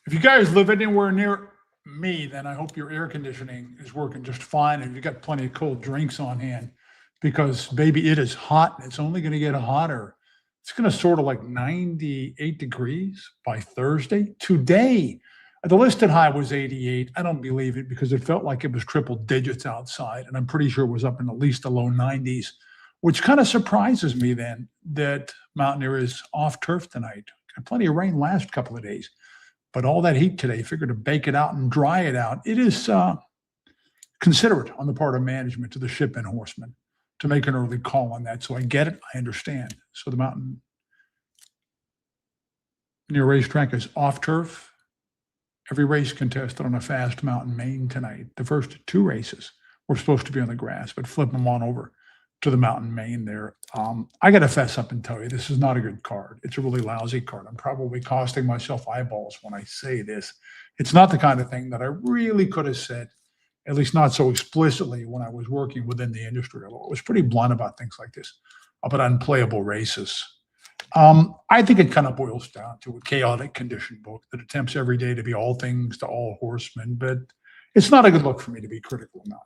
If you guys live anywhere near me, then I hope your air conditioning is working just fine and you got plenty of cold drinks on hand because, baby, it is hot and it's only going to get hotter. It's going to sort of like 98 degrees by Thursday. Today, the listed high was 88. I don't believe it because it felt like it was triple digits outside, and I'm pretty sure it was up in at least the low 90s, which kind of surprises me then that Mountaineer is off turf tonight. Got plenty of rain last couple of days. But all that heat today, figured to bake it out and dry it out. It is considerate on the part of management to the ship and horsemen to make an early call on that. So I get it. I understand. So the Mountaineer racetrack is off turf. Every race contested on a fast mountain main tonight. The first two races were supposed to be on the grass, but flip them on over to the mountain main there. I got to fess up and tell you, this is not a good card. It's a really lousy card. I'm probably costing myself eyeballs when I say this. It's not the kind of thing that I really could have said, at least not so explicitly when I was working within the industry. Although I was pretty blunt about things like this, about unplayable races. I think it kind of boils down to a chaotic condition book that attempts every day to be all things to all horsemen, but it's not a good look for me to be critical of Mountaineer.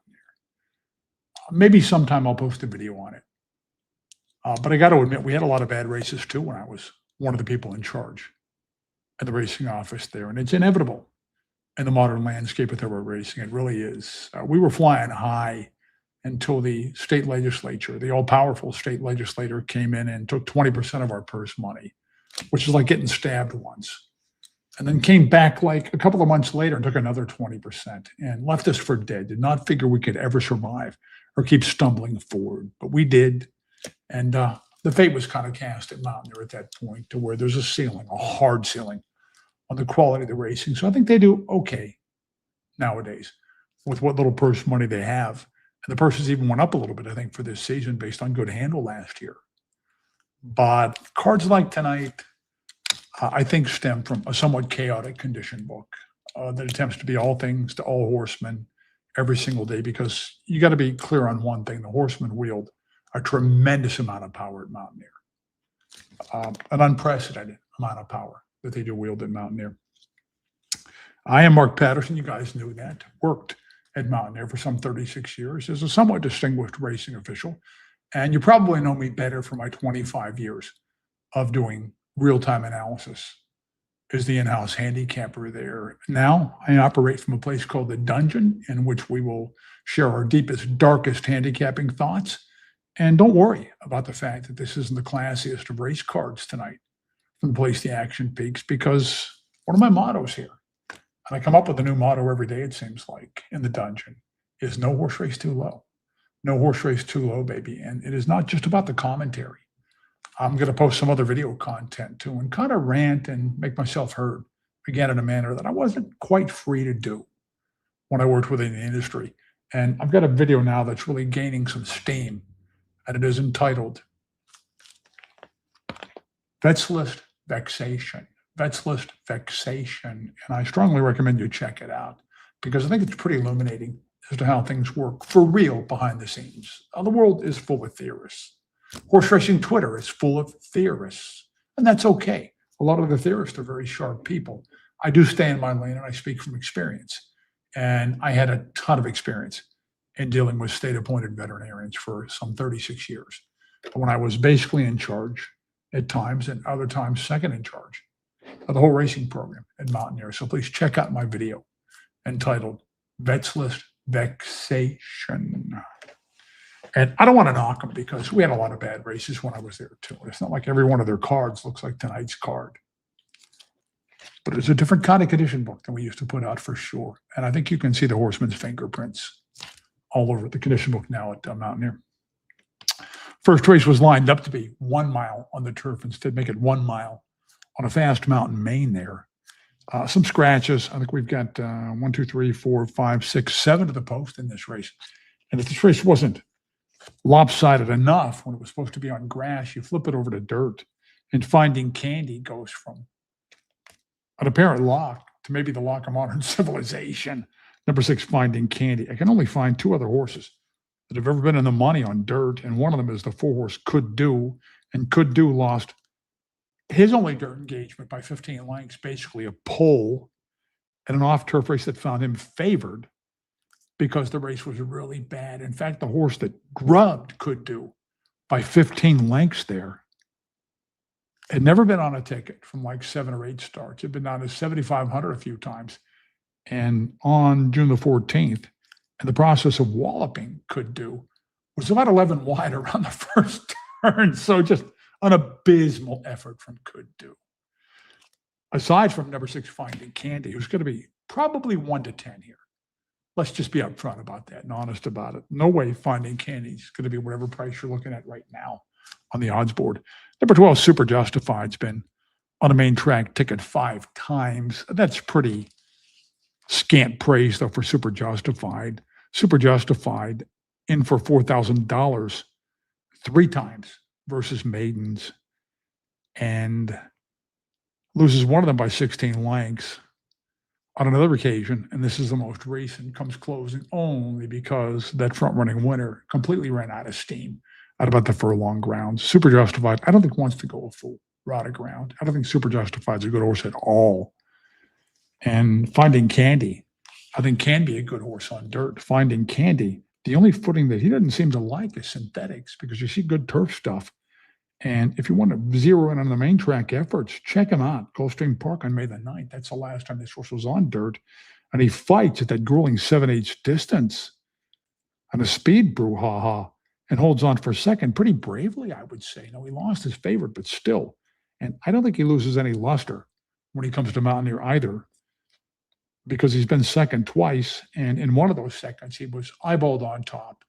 Maybe sometime I'll post a video on it. But I got to admit, we had a lot of bad races too when I was one of the people in charge at the racing office there. And it's inevitable in the modern landscape of thoroughbred racing. It really is. We were flying high until the state legislature, the all-powerful state legislator, came in and took 20% of our purse money, which is like getting stabbed once. And then came back like a couple of months later and took another 20% and left us for dead. Did not figure we could ever survive or keep stumbling forward, but we did. And the fate was kind of cast at Mountaineer at that point to where there's a ceiling, a hard ceiling on the quality of the racing. So I think they do okay nowadays with what little purse money they have. And the purses even went up a little bit, I think, for this season based on good handle last year. But cards like tonight, I think stem from a somewhat chaotic condition book that attempts to be all things to all horsemen every single day, because you got to be clear on one thing. The horsemen wield a tremendous amount of power at Mountaineer, an unprecedented amount of power that they do wield at Mountaineer. I am Mark Patterson. You guys knew that. Worked at Mountaineer for some 36 years as a somewhat distinguished racing official. And you probably know me better for my 25 years of doing real-time analysis as the in-house handicapper there. Now I operate from a place called The Dungeon, in which we will share our deepest, darkest handicapping thoughts. And don't worry about the fact that this isn't the classiest of race cards tonight from the place the action peaks, because one of my mottos here, and I come up with a new motto every day, it seems like, in The Dungeon, is no horse race too low. No horse race too low, baby. And it is not just about the commentary. I'm going to post some other video content too and kind of rant and make myself heard again in a manner that I wasn't quite free to do when I worked within the industry. And I've got a video now that's really gaining some steam, and it is entitled Vets List Vexation. Vets List Vexation. And I strongly recommend you check it out because I think it's pretty illuminating as to how things work for real behind the scenes. The world is full of theorists. Horse racing Twitter is full of theorists, and that's okay. A lot of the theorists are very sharp people. I do stay in my lane, and I speak from experience. And I had a ton of experience in dealing with state-appointed veterinarians for some 36 years, when I was basically in charge at times and other times second in charge of the whole racing program at Mountaineer. So please check out my video entitled Vets List Vexation. And I don't want to knock them because we had a lot of bad races when I was there too. It's not like every one of their cards looks like tonight's card. But it's a different kind of condition book than we used to put out for sure. And I think you can see the horseman's fingerprints all over the condition book now at Mountaineer. First race was lined up to be 1 mile on the turf. Instead, make it 1 mile on a fast mountain main there. Some scratches. I think we've got 1, 2, 3, 4, 5, 6, 7 to the post in this race. And if this race wasn't lopsided enough when it was supposed to be on grass, you flip it over to dirt, and Finding Candy goes from an apparent lock to maybe the lock of modern civilization. Number 6, Finding Candy. I can only find 2 other horses that have ever been in the money on dirt, and one of them is the 4-horse Could Do, and Could Do lost his only dirt engagement by 15 lengths, basically a pole in an off-turf race that found him favored because the race was really bad. In fact, the horse that grubbed Could Do by 15 lengths there had never been on a ticket from like 7 or 8 starts. Had been down to 7,500 a few times. And on June the 14th, in the process of walloping Could Do, was about 11 wide around the first turn. So just an abysmal effort from Could Do. Aside from number 6, Finding Candy, who's going to be probably 1 to 10 here. Let's just be upfront about that and honest about it. No way Finding Candy is going to be whatever price you're looking at right now on the odds board. Number 12, Super Justified's been on a main track ticket 5 times. That's pretty scant praise, though, for Super Justified. Super Justified in for $4,000 3 times versus maidens and loses one of them by 16 lengths on another occasion, and this is the most recent, comes closing only because that front-running winner completely ran out of steam at about the furlong ground. Super Justified, I don't think wants to go a full rod of ground. I don't think Super Justified's a good horse at all. And Finding Candy, I think can be a good horse on dirt. Finding Candy, the only footing that he doesn't seem to like is synthetics because you see good turf stuff. And if you want to zero in on the main track efforts, check him out. Gulfstream Park on May the 9th. That's the last time this horse was on dirt. And he fights at that grueling 7/8 distance on a speed brouhaha and holds on for second pretty bravely, I would say. Now, he lost his favorite, but still. And I don't think he loses any luster when he comes to Mountaineer either, because he's been second twice. And in one of those seconds, he was eyeballed on top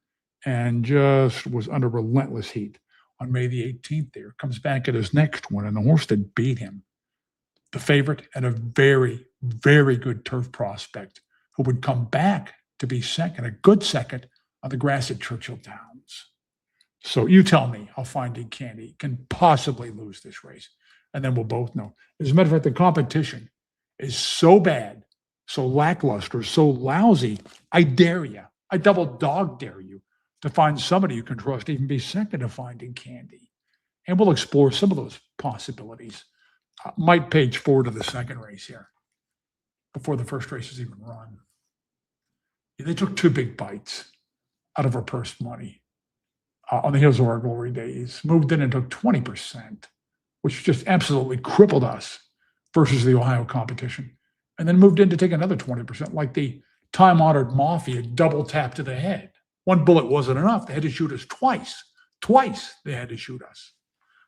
and just was under relentless heat. On May the 18th there, comes back at his next one, and the horse that beat him, the favorite and a very, very good turf prospect who would come back to be second, a good second on the grass at Churchill Downs. So you tell me how Finding Candy can possibly lose this race, and then we'll both know. As a matter of fact, the competition is so bad, so lackluster, so lousy, I dare you, I double dog dare you to find somebody you can trust, even be second to Finding Candy. And we'll explore some of those possibilities. Might page forward to the second race here before the first race is even run. They took 2 big bites out of our purse money on the heels of our glory days, moved in and took 20%, which just absolutely crippled us versus the Ohio competition, and then moved in to take another 20%, like the time-honored mafia double tap to the head. 1 bullet wasn't enough. They had to shoot us twice. Twice they had to shoot us.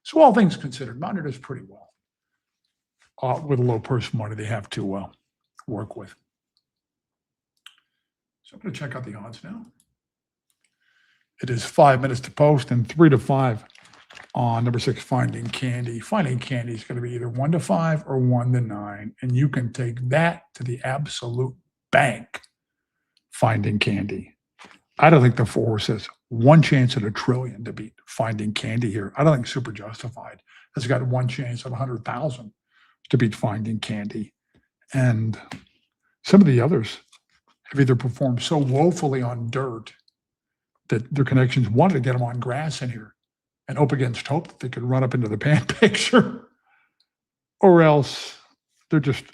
So all things considered, Mountaineer does pretty well. With a low purse money they have to work with. So I'm going to check out the odds now. It is 5 minutes to post and 3 to 5 on number 6, Finding Candy. Finding Candy is going to be either 1 to 5 or 1 to 9. And you can take that to the absolute bank, Finding Candy. I don't think the 4 horse has 1 chance in a trillion to beat Finding Candy here. I don't think Super Justified has got 1 chance in 100,000 to beat Finding Candy. And some of the others have either performed so woefully on dirt that their connections wanted to get them on grass in here and hope against hope that they could run up into the pan picture, or else they're just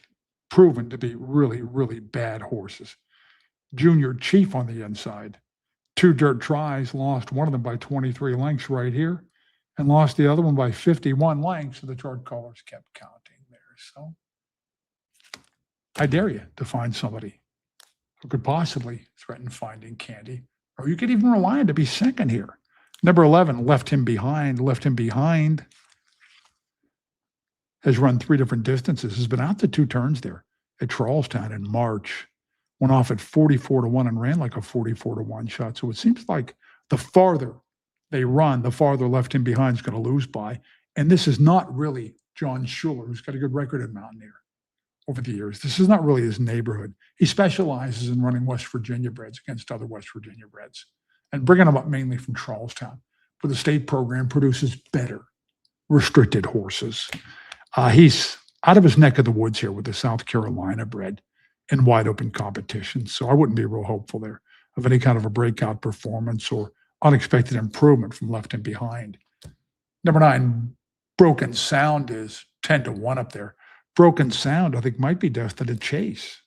proven to be really, really bad horses. Junior Chief on the inside, 2 dirt tries, lost one of them by 23 lengths right here, and lost the other one by 51 lengths. So the chart callers kept counting there. So I dare you to find somebody who could possibly threaten Finding Candy, or you could even rely on to be second here. Number 11, Left Him Behind. Left Him Behind has run 3 different distances, has been out to 2 turns there at Charlestown in March. Went off at 44 to 1 and ran like a 44 to 1 shot. So it seems like the farther they run, the farther Left Him Behind is going to lose by. And this is not really John Schuler, who's got a good record at Mountaineer over the years. This is not really his neighborhood. He specializes in running West Virginia breds against other West Virginia breds and bringing them up mainly from Charlestown, where the state program produces better restricted horses. He's out of his neck of the woods here with the South Carolina bred in wide open competition. So I wouldn't be real hopeful there of any kind of a breakout performance or unexpected improvement from Left Him Behind. Number 9, Broken Sound is 10 to 1 up there. Broken Sound, I think, might be destined to chase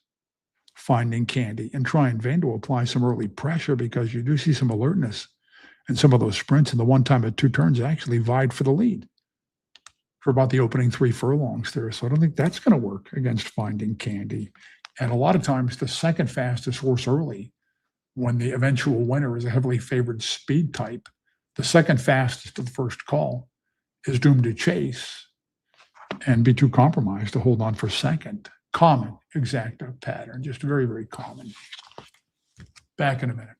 Finding Candy and try in vain to apply some early pressure because you do see some alertness in some of those sprints. And the one time at 2 turns actually vied for the lead for about the opening 3 furlongs there. So I don't think that's going to work against Finding Candy. And a lot of times the second fastest horse early, when the eventual winner is a heavily favored speed type, the second fastest of the first call is doomed to chase and be too compromised to hold on for second. Common exacta pattern, just very, very common. Back in a minute.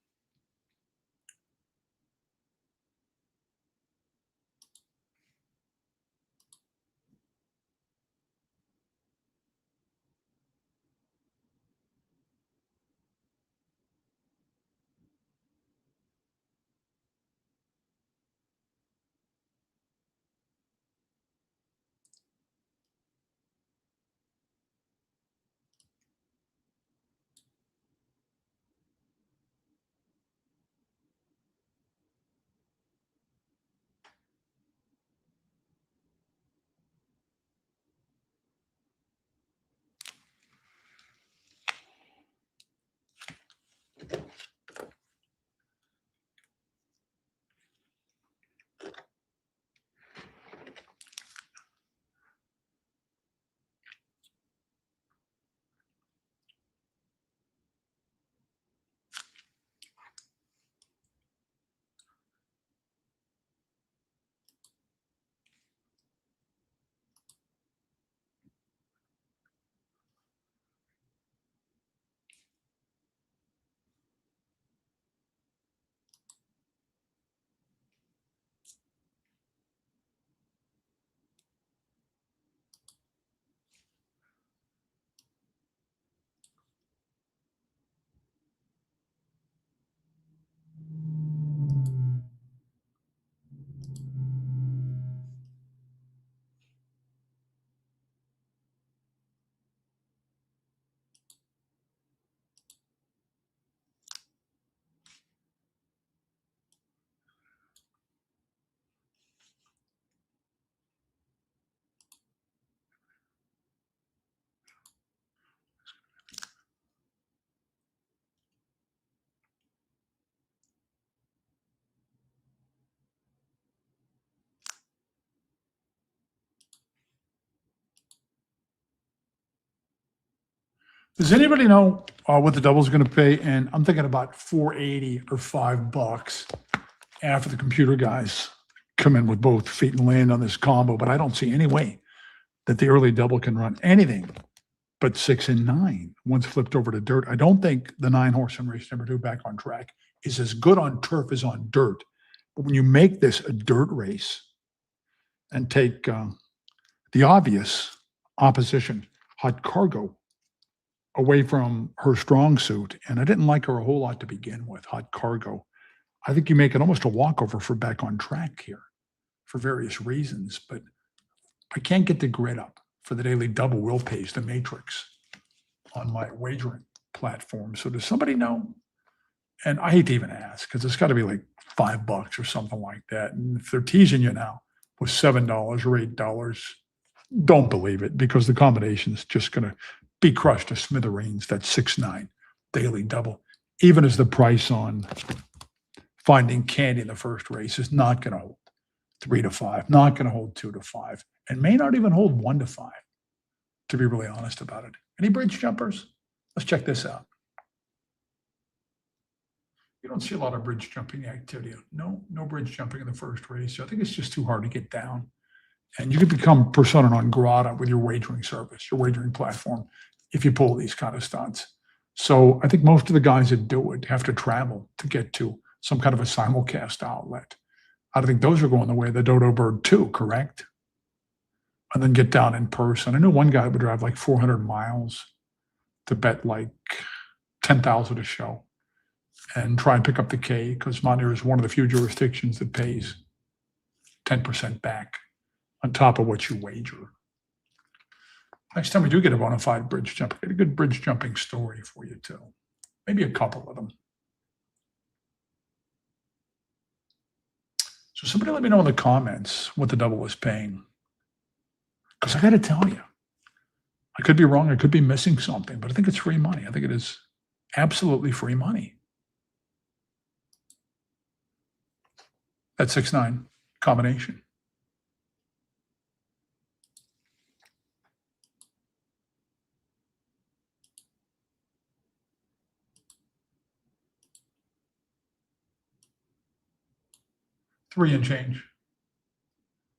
Does anybody know what the double's going to pay? And I'm thinking about 480 or $5 after the computer guys come in with both feet and land on this combo. But I don't see any way that the early double can run anything but 6 and 9 once flipped over to dirt. I don't think the 9 horse in race number 2 back on track is as good on turf as on dirt. But when you make this a dirt race and take the obvious opposition, Hot Cargo, away from her strong suit, and I didn't like her a whole lot to begin with, Hot Cargo. I think you make it almost a walkover for back on track here for various reasons, but I can't get the grid up for the daily double will pays, the matrix, on my wagering platform. So does somebody know? And I hate to even ask because it's got to be like $5 or something like that. And if they're teasing you now with $7 or $8, don't believe it because the combination is just going to be crushed to smithereens. That 6-9 daily double, even as the price on Finding Candy in the first race is not going to hold 3 to 5, not going to hold 2 to 5, and may not even hold 1 to 5, to be really honest about it. Any bridge jumpers? Let's check this out. You don't see a lot of bridge jumping activity. No bridge jumping in the first race. So I think it's just too hard to get down. And you could become persona non grata with your wagering service, your wagering platform, if you pull these kind of stunts. So I think most of the guys that do it have to travel to get to some kind of a simulcast outlet. I don't think those are going the way of the Dodo Bird too, correct? And then get down in person. I know one guy would drive like 400 miles to bet like 10,000 a show and try and pick up the K because Montana is one of the few jurisdictions that pays 10% back on top of what you wager. Next time we do get a bona fide bridge jump, get a good bridge jumping story for you too. Maybe a couple of them. So somebody let me know in the comments what the double was paying. Because I got to tell you, I could be wrong. I could be missing something, but I think it's free money. I think it is absolutely free money. That 6-9 combination. $3 and change.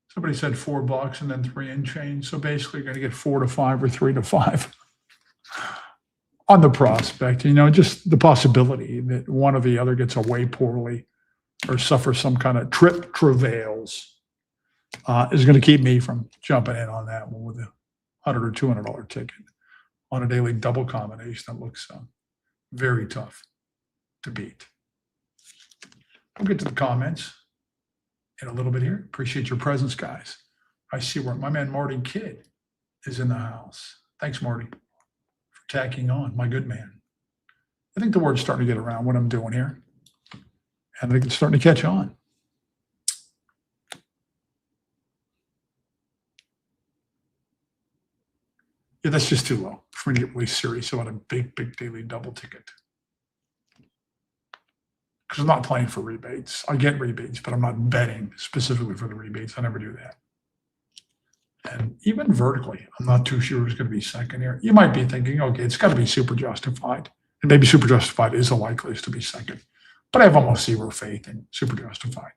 Somebody said $4 and then 3 and change. So basically, you're going to get 4 to 5 or 3 to 5 on the prospect. Just the possibility that one or the other gets away poorly or suffers some kind of trip travails is going to keep me from jumping in on that one with a $100 or $200 ticket on a daily double combination that looks very tough to beat. We'll get to the comments in a little bit here. Appreciate your presence, guys. I see where my man Marty Kidd is in the house. Thanks, Marty, for tacking on, my good man. I think the word's starting to get around what I'm doing here. And I think it's starting to catch on. Yeah, that's just too low for me to get really serious about a big daily double ticket. Because I'm not playing for rebates. I get rebates, but I'm not betting specifically for the rebates. I never do that. And even vertically, I'm not too sure who's going to be second here. You might be thinking, okay, it's got to be Super Justified. And maybe Super Justified is the likeliest to be second. But I have almost zero faith in Super Justified.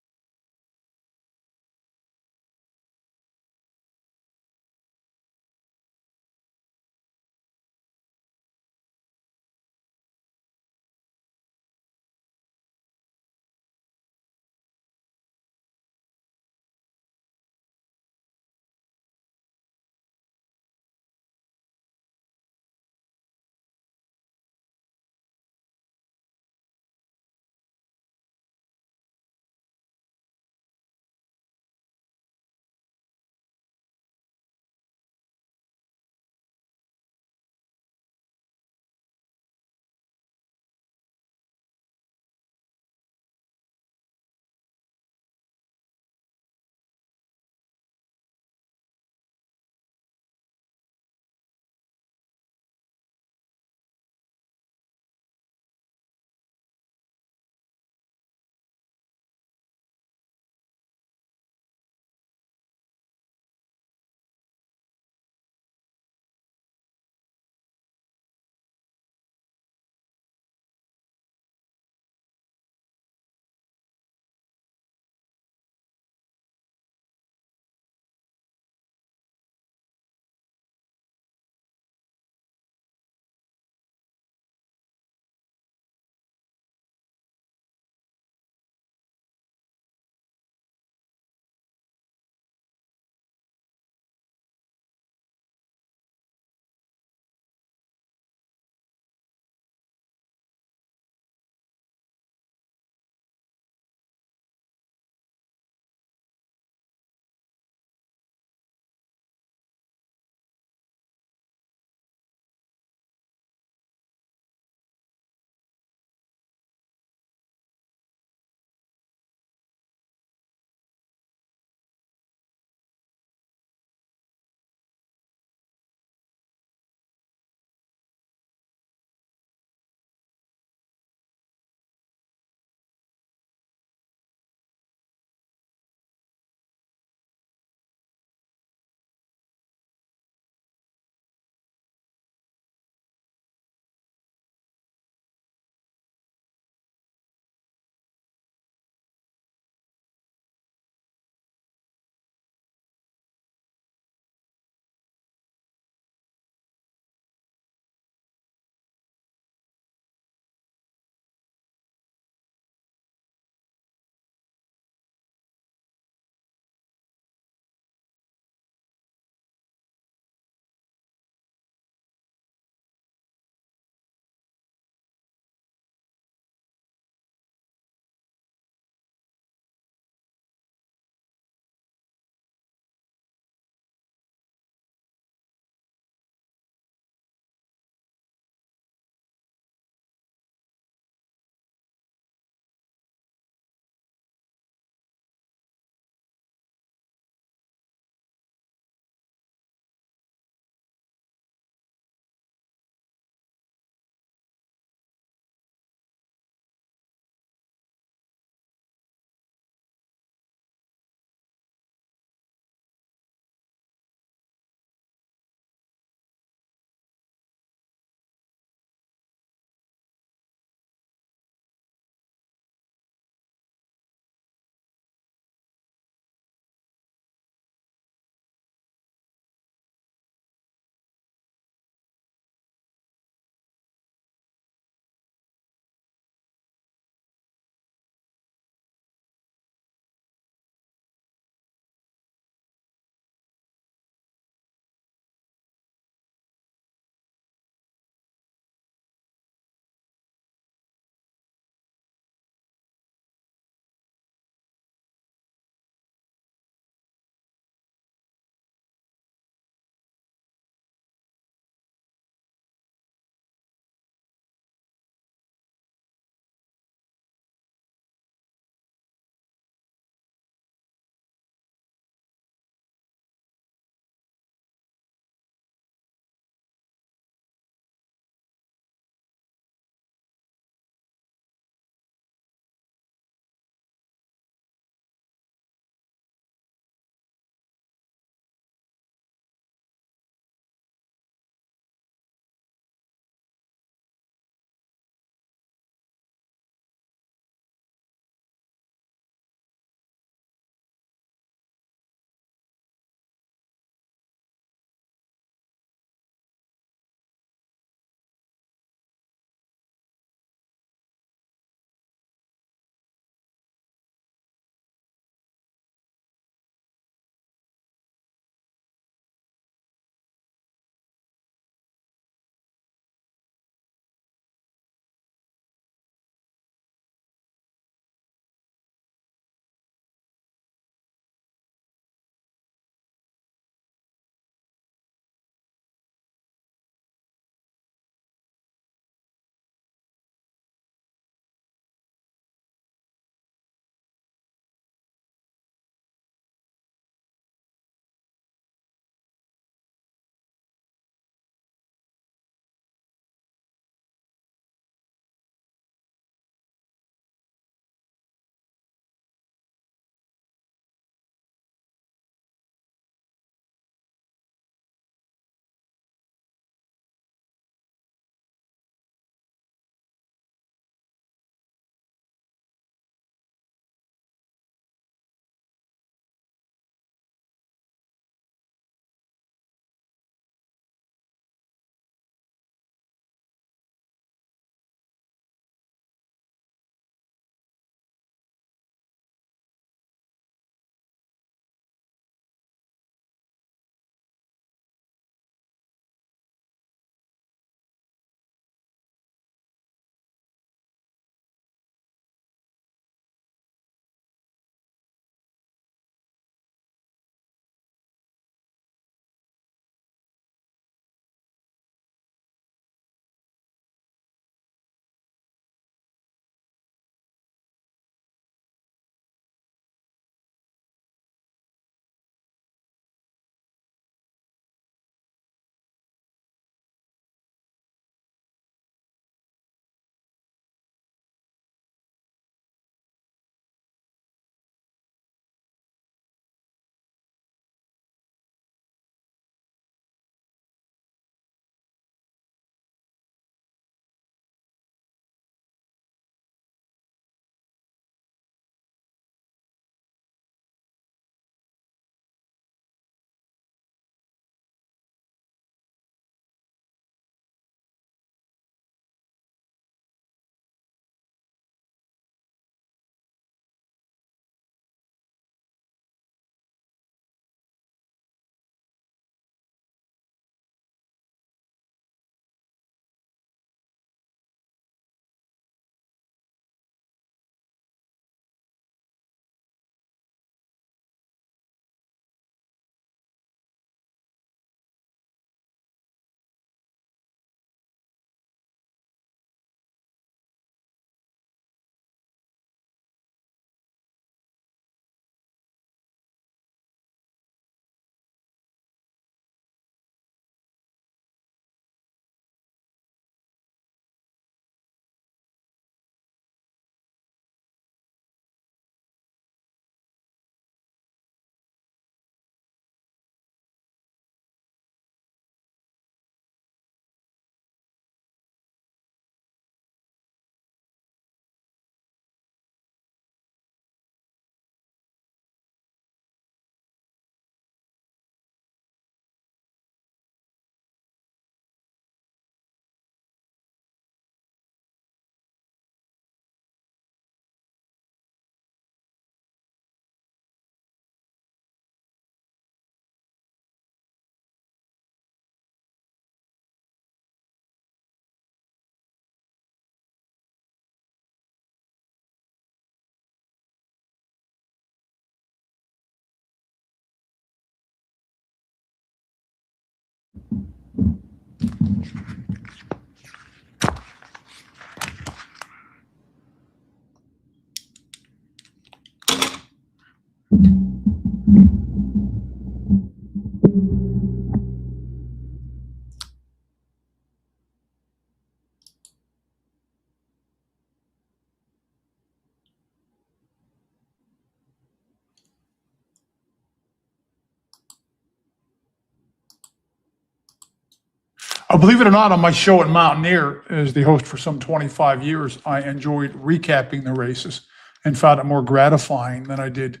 Believe it or not, on my show at Mountaineer, as the host for some 25 years, I enjoyed recapping the races and found it more gratifying than I did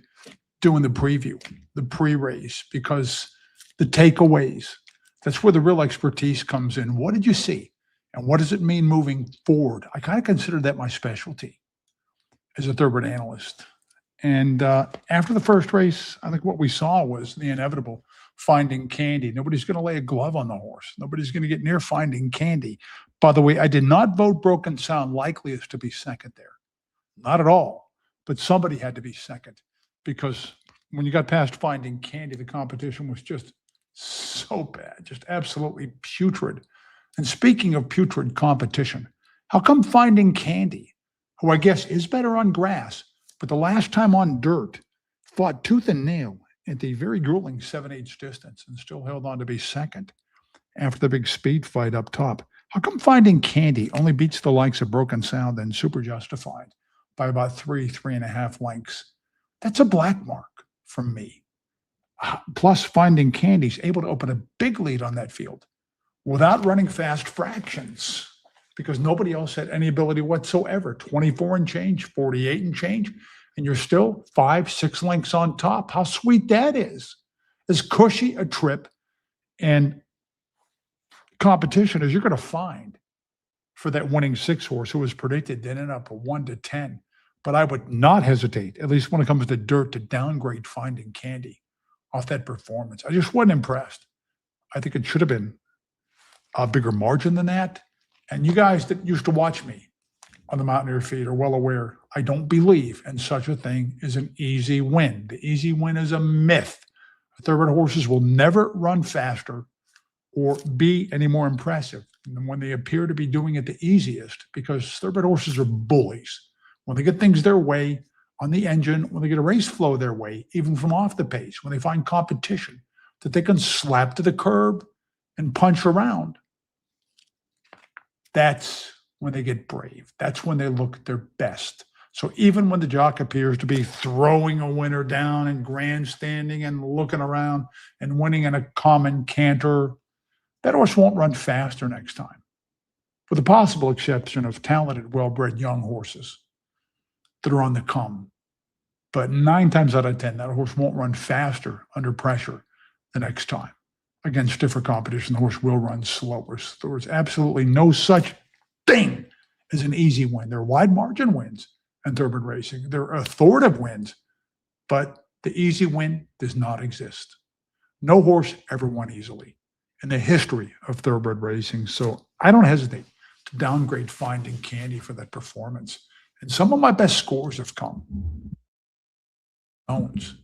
doing the preview, the pre-race, because the takeaways, that's where the real expertise comes in. What did you see? And what does it mean moving forward? I kind of consider that my specialty as a thoroughbred analyst. And after the first race, I think what we saw was the inevitable finding Candy. Nobody's going to lay a glove on the horse. Nobody's going to get near finding Candy. By the way, I did not vote Broken Sound likeliest to be second there. Not at all. But somebody had to be second, because when you got past finding Candy, the competition was just so bad, just absolutely putrid. And speaking of putrid competition, how come finding Candy, who I guess is better on grass, but the last time on dirt, fought tooth and nail at the very grueling 7/8 distance and still held on to be second after the big speed fight up top? How come finding Candy only beats the likes of Broken Sound and Super Justified by about 3.5 lengths? That's a black mark from me. Plus, finding Candy's able to open a big lead on that field without running fast fractions, because nobody else had any ability whatsoever. 24 and change, 48 and change, and you're still 5-6 lengths on top. How sweet that is. As cushy a trip and competition as you're going to find for that winning 6 horse who was predicted to end up a 1-10. But I would not hesitate, at least when it comes to dirt, to downgrade finding Candy off that performance. I just wasn't impressed. I think it should have been a bigger margin than that. And you guys that used to watch me on the Mountaineer feed are well aware I don't believe in such a thing as an easy win. The easy win is a myth. Thoroughbred horses will never run faster or be any more impressive than when they appear to be doing it the easiest, because thoroughbred horses are bullies. When they get things their way on the engine, when they get a race flow their way, even from off the pace, when they find competition that they can slap to the curb and punch around, that's when they get brave. That's when they look their best. So even when the jock appears to be throwing a winner down and grandstanding and looking around and winning in a common canter, that horse won't run faster next time, with the possible exception of talented, well-bred young horses that are on the come. But 9 times out of 10, that horse won't run faster under pressure the next time. Against stiffer competition, the horse will run slower. So there's absolutely no such thing as an easy win. There are wide margin wins in thoroughbred racing. There are authoritative wins, but the easy win does not exist. No horse ever won easily in the history of thoroughbred racing. So I don't hesitate to downgrade finding Candy for that performance. And some of my best scores have come. Owns.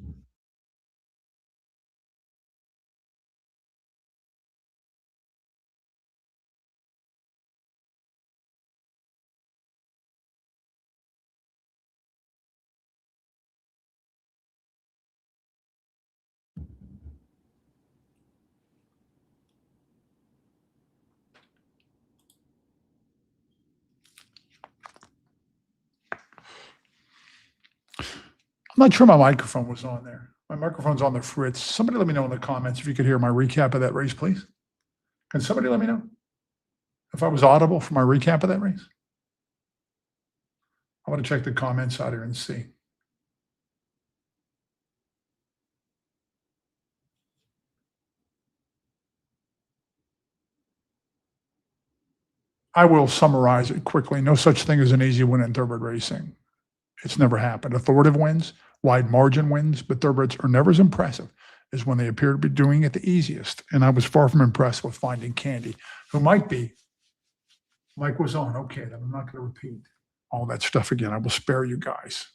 I'm not sure my microphone was on there. My microphone's on the fritz. Somebody let me know in the comments if you could hear my recap of that race, please. Can somebody let me know if I was audible for my recap of that race? I want to check the comments out here and see. I will summarize it quickly. No such thing as an easy win in thoroughbred racing. It's never happened. Authoritative wins, wide margin wins, but thoroughbreds are never as impressive as when they appear to be doing it the easiest. And I was far from impressed with finding Candy, who might be. Mike was on. Okay, then I'm not going to repeat all that stuff again. I will spare you guys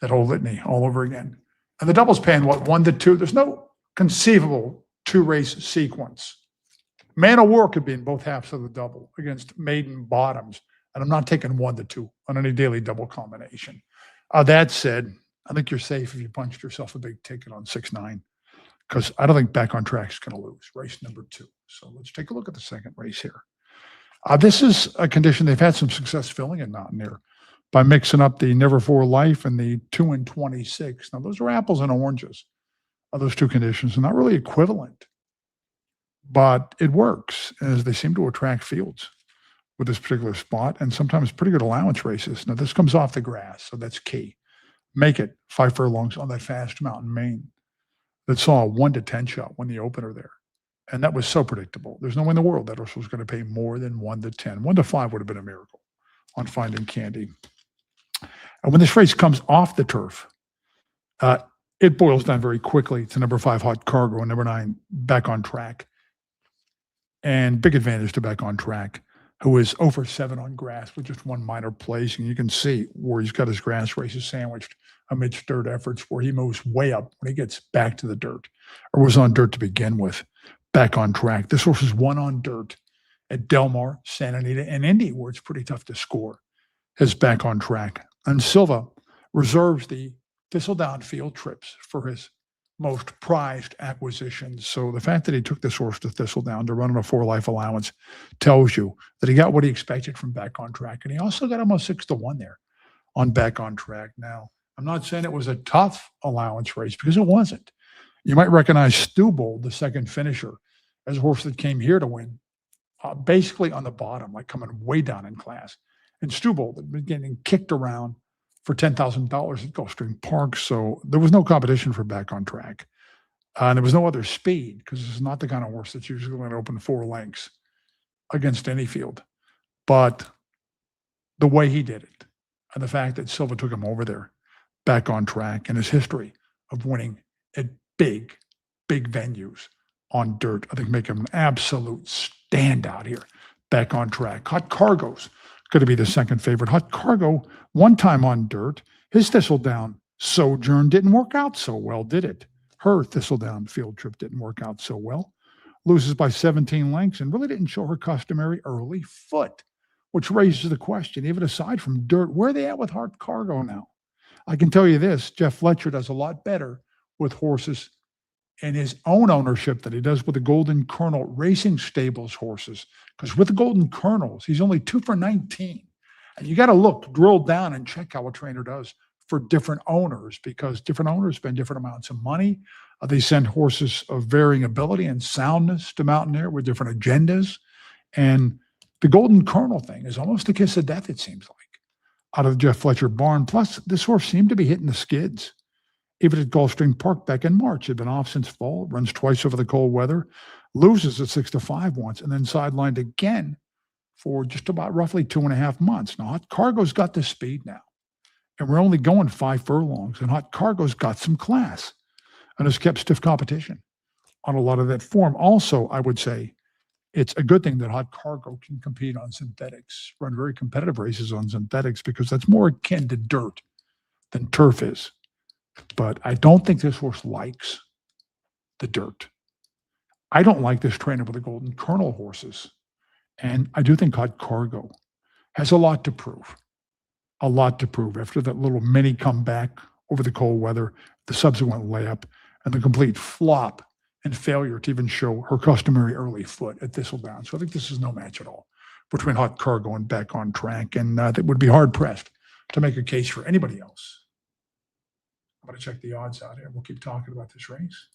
that whole litany all over again. And the doubles paying what, 1 to 2? There's no conceivable two-race sequence. Man of War could be in both halves of the double against maiden bottoms, and I'm not taking 1-2 on any daily double combination. That said, I think you're safe if you punched yourself a big ticket on 6-9, because I don't think Back on Track is going to lose race number 2. So let's take a look at the second race here. This is a condition they've had some success filling in Mountaineer by mixing up the Never for Life and the 2 and 26. Now, those are apples and oranges. Those two conditions are not really equivalent, but it works as they seem to attract fields with this particular spot and sometimes pretty good allowance races. Now, this comes off the grass, so that's key. Make it 5 furlongs on that fast mountain main that saw a 1-10 shot win the opener there. And that was so predictable. There's no way in the world that horse was going to pay more than 1-10. 1-5 would have been a miracle on Finding Candy. And when this race comes off the turf, it boils down very quickly to number 5, Hot Cargo, and number 9, Back on Track. And big advantage to Back on Track, who is over 7 on grass with just one minor place. And you can see where he's got his grass races sandwiched amidst dirt efforts, where he moves way up when he gets back to the dirt, or was on dirt to begin with. Back on Track. This horse is won on dirt at Del Mar, Santa Anita, and Indy, where it's pretty tough to score. His Back on Track. And Silva reserves the Thistledown field trips for his most prized acquisitions. So the fact that he took this horse to Thistledown to run on a 4-life allowance tells you that he got what he expected from Back on Track. And he also got almost 6-1 there on Back on Track. Now, I'm not saying it was a tough allowance race, because it wasn't. You might recognize Stewbold, the second finisher, as a horse that came here to win, basically on the bottom, like coming way down in class. And Stewbold had been getting kicked around for $10,000 at Gulfstream Park. So there was no competition for Back on Track. And there was no other speed, because this is not the kind of horse that's usually going to open 4 lengths against any field. But the way he did it, and the fact that Silva took him over there, Back on Track, and his history of winning at big venues on dirt, I think make him an absolute standout here. Back on Track. Hot Cargo's going to be the second favorite. Hot Cargo, one time on dirt. His Thistledown sojourn didn't work out so well, did it? Her Thistledown field trip didn't work out so well. Loses by 17 lengths and really didn't show her customary early foot, which raises the question, even aside from dirt, where are they at with Hot Cargo now? I can tell you this, Jeff Fletcher does a lot better with horses in his own ownership than he does with the Golden Colonel Racing Stables horses. Because with the Golden Colonels, he's only 2 for 19. And you got to look, drill down and check how a trainer does for different owners, because different owners spend different amounts of money. They send horses of varying ability and soundness to Mountaineer with different agendas. And the Golden Colonel thing is almost a kiss of death, it seems like, out of the Jeff Fletcher barn. Plus, this horse seemed to be hitting the skids. Even at Gulfstream Park back in March, had been off since fall, runs twice over the cold weather, loses at 6-5 once, and then sidelined again for just about roughly 2.5 months. Now, Hot Cargo's got the speed now, and we're only going 5 furlongs, and Hot Cargo's got some class and has kept stiff competition on a lot of that form. Also, I would say it's a good thing that Hot Cargo can compete on synthetics, run very competitive races on synthetics, because that's more akin to dirt than turf is. But I don't think this horse likes the dirt. I don't like this trainer with the Golden Colonel horses. And I do think Hot Cargo has a lot to prove. A lot to prove after that little mini comeback over the cold weather, the subsequent layup, and the complete flop and failure to even show her customary early foot at Thistledown. So I think this is no match at all between Hot Cargo and Back on Track. And that would be hard-pressed to make a case for anybody else. I'm going to check the odds out here. We'll keep talking about this race.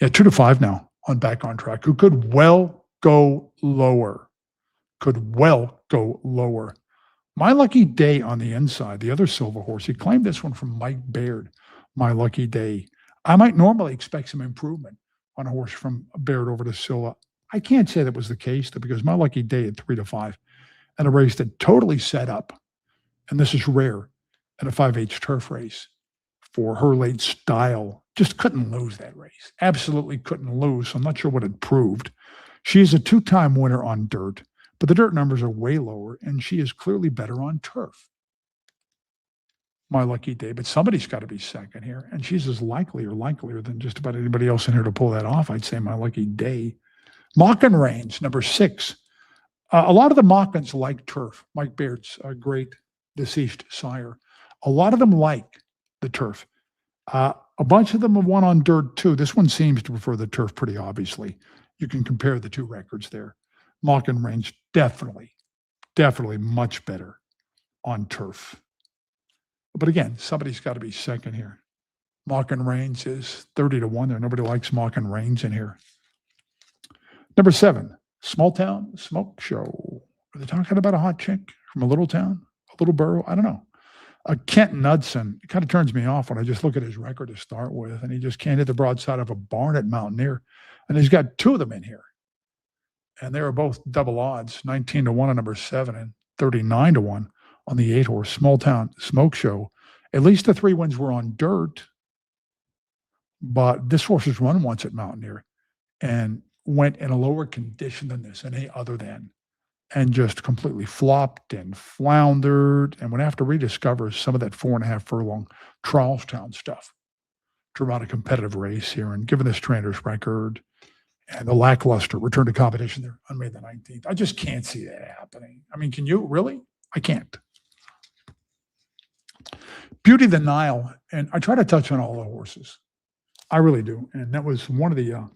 Yeah, 2-5 now on Back on Track, who could well go lower. Could well go lower. My Lucky Day on the inside, the other Silva horse. He claimed this one from Mike Baird, My Lucky Day. I might normally expect some improvement on a horse from Baird over to Silva. I can't say that was the case, though, because My Lucky Day at 3-5 and a race that totally set up, and this is rare, in a 5H turf race for her late style, just couldn't lose that race. Absolutely couldn't lose. So I'm not sure what it proved. She is a 2-time winner on dirt, but the dirt numbers are way lower, and she is clearly better on turf. My Lucky Day, but somebody's got to be second here. And she's as likely or likelier than just about anybody else in here to pull that off. I'd say My Lucky Day. Mockin Range, number 6. A lot of the Mockins like turf. Mike Baird's a great deceased sire. A lot of them like the turf. A bunch of them have won on dirt too. This one seems to prefer the turf pretty obviously. You can compare the two records there. Mockin Range, definitely much better on turf. But again, somebody's got to be second here. Mockin Range is 30-1 there. Nobody likes Mockin Range in here. Number 7, Small Town Smoke Show. Are they talking about a hot chick from a little town, a little borough? I don't know. Kent Knudsen, it kind of turns me off when I just look at his record to start with, and he just can't hit the broadside of a barn at Mountaineer. And he's got 2 of them in here. And they were both double odds, 19-1 on number 7 and 39-1 on the 8-horse Small Town Smoke Show. At least the 3 wins were on dirt, but this horse has run once at Mountaineer and went in a lower condition than this, any other than, and just completely flopped and floundered and would have to rediscover some of that 4.5 furlong Charlestown stuff to run a competitive race here. And given this trainer's record and the lackluster return to competition there on May the 19th, I just can't see that happening. I mean, can you really? I can't. Beauty the Nile, and I try to touch on all the horses. I really do. And that was one of the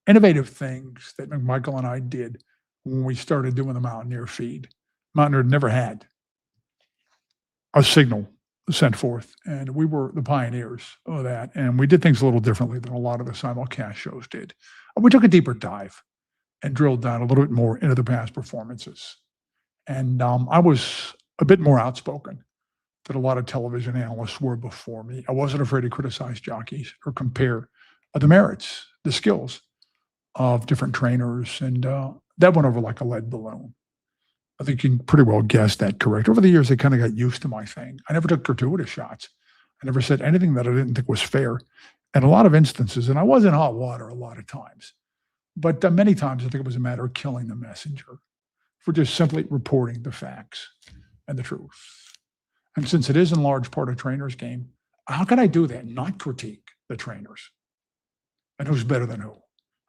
innovative things that McMichael and I did when we started doing the Mountaineer feed. Mountaineer never had a signal sent forth, and we were the pioneers of that. And we did things a little differently than a lot of the simulcast shows did. We took a deeper dive and drilled down a little bit more into the past performances. And I was a bit more outspoken than a lot of television analysts were before me. I wasn't afraid to criticize jockeys or compare the merits, the skills of different trainers. And that went over like a lead balloon. I think you can pretty well guess that correct. Over the years, they kind of got used to my thing. I never took gratuitous shots. I never said anything that I didn't think was fair. In a lot of instances, and I was in hot water a lot of times, but many times I think it was a matter of killing the messenger for just simply reporting the facts and the truth. And since it is in large part a trainer's game, how can I do that and not critique the trainers? And who's better than who?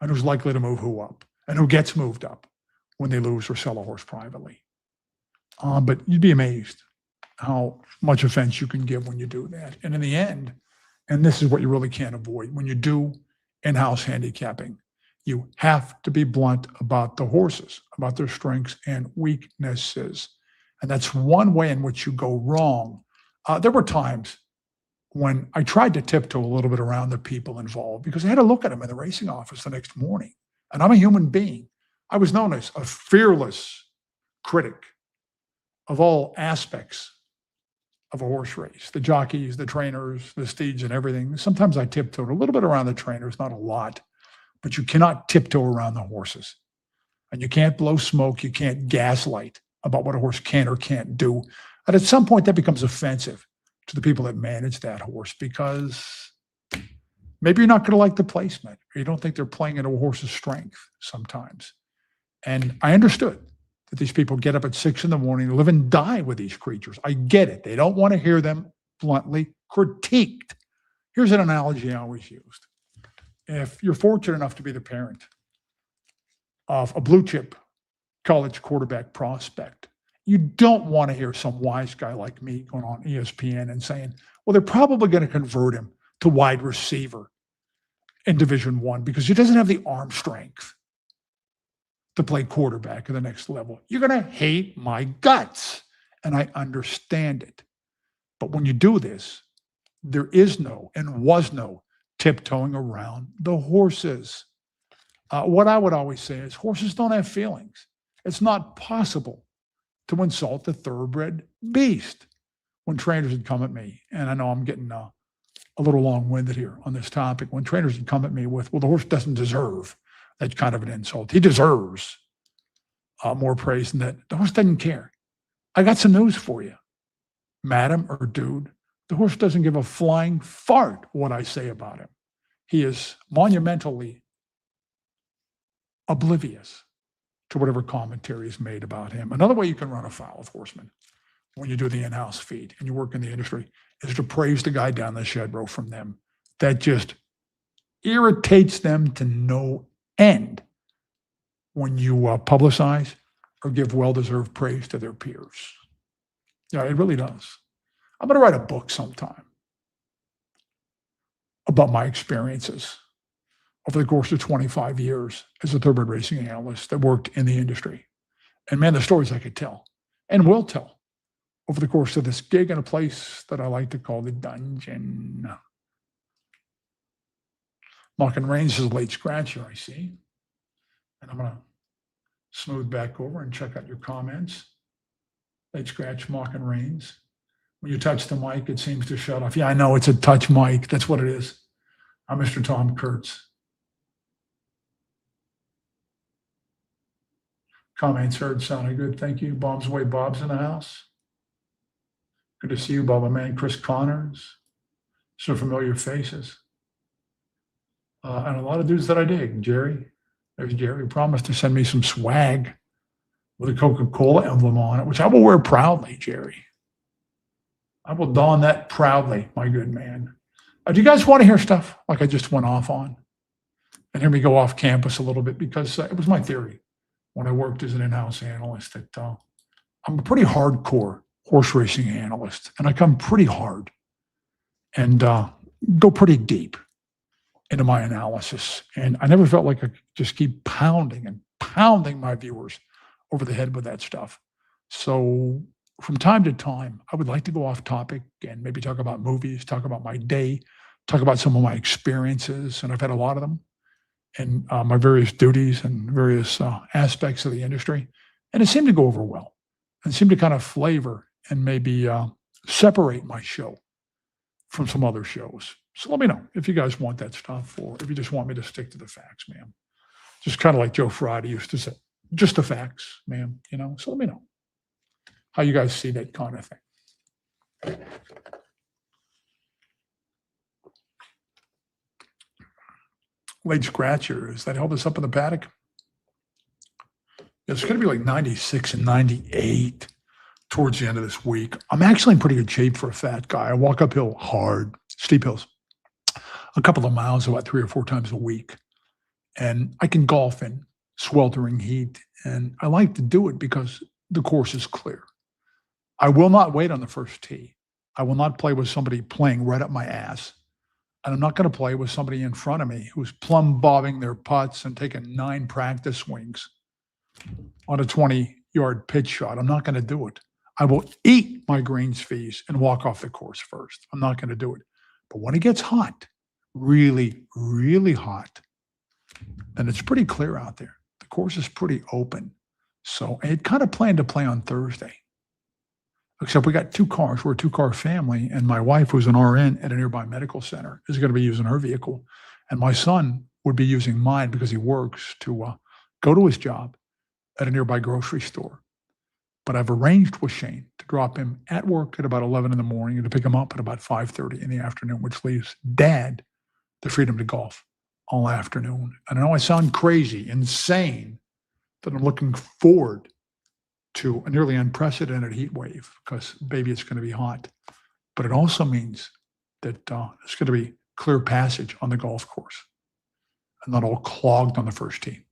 And who's likely to move who up? And who gets moved up when they lose or sell a horse privately? But you'd be amazed how much offense you can give when you do that. And in the end, and this is what you really can't avoid, when you do in-house handicapping, you have to be blunt about the horses, about their strengths and weaknesses. And that's one way in which you go wrong. There were times when I tried to tiptoe a little bit around the people involved because I had to look at them in the racing office the next morning. And I'm a human being. I was known as a fearless critic of all aspects of a horse race, the jockeys, the trainers, the steeds, and everything. Sometimes I tiptoed a little bit around the trainers, not a lot, but you cannot tiptoe around the horses. And you can't blow smoke, you can't gaslight about what a horse can or can't do. And at some point, that becomes offensive to the people that manage that horse because maybe you're not going to like the placement, or you don't think they're playing into a horse's strength sometimes. And I understood that these people get up at 6 a.m, live and die with these creatures. I get it. They don't want to hear them bluntly critiqued. Here's an analogy I always used. If you're fortunate enough to be the parent of a blue chip college quarterback prospect, you don't want to hear some wise guy like me going on ESPN and saying, well, they're probably going to convert him to wide receiver in Division I because he doesn't have the arm strength to play quarterback at the next level. You're going to hate my guts, and I understand it. But when you do this, there is no and was no tiptoeing around the horses. What I would always say is horses don't have feelings. It's not possible to insult the thoroughbred beast. When trainers would come at me, and I know I'm getting a little long-winded here on this topic, when trainers would come at me with, well, the horse doesn't deserve, that's kind of an insult. He deserves more praise than that. The horse doesn't care. I got some news for you, madam or dude. The horse doesn't give a flying fart what I say about him. He is monumentally oblivious to whatever commentary is made about him. Another way you can run afoul of horsemen when you do the in-house feed and you work in the industry is to praise the guy down the shed row from them. That just irritates them to no end when you publicize or give well-deserved praise to their peers. Yeah, it really does. I'm going to write a book sometime about my experiences over the course of 25 years as a thoroughbred racing analyst that worked in the industry. And man, the stories I could tell and will tell over the course of this gig in a place that I like to call the dungeon. Mocking Reigns is a late scratcher, I see. And I'm going to smooth back over and check out your comments. Late scratch, Mocking Reigns. When you touch the mic, it seems to shut off. Yeah, I know it's a touch mic. That's what it is. I'm Mr. Tom Kurtz. Comments heard sounded good. Thank you. Bombs Away Bob's in the house. Good to see you, Bob, my man. Chris Connors. Some familiar faces. And a lot of dudes that I dig. Jerry. There's Jerry. Promised to send me some swag with a Coca-Cola emblem on it, which I will wear proudly, Jerry. I will don that proudly, my good man. Do you guys want to hear stuff like I just went off on? And hear me go off campus a little bit because it was my theory when I worked as an in-house analyst that I'm a pretty hardcore horse racing analyst, and I come pretty hard and go pretty deep into my analysis. And I never felt like I could just keep pounding and pounding my viewers over the head with that stuff. So from time to time, I would like to go off topic and maybe talk about movies, talk about my day, talk about some of my experiences, and I've had a lot of them, and my various duties and various aspects of the industry. And it seemed to go over well and seemed to kind of flavor and maybe separate my show from some other shows. So let me know if you guys want that stuff or if you just want me to stick to the facts, ma'am. Just kind of like Joe Friday used to say, just the facts, ma'am, you know? So let me know how you guys see that kind of thing. Late scratcher, is that held us up in the paddock? It's going to be like 96 and 98 towards the end of this week. I'm actually in pretty good shape for a fat guy. I walk uphill hard, steep hills, a couple of miles about 3 or 4 times a week. And I can golf in sweltering heat. And I like to do it because the course is clear. I will not wait on the first tee. I will not play with somebody playing right up my ass. And I'm not going to play with somebody in front of me who's plumb bobbing their putts and taking 9 practice swings on a 20-yard pitch shot. I'm not going to do it. I will eat my greens fees and walk off the course first. I'm not going to do it. But when it gets hot, really, really hot, then it's pretty clear out there. The course is pretty open. So I had kind of planned to play on Thursday. Except we got 2 cars. We're a 2-car family. And my wife, who's an RN at a nearby medical center, is going to be using her vehicle. And my son would be using mine because he works to go to his job at a nearby grocery store. But I've arranged with Shane to drop him at work at about 11 in the morning and to pick him up at about 5:30 in the afternoon, which leaves Dad the freedom to golf all afternoon. And I know I sound crazy, insane, that I'm looking forward to a nearly unprecedented heat wave because, baby, it's going to be hot. But it also means that it's going to be clear passage on the golf course and not all clogged on the first tee.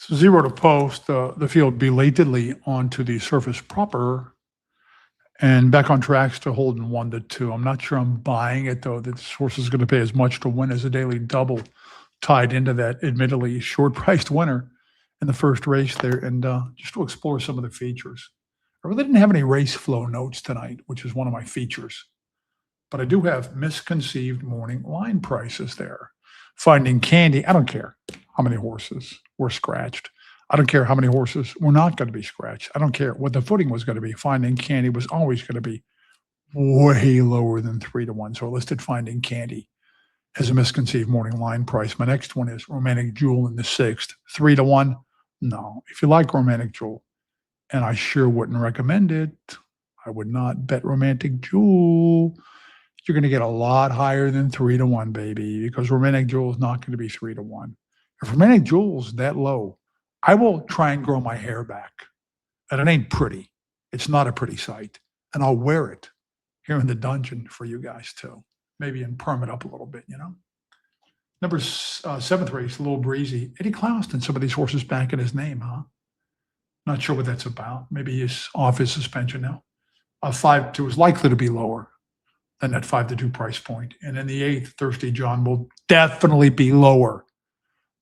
So 0 to post, the field belatedly onto the surface proper and back on tracks to holding 1 to 2. I'm not sure I'm buying it though, that this horse is gonna pay as much to win as a daily double tied into that admittedly short priced winner in the first race there and, just to explore some of the features. I really didn't have any race flow notes tonight, which is one of my features, but I do have misconceived morning line prices there. Finding Candy, I don't care how many horses were scratched. I don't care how many horses were not gonna be scratched. I don't care what the footing was gonna be. Finding Candy was always gonna be way lower than 3 to 1. So I listed Finding Candy as a misconceived morning line price. My next one is Romantic Jewel in the sixth, 3 to 1. No, if you like Romantic Jewel, and I sure wouldn't recommend it, I would not bet Romantic Jewel. You're going to get a lot higher than 3 to 1, baby, because Romantic Jewel is not going to be 3 to 1. If Romantic Jewel is that low, I will try and grow my hair back. And it ain't pretty. It's not a pretty sight. And I'll wear it here in the dungeon for you guys too. Maybe and perm it up a little bit, you know? Seventh race, a little breezy. Eddie Clouston, some of these horses back in his name, huh? Not sure what that's about. Maybe he's off his suspension now. 5-2 is likely to be lower than that 5 to 2 price point. And in the eighth, Thirsty John will definitely be lower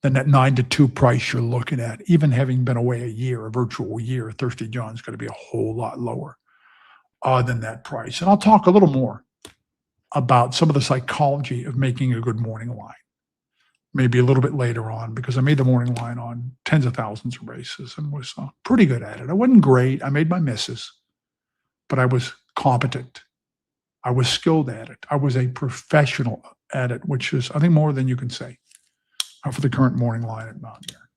than that 9 to 2 price you're looking at. Even having been away a year, a virtual year, Thirsty John's going to be a whole lot lower than that price. And I'll talk a little more about some of the psychology of making a good morning line, maybe a little bit later on, because I made the morning line on tens of thousands of races and was pretty good at it. I wasn't great. I made my misses, but I was competent. I was skilled at it. I was a professional at it, which is, I think, more than you can say for the current morning line at Mountaineer.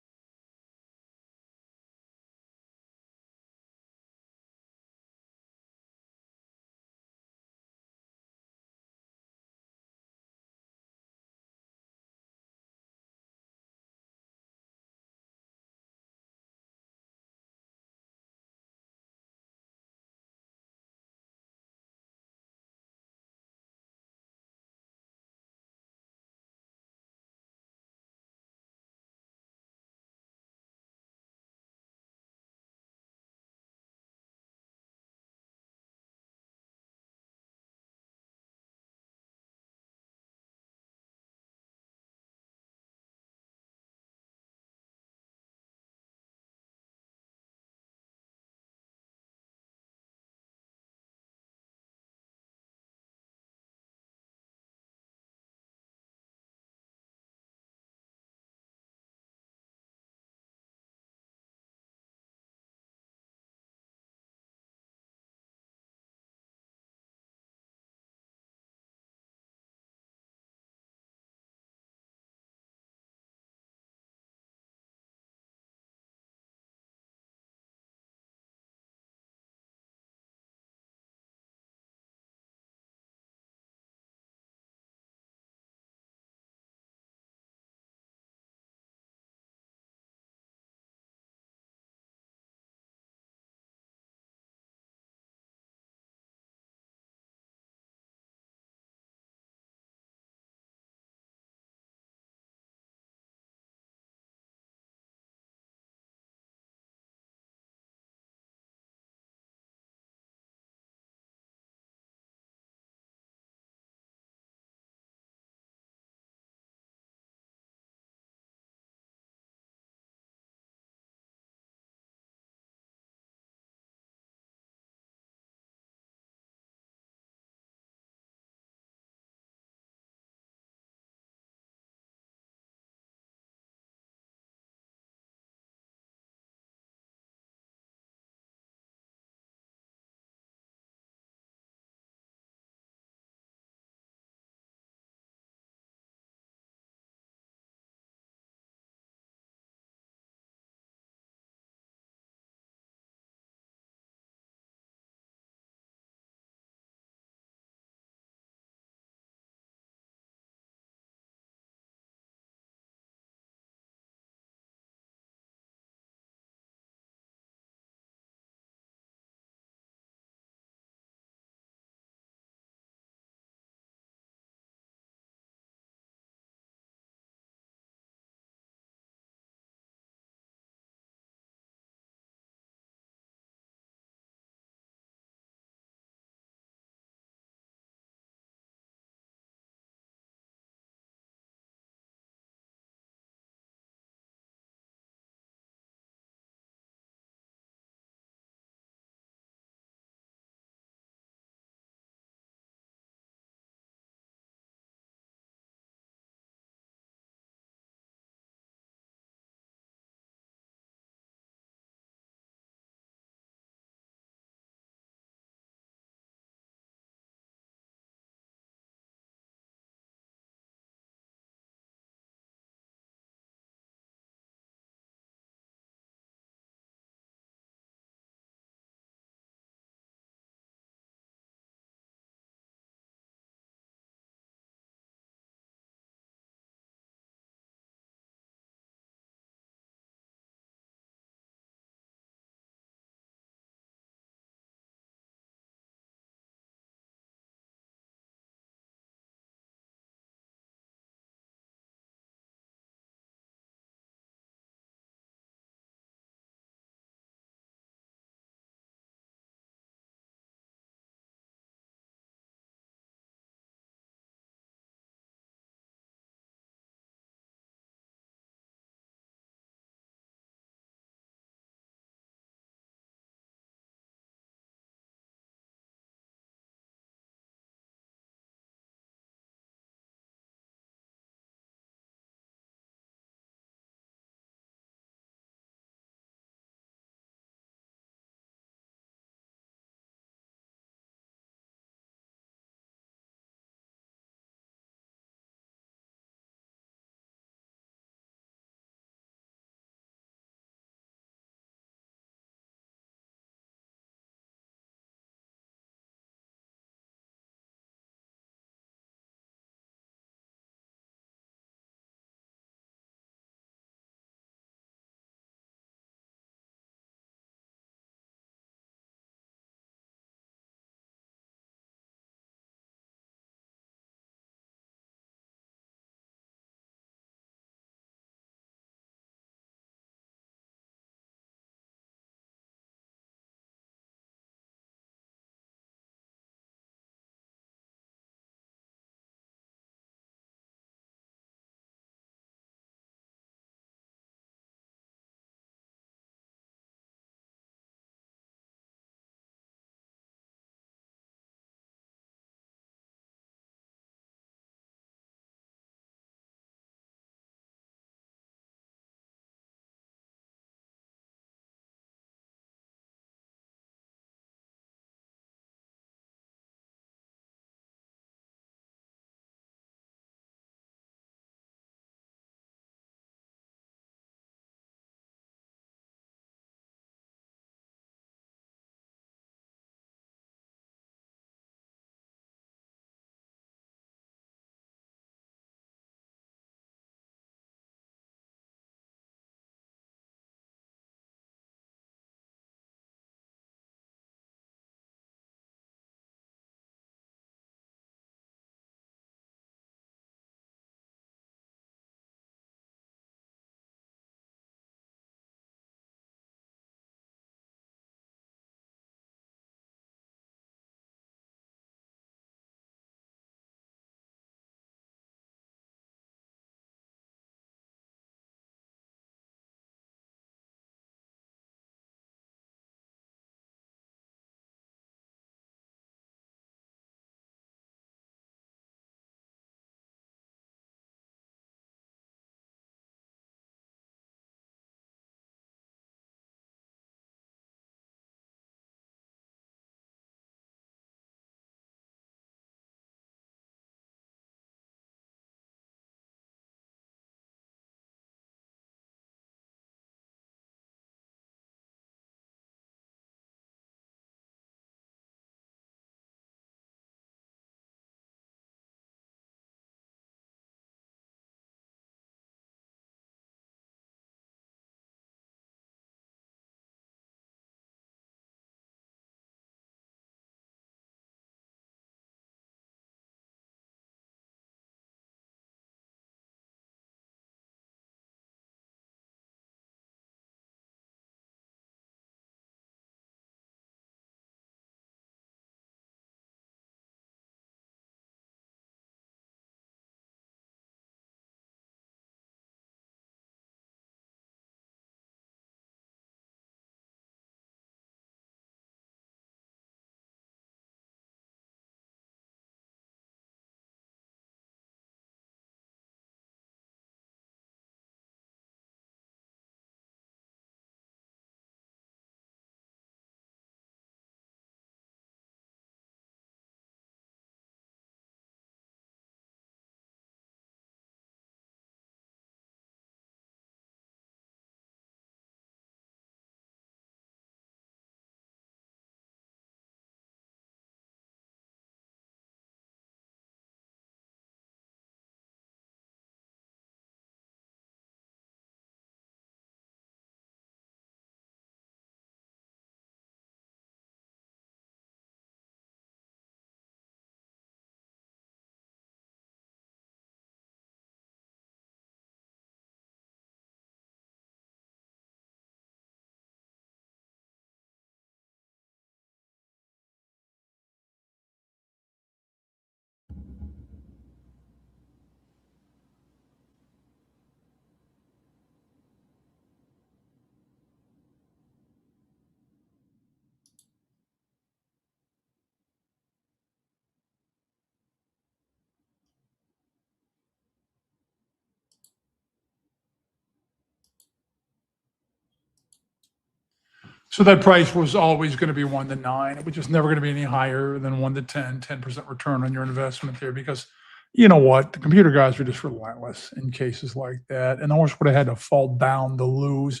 So that price was always going to be 1 to 9. It was just never going to be any higher than 1 to 10, 10% return on your investment there because you know what? The computer guys were just relentless in cases like that. And the horse would have had to fall down to lose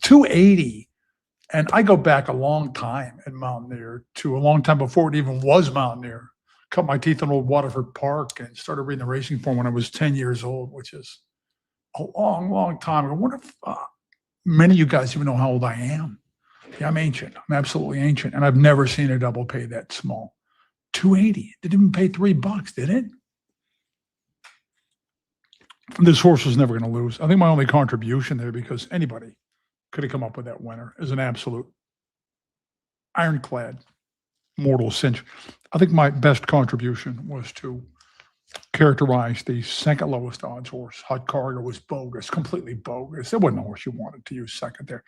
280. And I go back a long time at Mountaineer to a long time before it even was Mountaineer. Cut my teeth in old Waterford Park and started reading the racing form when I was 10 years old, which is a long, long time ago. I wonder if many of you guys even know how old I am. Yeah, I'm ancient. I'm absolutely ancient. And I've never seen a double pay that small. 280. Didn't even pay $3, did it? This horse was never going to lose. I think my only contribution there, because anybody could have come up with that winner, is an absolute ironclad mortal cinch. I think my best contribution was to characterize the second lowest odds horse. Hot Cargo was bogus, completely bogus. It wasn't a horse you wanted to use second there.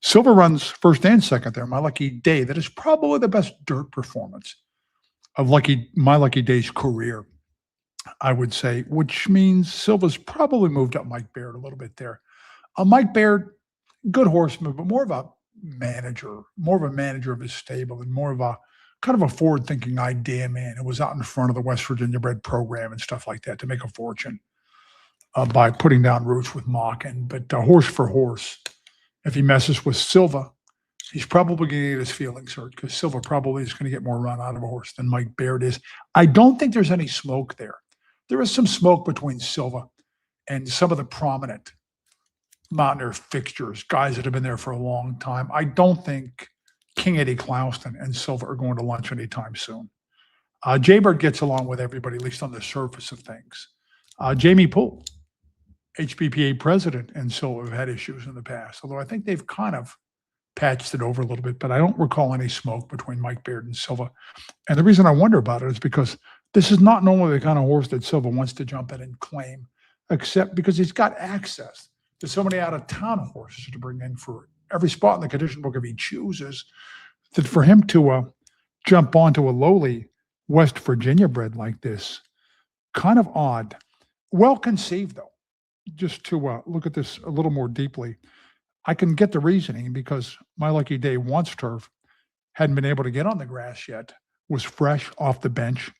Silver runs first and second there. My Lucky Day, that is probably the best dirt performance of My Lucky Day's career, I would say, which means Silva's probably moved up Mike Baird a little bit there. Mike Baird, good horseman, but more of a manager of his stable and more of a kind of a forward-thinking idea man who was out in front of the West Virginia bred program and stuff like that to make a fortune by putting down roots with Mockin. But horse for horse, if he messes with Silva, he's probably going to get his feelings hurt because Silva probably is going to get more run out of a horse than Mike Baird is. I don't think there's any smoke there. There is some smoke between Silva and some of the prominent Mountaineer fixtures, guys that have been there for a long time. I don't think King Eddie Clouston and Silva are going to lunch anytime soon. Jaybird gets along with everybody, at least on the surface of things. Jamie Poole, HBPA president, and Silva have had issues in the past, although I think they've kind of patched it over a little bit, but I don't recall any smoke between Mike Baird and Silva. And the reason I wonder about it is because this is not normally the kind of horse that Silva wants to jump in and claim, except because he's got access to so many out-of-town horses to bring in for every spot in the condition book if he chooses, that for him to jump onto a lowly West Virginia bred like this, kind of odd. Well conceived, though. Just to look at this a little more deeply, I can get the reasoning because My Lucky Day once turf hadn't been able to get on the grass yet, was fresh off the bench,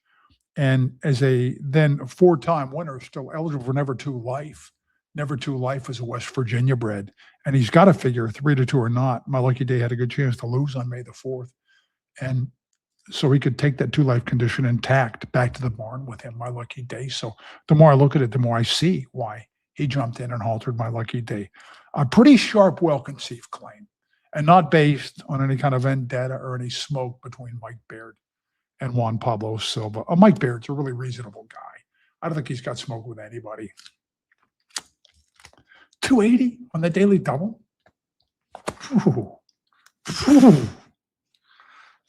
and as a then four-time winner, still eligible for Never Two Life. Never Two Life was a West Virginia bred, and he's got to figure 3-2 or not. My Lucky Day had a good chance to lose on May the 4th, and so he could take that 2 life condition intact back to the barn with him, My Lucky Day. So the more I look at it, the more I see why he jumped in and haltered My Lucky Day. A pretty sharp, well-conceived claim, and not based on any kind of vendetta or any smoke between Mike Baird and Juan Pablo Silva. Mike Baird's a really reasonable guy. I don't think he's got smoke with anybody. 280 on the daily double? You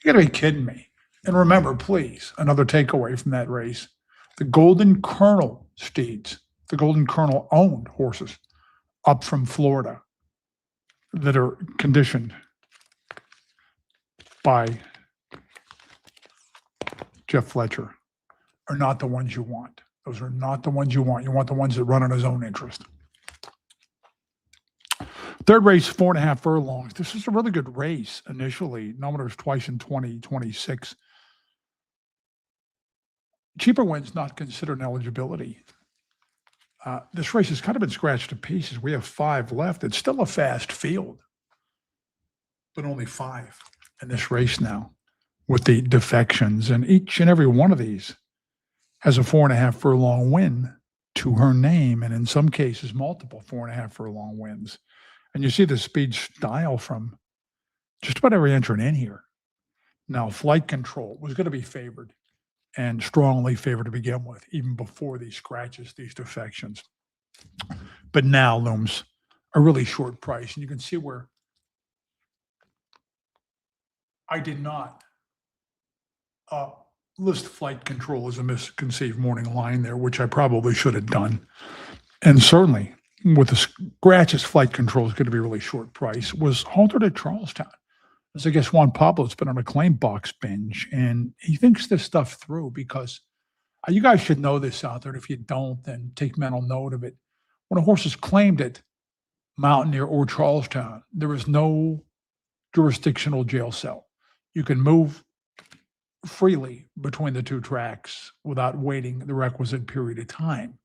gotta be kidding me. And remember, please, another takeaway from that race, the Golden Colonel steeds, the Golden Colonel owned horses up from Florida that are conditioned by Jeff Fletcher are not the ones you want. Those are not the ones you want. You want the ones that run on his own interest. Third race, 4.5 furlongs. This is a really good race initially. Nominators twice in 2026. Cheaper wins not considered an eligibility. This race has kind of been scratched to pieces. We have 5 left. It's still a fast field, but only 5 in this race now with the defections. And each and every one of these has a 4.5 furlong win to her name, and in some cases, multiple 4.5 furlong wins. And you see the speed style from just about every entrant in here. Now, Flight Control was going to be favored and strongly favored to begin with, even before these scratches, these defections. But now looms a really short price. And you can see where I did not list Flight Control as a misconceived morning line there, which I probably should have done. And certainly, with the scratches, Flight Control is going to be a really short price, was haltered at Charlestown. As I guess Juan Pablo's been on a claim box binge, and he thinks this stuff through because you guys should know this out there. If you don't, then take mental note of it. When a horse is claimed at Mountaineer or Charlestown, there is no jurisdictional jail cell. You can move freely between the two tracks without waiting the requisite period of time.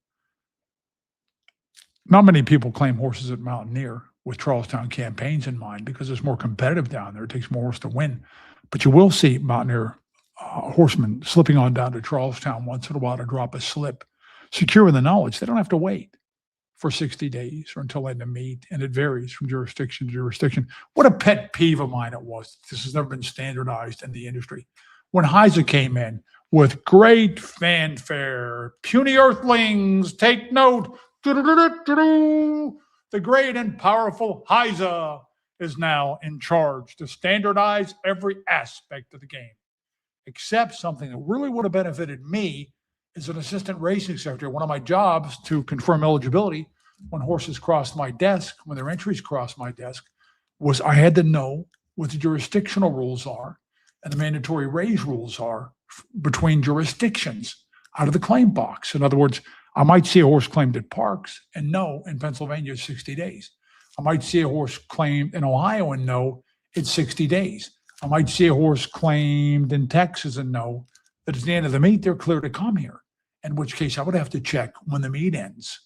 Not many people claim horses at Mountaineer with Charlestown campaigns in mind because it's more competitive down there. It takes more horse to win. But you will see Mountaineer horsemen slipping on down to Charlestown once in a while to drop a slip, secure in the knowledge they don't have to wait for 60 days or until end of meet, and it varies from jurisdiction to jurisdiction. What a pet peeve of mine it was. This has never been standardized in the industry. When HISA came in with great fanfare, puny earthlings, take note, the great and powerful HISA is now in charge to standardize every aspect of the game, except something that really would have benefited me as an assistant racing secretary. One of my jobs to confirm eligibility when horses crossed my desk, when their entries crossed my desk, was I had to know what the jurisdictional rules are and the mandatory raise rules are between jurisdictions out of the claim box. In other words, I might see a horse claimed at Parks and no, in Pennsylvania, it's 60 days. I might see a horse claimed in Ohio and no, it's 60 days. I might see a horse claimed in Texas and know that at the end of the meet, they're clear to come here, in which case I would have to check when the meet ends.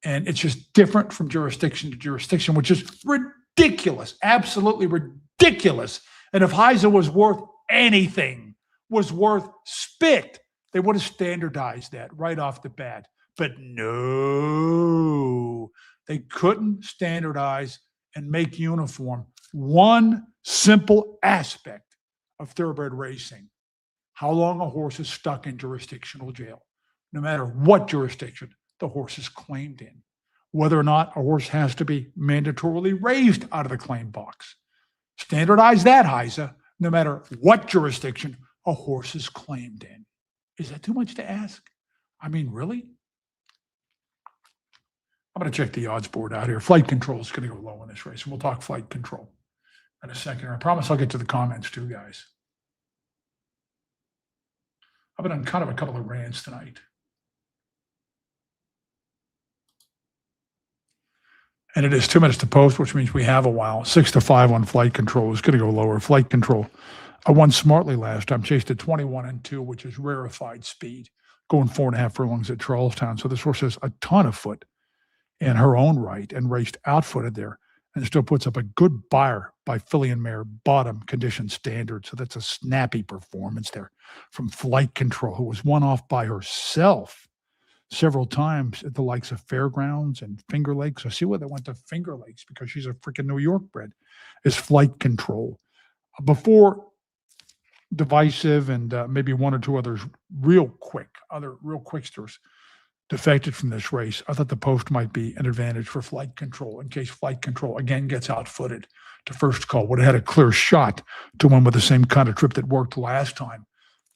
And it's just different from jurisdiction to jurisdiction, which is ridiculous, absolutely ridiculous. And if HISA was worth anything, was worth spit, they would have standardized that right off the bat. But no, they couldn't standardize and make uniform one simple aspect of thoroughbred racing: how long a horse is stuck in jurisdictional jail, no matter what jurisdiction the horse is claimed in, whether or not a horse has to be mandatorily raised out of the claim box. Standardize that, HISA, no matter what jurisdiction a horse is claimed in. Is that too much to ask? I mean, really? I'm going to check the odds board out here. Flight control is going to go low in this race, and we'll talk flight control in a second. I promise I'll get to the comments too, guys. I've been on kind of a couple of rants tonight. And it is 2 minutes to post, which means we have a while. 6-5 on flight control is going to go lower. Flight control. I won smartly last time, chased at 21-2, which is rarefied speed, going 4.5 furlongs at Charlestown. So this horse has a ton of foot in her own right and raced outfooted there and still puts up a good buyer by filly and mare bottom condition standard. So that's a snappy performance there from flight control, who was won off by herself several times at the likes of Fairgrounds and Finger Lakes. I see why they went to Finger Lakes, because she's a freaking New York bred, is flight control. Before Divisive and maybe one or two others other real quicksters defected from this race, I thought the post might be an advantage for flight control in case flight control again gets outfooted to First Call. Would have had a clear shot to win with the same kind of trip that worked last time.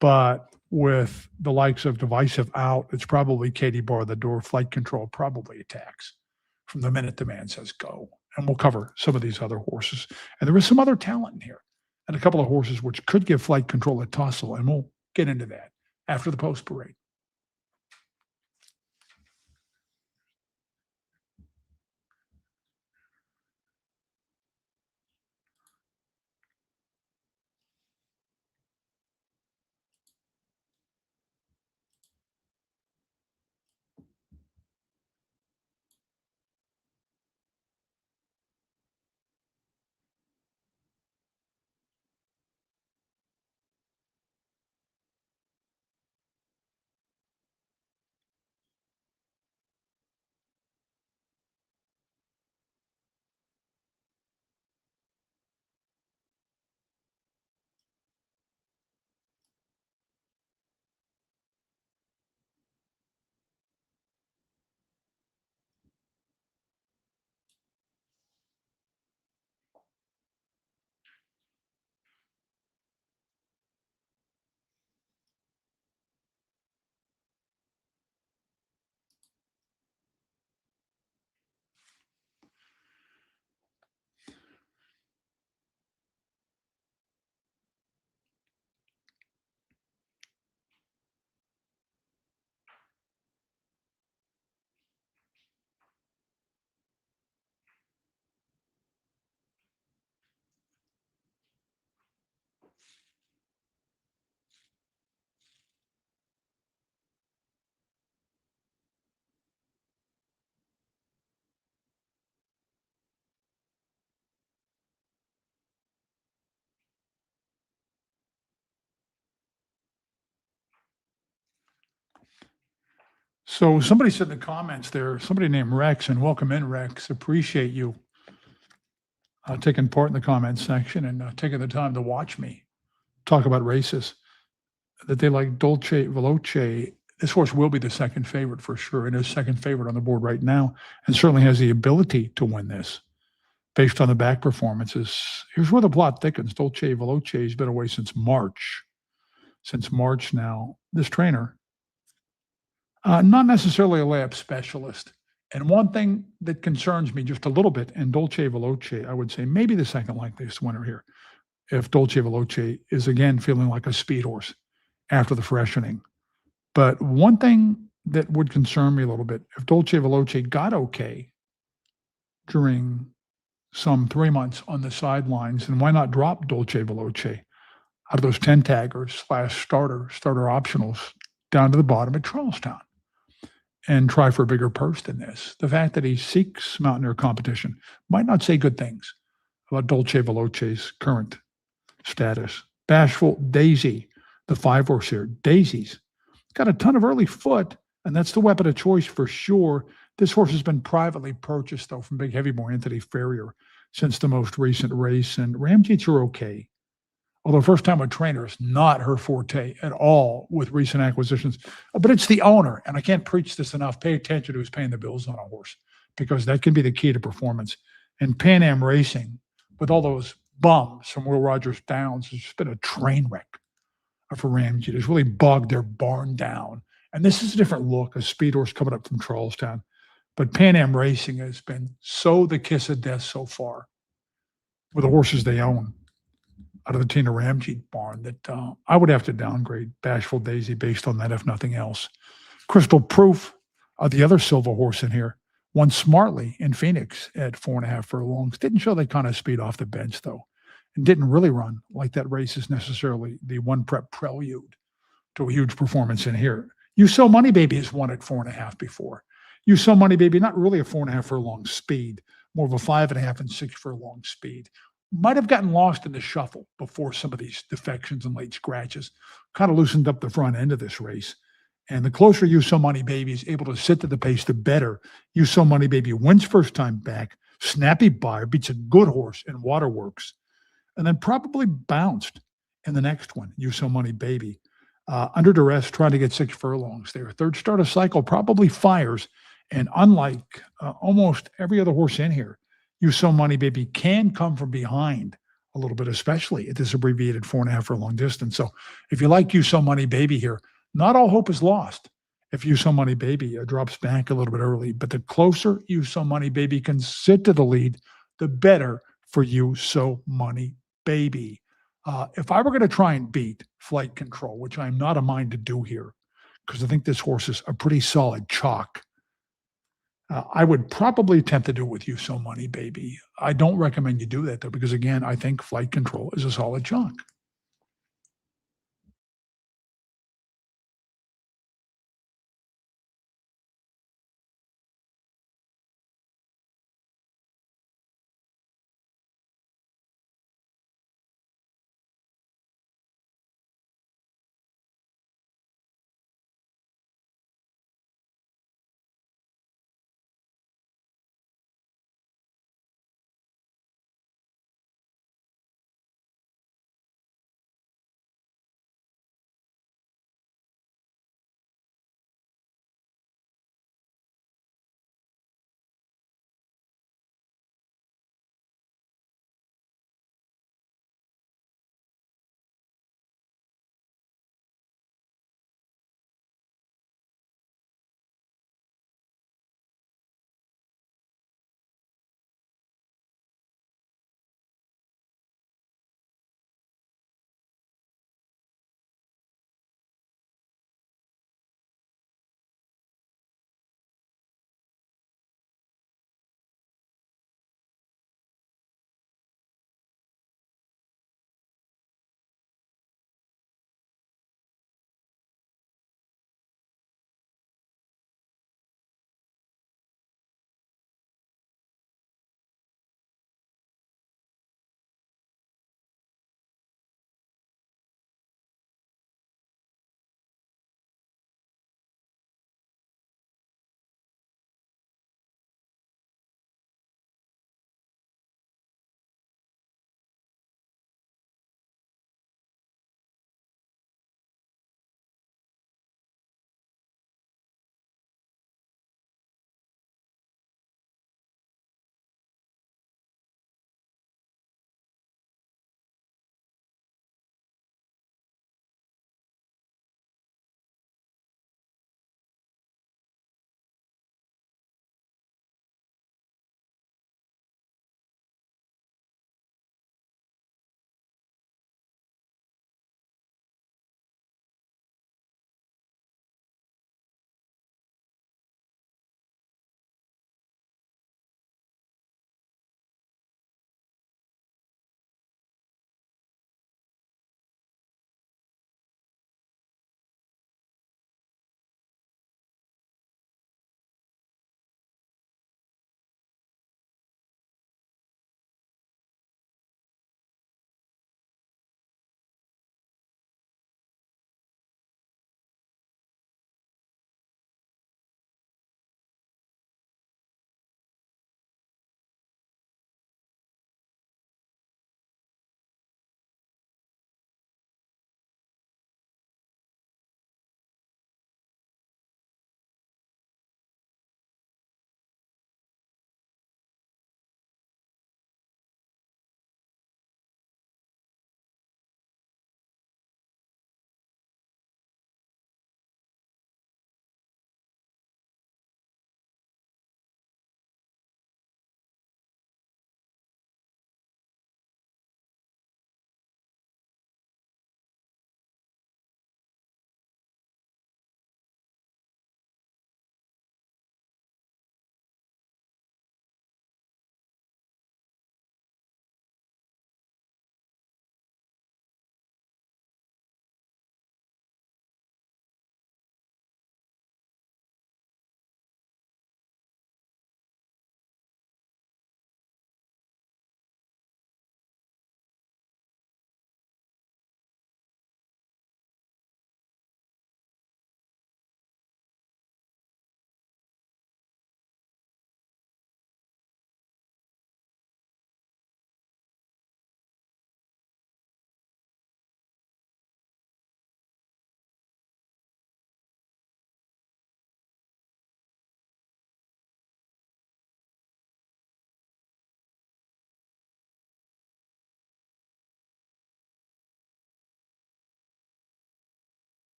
But with the likes of Divisive out, it's probably Katie bar the door. Flight control probably attacks from the minute the man says go. And we'll cover some of these other horses. And there is some other talent in here and a couple of horses which could give flight control a tussle. And we'll get into that after the post parade. So somebody said in the comments there, somebody named Rex, and welcome in, Rex. Appreciate you taking part in the comment section and taking the time to watch me talk about races. That they like Dolce Veloce. This horse will be the second favorite for sure, and is second favorite on the board right now, and certainly has the ability to win this based on the back performances. Here's where the plot thickens. Dolce Veloce has been away since March. Since March now. This trainer, not necessarily a layup specialist. And one thing that concerns me just a little bit, and Dolce Veloce, I would say maybe the second likeliest winner here, if Dolce Veloce is again feeling like a speed horse after the freshening. But one thing that would concern me a little bit, if Dolce Veloce got okay during some 3 months on the sidelines, and why not drop Dolce Veloce out of those 10 taggers slash starter optionals down to the bottom at Charlestown and try for a bigger purse than this. The fact that he seeks mountaineer competition might not say good things about Dolce Veloce's current status. Bashful Daisy, the 5-horse here. Daisy's got a ton of early foot, and that's the weapon of choice for sure. This horse has been privately purchased, though, from big heavy boy Anthony Farrier since the most recent race, and Ramjeets are okay. Although first time with trainer is not her forte at all with recent acquisitions, but it's the owner. And I can't preach this enough. Pay attention to who's paying the bills on a horse because that can be the key to performance. And Pan Am Racing, with all those bums from Will Rogers Downs, has just been a train wreck for Ramsey. It's really bogged their barn down. And this is a different look, a speed horse coming up from Charlestown. But Pan Am Racing has been so the kiss of death so far with the horses they own out of the Tina Ramjeet barn that I would have to downgrade Bashful Daisy based on that, if nothing else. Crystal Proof, the other silver horse in here, won smartly in Phoenix at 4.5 furlongs. Didn't show that kind of speed off the bench, though, and didn't really run like that race is necessarily the one prep prelude to a huge performance in here. You So Money Baby has won at 4.5 before. You So Money Baby, not really a 4.5 furlong speed, more of a 5.5 and 6 furlong speed. Might have gotten lost in the shuffle before some of these defections and late scratches. Kind of loosened up the front end of this race. And the closer You So Money Baby is able to sit to the pace, the better. You So Money Baby wins first time back. Snappy buyer, beats a good horse in Waterworks. And then probably bounced in the next one, You So Money Baby. Under duress, trying to get 6 furlongs there. Third start of cycle probably fires. And unlike almost every other horse in here, You So Money Baby can come from behind a little bit, especially at this abbreviated 4.5 furlong distance. So if you like You So Money Baby here, not all hope is lost if You So Money Baby drops back a little bit early. But the closer You So Money Baby can sit to the lead, the better for You So Money Baby. If I were going to try and beat Flight Control, which I'm not a mind to do here, because I think this horse is a pretty solid chalk, I would probably attempt to do it with You So Money Baby. I don't recommend you do that, though, because, again, I think Flight Control is a solid chalk.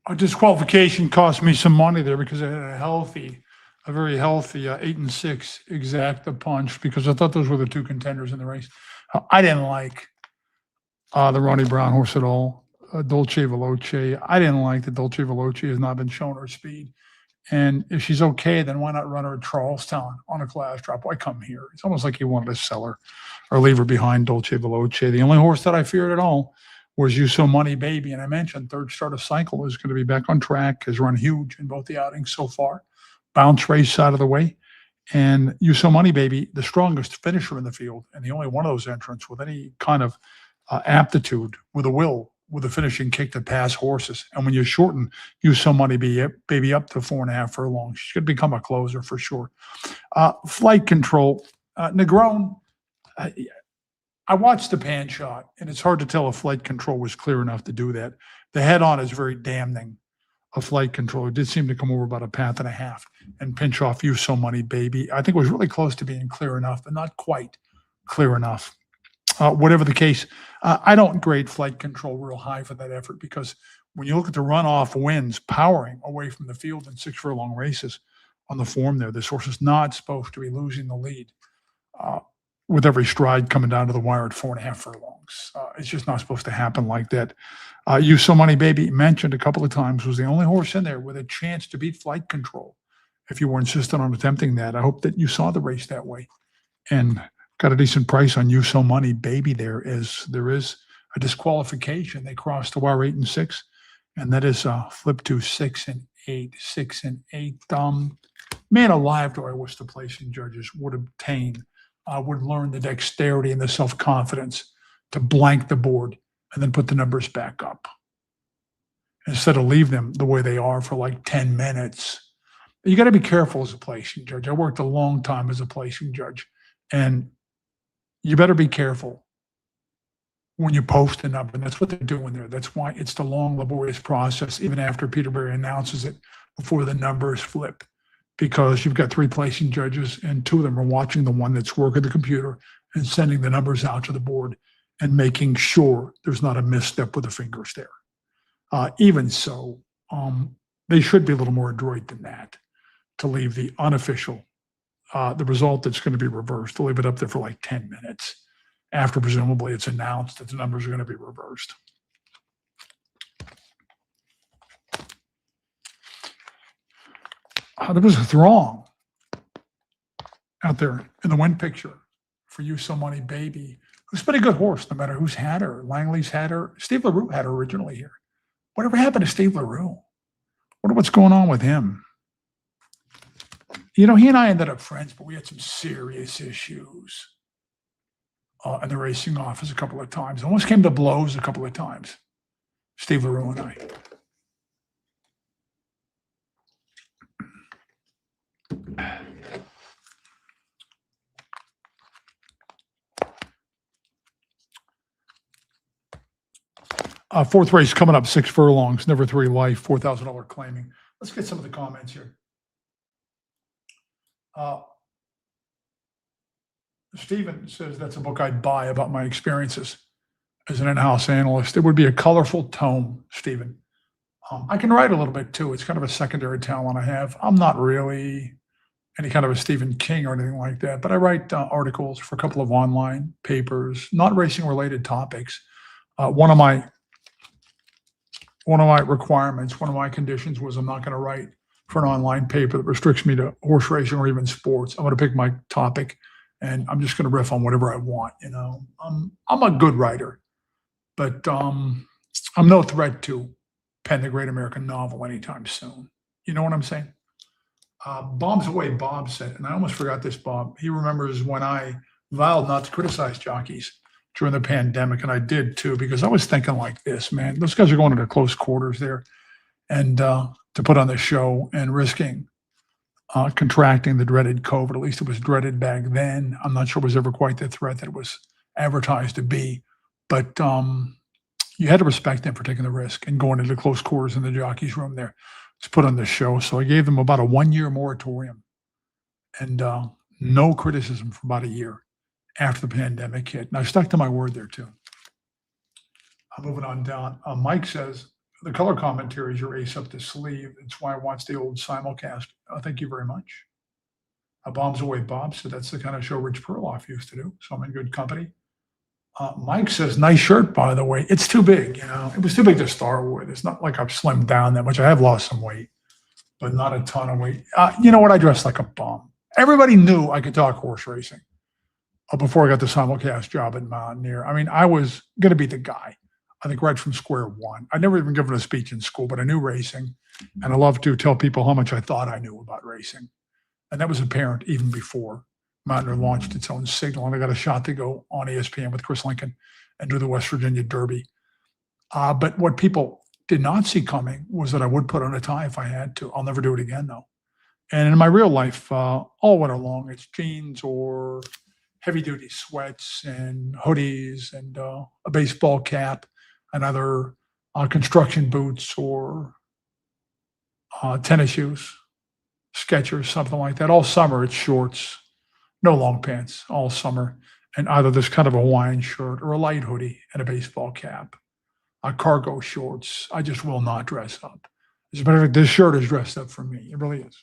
A disqualification cost me some money there because I had a very healthy 8-6 exacta punch because I thought those were the two contenders in the race. I didn't like the Ronnie Brown horse at all. Dolce Veloce. I didn't like that Dolce Veloce has not been shown her speed. And if she's okay, then why not run her at Charlestown on a class drop? Why come here? It's almost like he wanted to sell her or leave her behind Dolce Veloce. The only horse that I feared at all was You So Money Baby. And I mentioned third start of cycle is going to be back on track, has run huge in both the outings so far. Bounce race out of the way. And You So Money Baby, the strongest finisher in the field, and the only one of those entrants with any kind of aptitude, with a will, with a finishing kick to pass horses. And when you shorten You So Money Baby up to 4.5 furlongs, she could become a closer for sure. Flight Control, Negron. I watched the pan shot, and it's hard to tell if Flight Control was clear enough to do that. The head on is very damning of Flight Control. It did seem to come over about 1.5 paths and pinch off You So Money Baby. I think it was really close to being clear enough, but not quite clear enough. Whatever the case, I don't grade Flight Control real high for that effort because when you look at the runoff wins powering away from the field in 6 furlong races on the form there, this horse is not supposed to be losing the lead with every stride coming down to the wire at 4.5 furlongs. It's just not supposed to happen like that. You So Money Baby, mentioned a couple of times, was the only horse in there with a chance to beat Flight Control. If you were insistent on attempting that, I hope that you saw the race that way and got a decent price on You So Money Baby. There is a disqualification. They crossed the wire 8-6, and that is flip to 6 and 8, 6 and 8. Man alive, do I wish the placing judges would obtain, would learn the dexterity and the self-confidence to blank the board and then put the numbers back up instead of leave them the way they are for like 10 minutes. You got to be careful as a placing judge. I worked a long time as a placing judge, and you better be careful when you post a number. And that's what they're doing there. That's why it's the long, laborious process, even after Peter Berry announces it, before the numbers flip, because you've got 3 placing judges and 2 of them are watching the one that's working the computer and sending the numbers out to the board and making sure there's not a misstep with the fingers there. Even so, they should be a little more adroit than that to leave the unofficial the result that's going to be reversed, to leave it up there for like 10 minutes after presumably it's announced that the numbers are going to be reversed. There was a throng out there in the win picture for You So Money Baby, who's been a good horse, no matter who's had her. Langley's had her. Steve LaRue had her originally here. Whatever happened to Steve LaRue? Wonder what's going on with him. You know, he and I ended up friends, but we had some serious issues in the racing office a couple of times. Almost came to blows a couple of times, Steve LaRue and I. Fourth race coming up, 6 furlongs, Never 3 Life, $4,000 claiming. Let's get some of the comments here. Stephen says that's a book I'd buy about my experiences as an in-house analyst. It would be a colorful tome, Stephen. I can write a little bit too. It's kind of a secondary talent I have. I'm not really any kind of a Stephen King or anything like that, but I write articles for a couple of online papers, not racing related topics. One of my requirements, one of my conditions was I'm not going to write for an online paper that restricts me to horse racing or even sports. I'm going to pick my topic and I'm just going to riff on whatever I want. You know, I'm a good writer, but I'm no threat to pen the great American novel anytime soon. You know what I'm saying? Bombs away, Bob said, and I almost forgot this, Bob. He remembers when I vowed not to criticize jockeys during the pandemic, and I did too, because I was thinking like this, man, those guys are going into close quarters there and to put on the show and risking contracting the dreaded COVID. At least it was dreaded back then. I'm not sure it was ever quite the threat that it was advertised to be, but you had to respect them for taking the risk and going into close quarters in the jockey's room there to put on the show. So I gave them about a 1-year moratorium and no criticism for about a year after the pandemic hit. And I stuck to my word there too. I'm moving on down. Mike says, The color commentary is your ace up the sleeve. It's why I watch the old simulcast. Thank you very much. Bombs Away Bob said that's the kind of show Rich Perloff used to do. So I'm in good company. Mike says, nice shirt, by the way. It's too big, you know. It was too big to start with. It's not like I've slimmed down that much. I have lost some weight, but not a ton of weight. You know what? I dress like a bum. Everybody knew I could talk horse racing before I got the simulcast job at Mountaineer. I mean, I was going to be the guy, I think, right from square one. I'd never even given a speech in school, but I knew racing. And I love to tell people how much I thought I knew about racing. And that was apparent even before Mountaineer launched its own signal. And I got a shot to go on ESPN with Chris Lincoln and do the West Virginia Derby. But what people did not see coming was that I would put on a tie if I had to. I'll never do it again, though. And in my real life, all winter long, it's jeans or heavy-duty sweats and hoodies and a baseball cap and other construction boots or tennis shoes, Skechers, something like that. All summer, it's shorts, no long pants, all summer, and either this kind of a Hawaiian shirt or a light hoodie and a baseball cap, cargo shorts. I just will not dress up. As a matter of fact, this shirt is dressed up for me. It really is.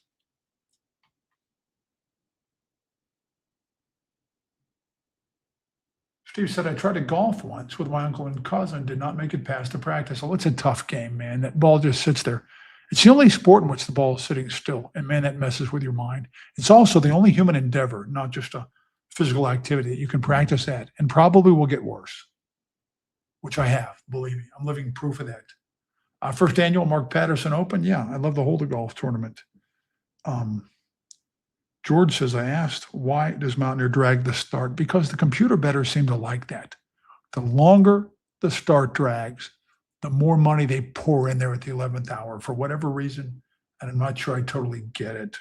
Steve said, I tried to golf once with my uncle and cousin, did not make it past the practice. Well, it's a tough game, man. That ball just sits there. It's the only sport in which the ball is sitting still. And man, that messes with your mind. It's also the only human endeavor, not just a physical activity that you can practice at and probably will get worse, which I have, believe me. I'm living proof of that. First annual Mark Patterson Open. Yeah, I love the Holder Golf tournament. George says, I asked, why does Mountaineer drag the start? Because the computer bettors seem to like that. The longer the start drags, the more money they pour in there at the 11th hour for whatever reason. And I'm not sure I totally get it.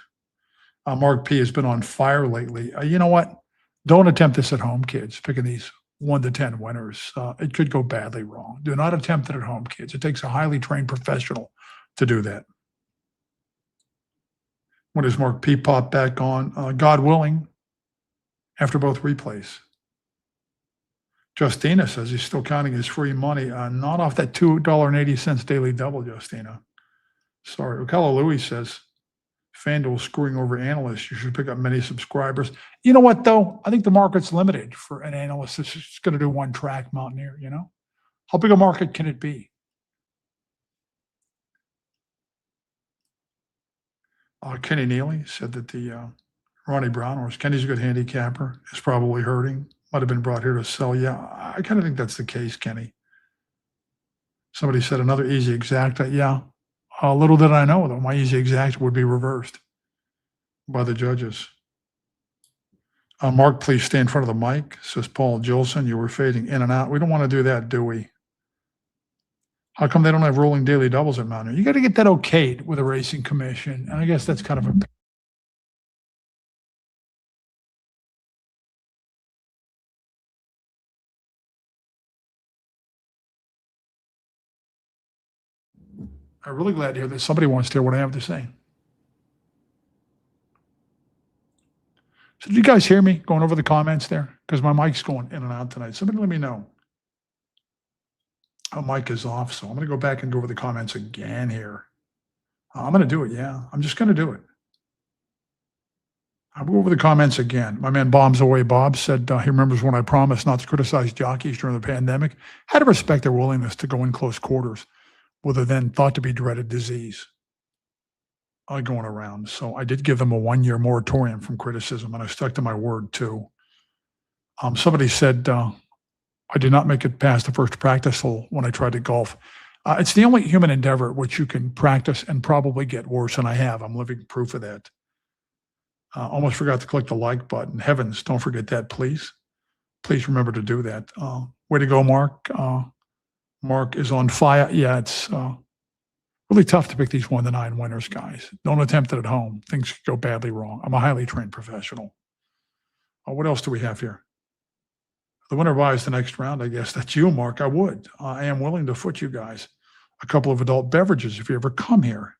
Mark P has been on fire lately. You know what? Don't attempt this at home, kids, picking these 1 to 10 winners. It could go badly wrong. Do not attempt it at home, kids. It takes a highly trained professional to do that. When does Mark P pop back on? God willing, after both replays. Justina says he's still counting his free money. Not off that $2.80 daily double, Justina. Sorry. Ocala Louis says, FanDuel screwing over analysts. You should pick up many subscribers. You know what, though? I think the market's limited for an analyst that's just going to do one track Mountaineer, you know? How big a market can it be? Kenny Neely said that the Ronnie Brown horse, Kenny's a good handicapper, is probably hurting. Might have been brought here to sell. Yeah, I kind of think that's the case, Kenny. Somebody said another easy exact. Yeah, little did I know, though, my easy exact would be reversed by the judges. Mark, please stay in front of the mic, says Paul Gilson. You were fading in and out. We don't want to do that, do we? How come they don't have rolling daily doubles at Mountaineer? You got to get that okayed with a racing commission. And I guess that's kind of a I'm really glad to hear that somebody wants to hear what I have to say. So did you guys hear me going over the comments there? Because my mic's going in and out tonight. Somebody let me know. Oh, mic is off, so I'm going to go back and go over the comments again here. I'm going to do it, yeah. I'm just going to do it. I'll go over the comments again. My man Bombs Away Bob said he remembers when I promised not to criticize jockeys during the pandemic. Had to respect their willingness to go in close quarters with a then thought to be dreaded disease going around. So I did give them a 1-year moratorium from criticism, and I stuck to my word too. Somebody said I did not make it past the first practice hole when I tried to golf. It's the only human endeavor at which you can practice and probably get worse, and I have. I'm living proof of that. Almost forgot to click the like button. Heavens, don't forget that, please. Please remember to do that. Way to go, Mark. Mark is on fire. Yeah, it's really tough to pick these 1 to 9 winners, guys. Don't attempt it at home. Things could go badly wrong. I'm a highly trained professional. What else do we have here? The winner buys the next round, I guess. That's you, Mark. I would. I am willing to foot you guys a couple of adult beverages if you ever come here.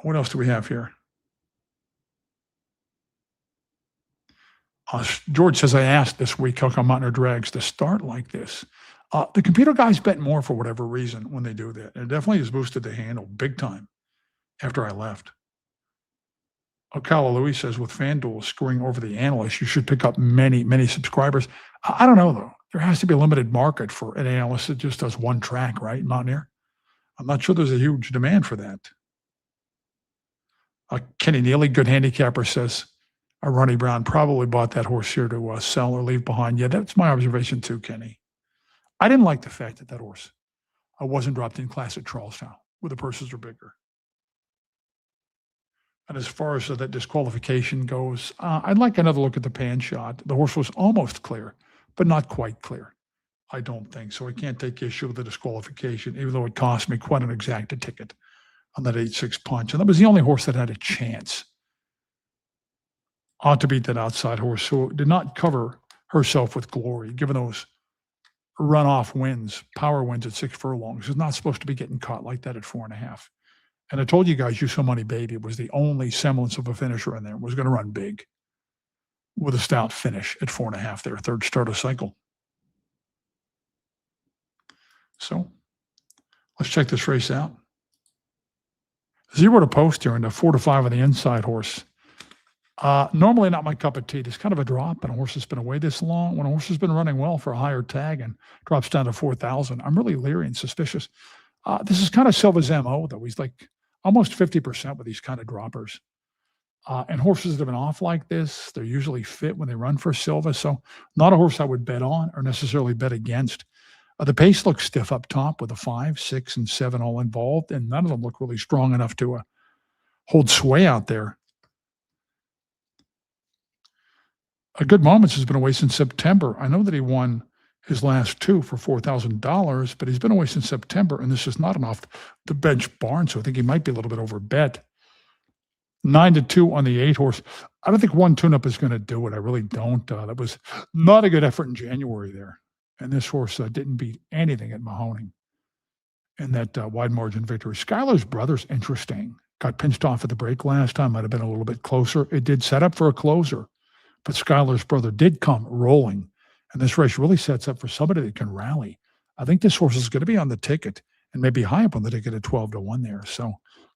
What else do we have here? George says, I asked this week how come Mountaineer drags to start like this. The computer guys bet more for whatever reason when they do that. It definitely has boosted the handle big time after I left. Ocala Louis says with FanDuel screwing over the analysts, you should pick up many, many subscribers. I don't know though. There has to be a limited market for an analyst that just does one track, right? Mountaineer. I'm not sure there's a huge demand for that. Kenny Neely, good handicapper, says Ronnie Brown probably bought that horse here to sell or leave behind. Yeah, that's my observation too, Kenny. I didn't like the fact that that horse wasn't dropped in class at Charlestown, where the purses are bigger. And as far as that disqualification goes, I'd like another look at the pan shot. The horse was almost clear, but not quite clear. I don't think so. I can't take issue with the disqualification, even though it cost me quite an exacta ticket on that 8-6 punch. And that was the only horse that had a chance to beat that outside horse who did not cover herself with glory, given those runoff wins, power wins at 6 furlongs. Is not supposed to be getting caught like that at 4.5. And I told you guys, You So Money Baby was the only semblance of a finisher in there. Was going to run big with a stout finish at 4.5 there, third start of cycle. So let's check this race out. 0 to post here, and a 4 to 5 on the inside horse. Normally not my cup of tea. It's kind of a drop, and a horse has been away this long. When a horse has been running well for a higher tag and drops down to 4,000, I'm really leery and suspicious. This is kind of Silva's MO, though. He's like almost 50% with these kind of droppers. And horses that have been off like this, they're usually fit when they run for Silva. So not a horse I would bet on or necessarily bet against. The pace looks stiff up top with a 5, 6, and 7 all involved, and none of them look really strong enough to hold sway out there. A Good Moments has been away since September. I know that he won his last 2 for $4,000, but he's been away since September, and this is not an off the bench barn, so I think he might be a little bit over bet. 9 to 2 on the 8 horse. I don't think one tune-up is going to do it. I really don't. That was not a good effort in January there. And this horse didn't beat anything at Mahoning in that wide margin victory. Skylar's brother's interesting. Got pinched off at the break last time. Might have been a little bit closer. It did set up for a closer, but Skylar's brother did come rolling. And this race really sets up for somebody that can rally. I think this horse is going to be on the ticket and maybe high up on the ticket at 12 to 1 there. So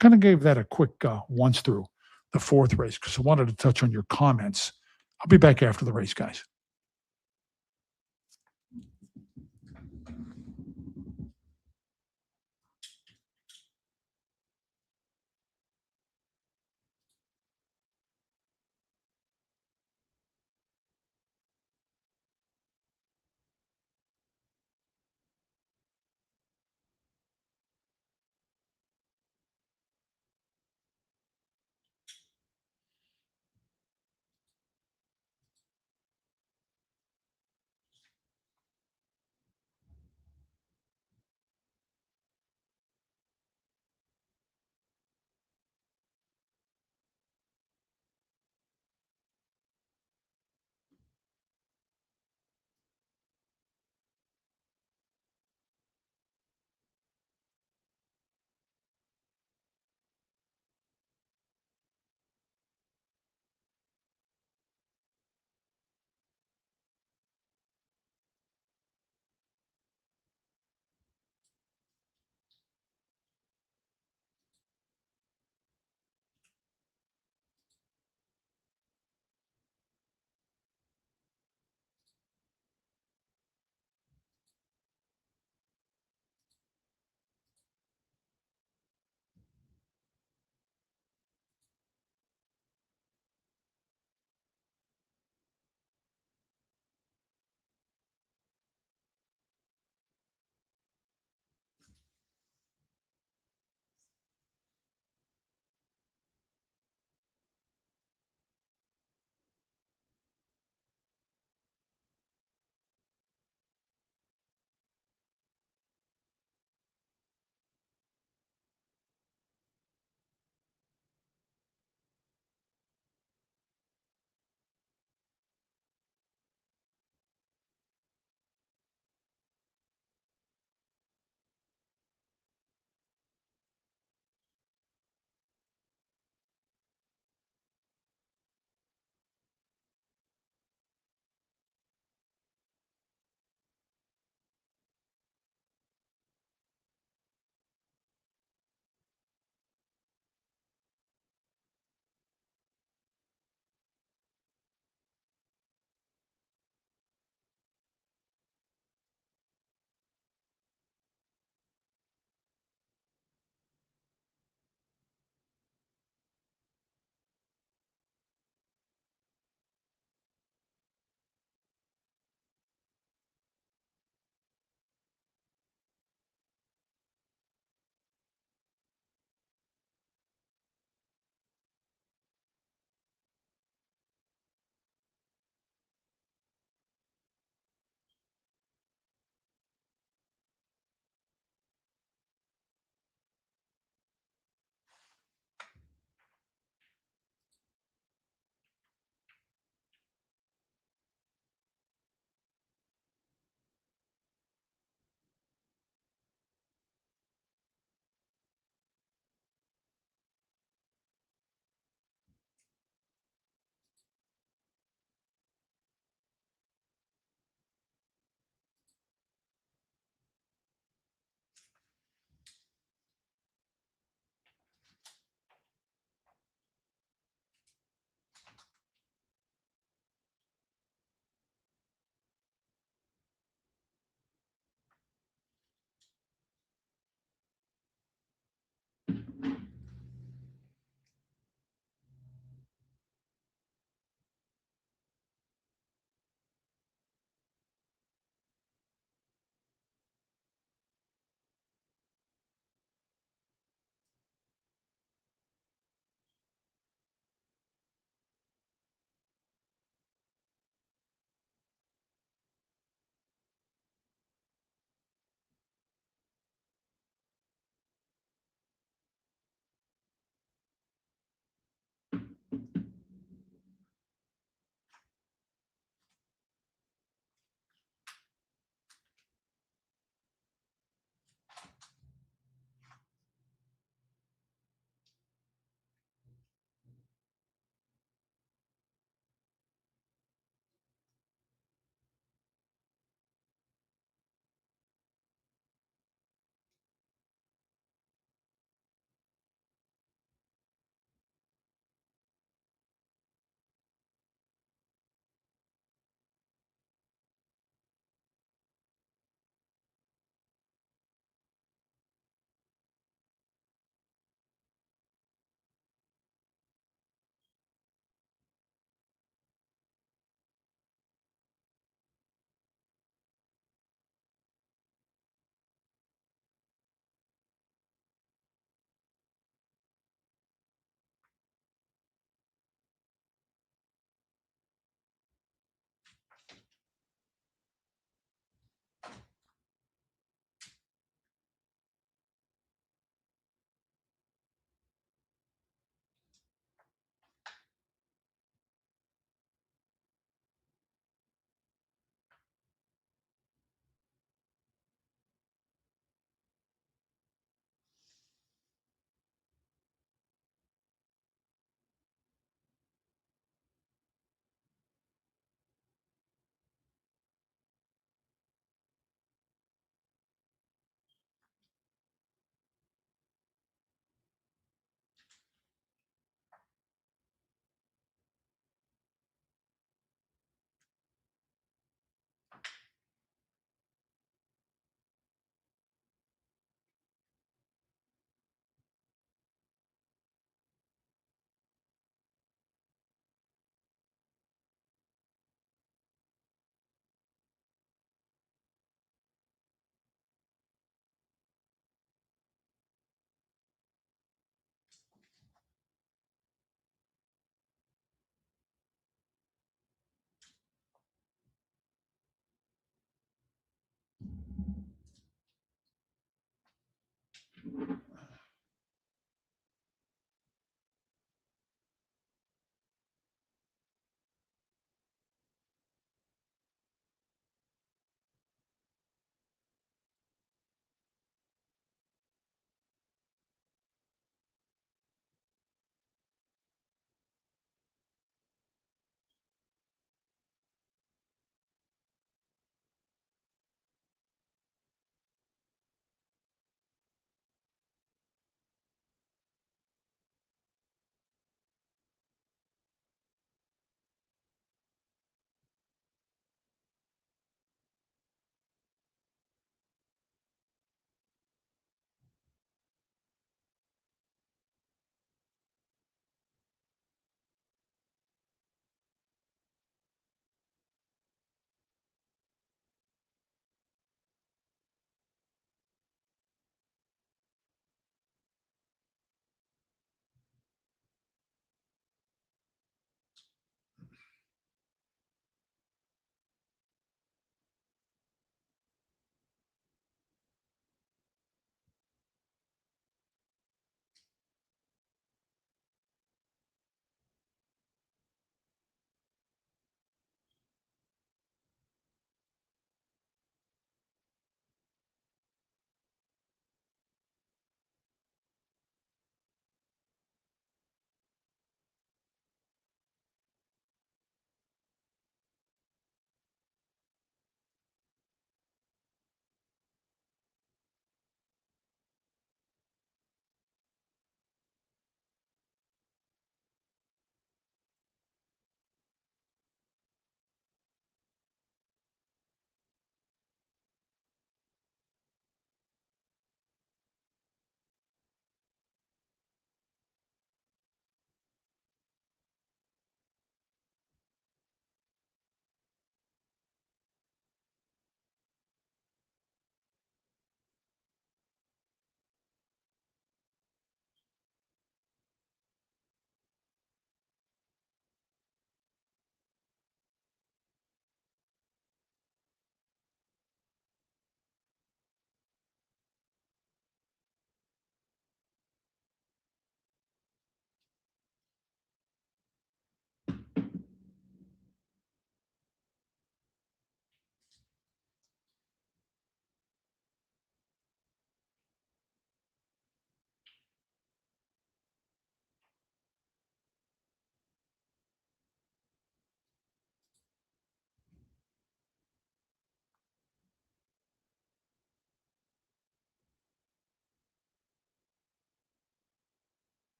kind of gave that a quick once through the 4th race because I wanted to touch on your comments. I'll be back after the race, guys.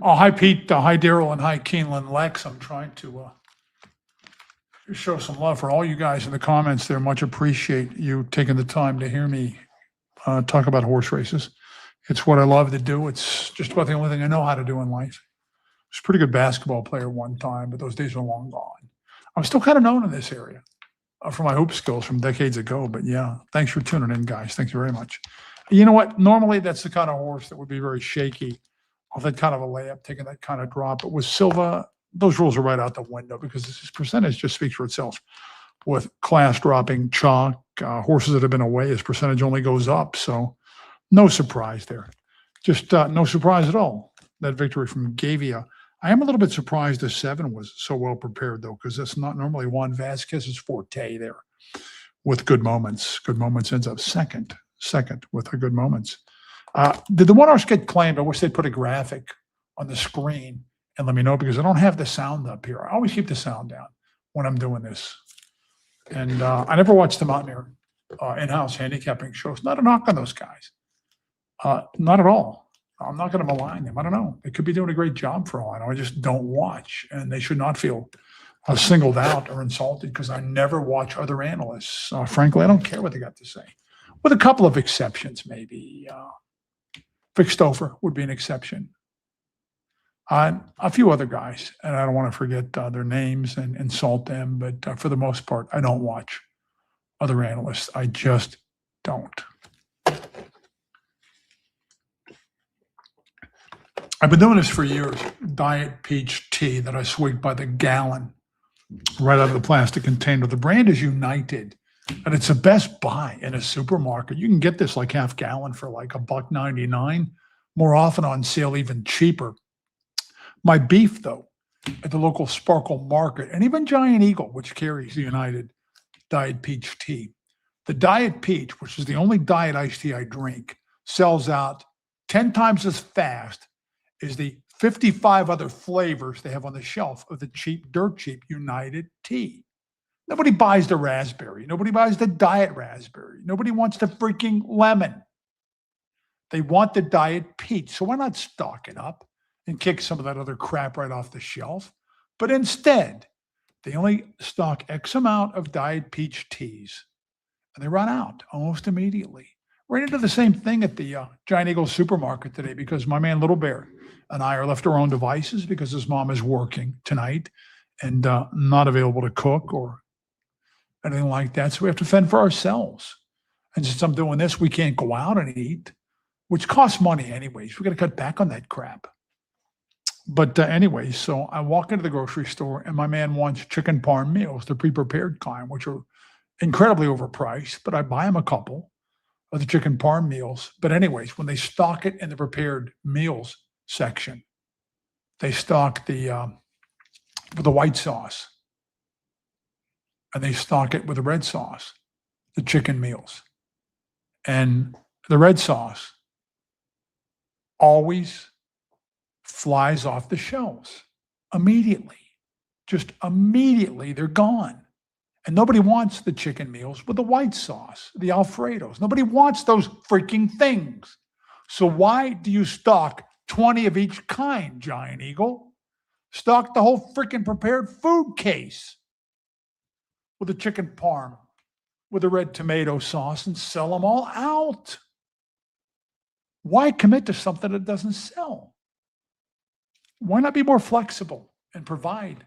Oh, hi, Pete. Hi, Daryl, and hi, Keeneland Lex. I'm trying to show some love for all you guys in the comments there. Much appreciate you taking the time to hear me talk about horse races. It's what I love to do. It's just about the only thing I know how to do in life. I was a pretty good basketball player one time, but those days are long gone. I'm still kind of known in this area for my hoop skills from decades ago. But yeah, thanks for tuning in, guys. Thanks very much. You know what? Normally, that's the kind of horse that would be very shaky off that kind of a layup, taking that kind of drop. But with Silva, those rules are right out the window because his percentage just speaks for itself. With class dropping chalk, horses that have been away, his percentage only goes up. So no surprise there. Just no surprise at all. That victory from Gavia. I am a little bit surprised the 7 was so well prepared, though, because that's not normally Juan Vasquez's forte there with good moments. Good moments ends up second with the good moments. Did the 1 horse get claimed? I wish they'd put a graphic on the screen and let me know because I don't have the sound up here. I always keep the sound down when I'm doing this. And I never watched the Mountaineer in-house handicapping shows. Not a knock on those guys. Not at all. I'm not going to malign them. I don't know. They could be doing a great job for all I know. I just don't watch, and they should not feel singled out or insulted because I never watch other analysts. Frankly, I don't care what they got to say, with a couple of exceptions, maybe. Vic Stouffer would be an exception. A few other guys, and I don't want to forget their names and insult them, but for the most part, I don't watch other analysts. I just don't. I've been doing this for years, diet peach tea that I swig by the gallon right out of the plastic container. The brand is United, and it's the best buy in a supermarket. You can get this like half gallon for like $1.99, more often on sale, even cheaper. My beef, though, at the local Sparkle Market, and even Giant Eagle, which carries the United Diet Peach Tea. The Diet Peach, which is the only diet iced tea I drink, sells out 10 times as fast as the 55 other flavors they have on the shelf of the cheap, dirt cheap United tea. Nobody buys the raspberry. Nobody buys the diet raspberry. Nobody wants the freaking lemon. They want the Diet Peach. So why not stock it up and kick some of that other crap right off the shelf? But instead, they only stock X amount of Diet Peach teas, and they run out almost immediately. Ran into the same thing at the Giant Eagle supermarket today because my man Little Bear and I are left to our own devices because his mom is working tonight and not available to cook or anything like that. So we have to fend for ourselves. And since I'm doing this, we can't go out and eat, which costs money anyways. We got to cut back on that crap. But anyway, so I walk into the grocery store and my man wants chicken parm meals, the pre-prepared kind, which are incredibly overpriced, but I buy him a couple of the chicken parm meals. But anyways, when they stock it in the prepared meals section, they stock the with the white sauce, and they stock it with the red sauce, the chicken meals, and the red sauce always flies off the shelves immediately. Just immediately, they're gone. And nobody wants the chicken meals with the white sauce, the Alfredos. Nobody wants those freaking things. So why do you stock 20 of each kind, Giant Eagle? Stock the whole freaking prepared food case with the chicken parm, with the red tomato sauce, and sell them all out. Why commit to something that doesn't sell? Why not be more flexible and provide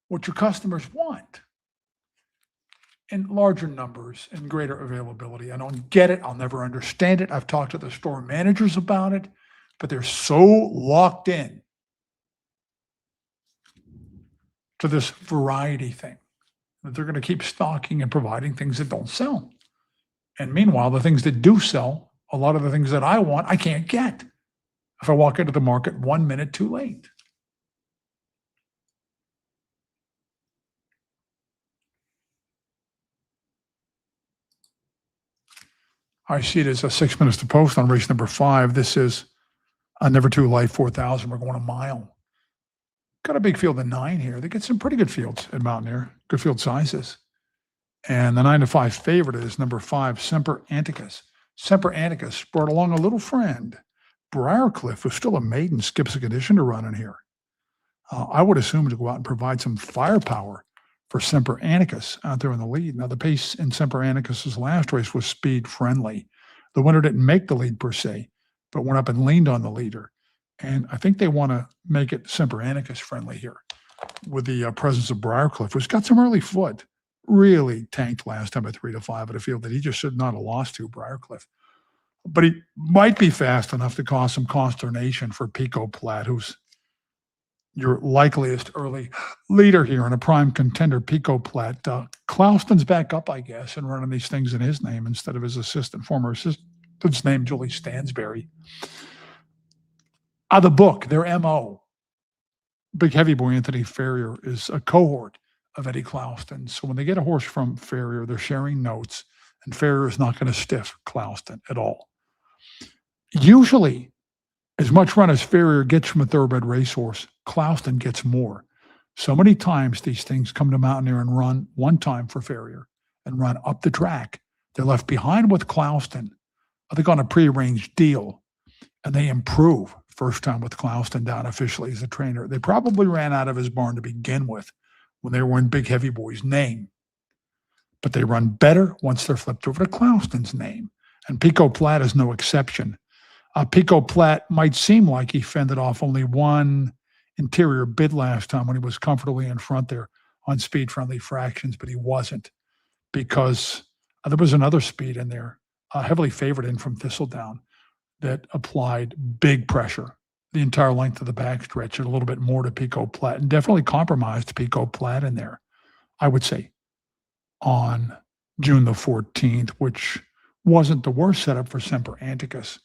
what your customers want in larger numbers and greater availability? I don't get it. I'll never understand it. I've talked to the store managers about it, but they're so locked in to this variety thing that they're going to keep stocking and providing things that don't sell. And meanwhile, the things that do sell, a lot of the things that I want, I can't get if I walk into the market 1 minute too late. I see it as a 6 minutes to post on race number 5. This is a Never Too Light 4,000. We're going a mile. Got a big field of 9 here. They get some pretty good fields at Mountaineer, good field sizes. And the 9-5 favorite is number 5, Semper Anticus. Semper Anticus brought along a little friend, Briarcliff was still a maiden, skips a condition to run in here. I would assume to go out and provide some firepower for Semper Anticus out there in the lead. Now, the pace in Semper Anticus's last race was speed friendly. The winner didn't make the lead per se, but went up and leaned on the leader. And I think they want to make it Semper Anticus friendly here with the presence of Briarcliff, who's got some early foot. Really tanked last time at 3-5 at a field that he just should not have lost to, Briarcliff. But he might be fast enough to cause some consternation for Pico Plat, who's your likeliest early leader here and a prime contender, Pico Plat. Clouston's back up, I guess, and running these things in his name instead of his former assistant's name, Julie Stansberry. The book, their MO, Big Heavy Boy Anthony Ferrier is a cohort of Eddie Clouston. So when they get a horse from Ferrier, they're sharing notes, and Ferrier is not going to stiff Clouston at all. Usually, as much run as Ferrier gets from a thoroughbred racehorse, Clouston gets more. So many times these things come to Mountaineer and run one time for Ferrier and run up the track. They're left behind with Clouston, I think on a prearranged deal, and they improve first time with Clouston down officially as a trainer. They probably ran out of his barn to begin with when they were in Big Heavy Boy's name. But they run better once they're flipped over to Clouston's name. And Pico Plat is no exception. Pico Plat might seem like he fended off only one interior bid last time when he was comfortably in front there on speed-friendly fractions, but he wasn't because there was another speed in there, heavily favored in from Thistledown, that applied big pressure the entire length of the backstretch and a little bit more to Pico Plat and definitely compromised Pico Plat in there, I would say, on June the 14th, which wasn't the worst setup for Semper Anticus.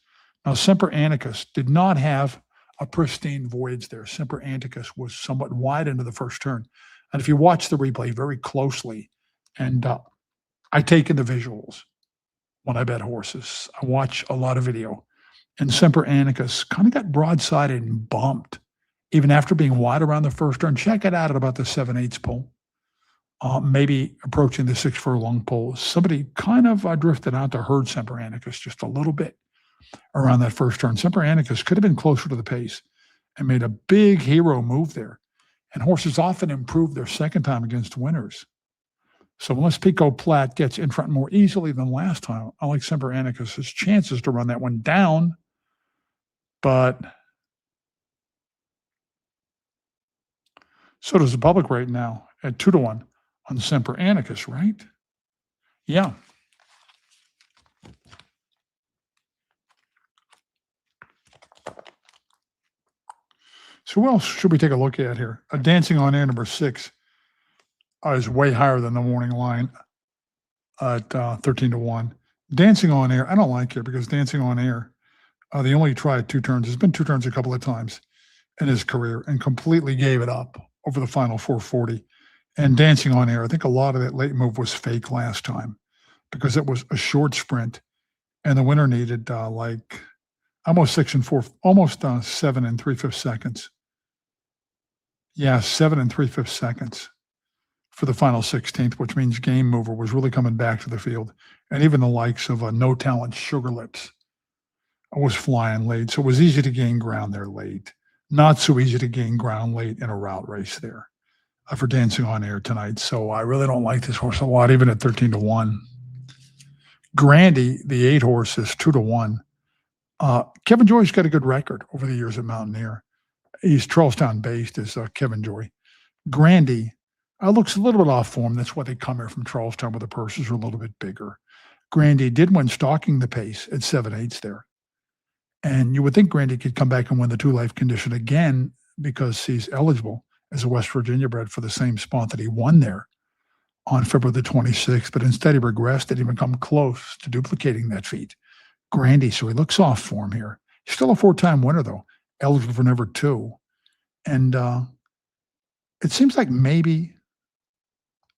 Now, Semper Anticus did not have a pristine voyage there. Semper Anticus was somewhat wide into the first turn. And if you watch the replay very closely, and I take in the visuals when I bet horses, I watch a lot of video, and Semper Anticus kind of got broadsided and bumped, even after being wide around the first turn. Check it out at about the 7/8 pole, maybe approaching the 6 furlong pole. Somebody kind of drifted out to herd Semper Anticus just a little bit around that first turn. Semper Anticus could have been closer to the pace and made a big hero move there. And horses often improve their second time against winners. So unless Pico Plat gets in front more easily than last time, I like Semper Anticus's chances to run that one down. But so does the public right now at 2-1 on Semper Anticus, right? Yeah. So what else should we take a look at here? Dancing on Air number 6 is way higher than the morning line at 13-1. Dancing on Air, I don't like it because Dancing on Air, they only tried 2 turns. There's been 2 turns a couple of times in his career and completely gave it up over the final 440. And Dancing on Air, I think a lot of that late move was fake last time because it was a short sprint and the winner needed like almost 7 3/5 seconds. Yeah, 7 3/5 seconds for the final 16th, which means Game Mover was really coming back to the field. And even the likes of No Talent Sugar Lips was flying late. So it was easy to gain ground there late. Not so easy to gain ground late in a route race there for Dancing on Air tonight. So I really don't like this horse a lot, even at 13-1. Grandy, the 8 horse, is 2-1. Kevin Joy's got a good record over the years at Mountaineer. He's Charlestown based as Kevin Joy. Grandy looks a little bit off form. That's why they come here from Charlestown where the purses are a little bit bigger. Grandy did win stalking the pace at 7/8 there. And you would think Grandy could come back and win the 2-life condition again because he's eligible as a West Virginia bred for the same spot that he won there on February the 26th. But instead he regressed, didn't even come close to duplicating that feat. Grandy, so he looks off form here. He's still a 4-time winner, though, eligible for number 2. And it seems like maybe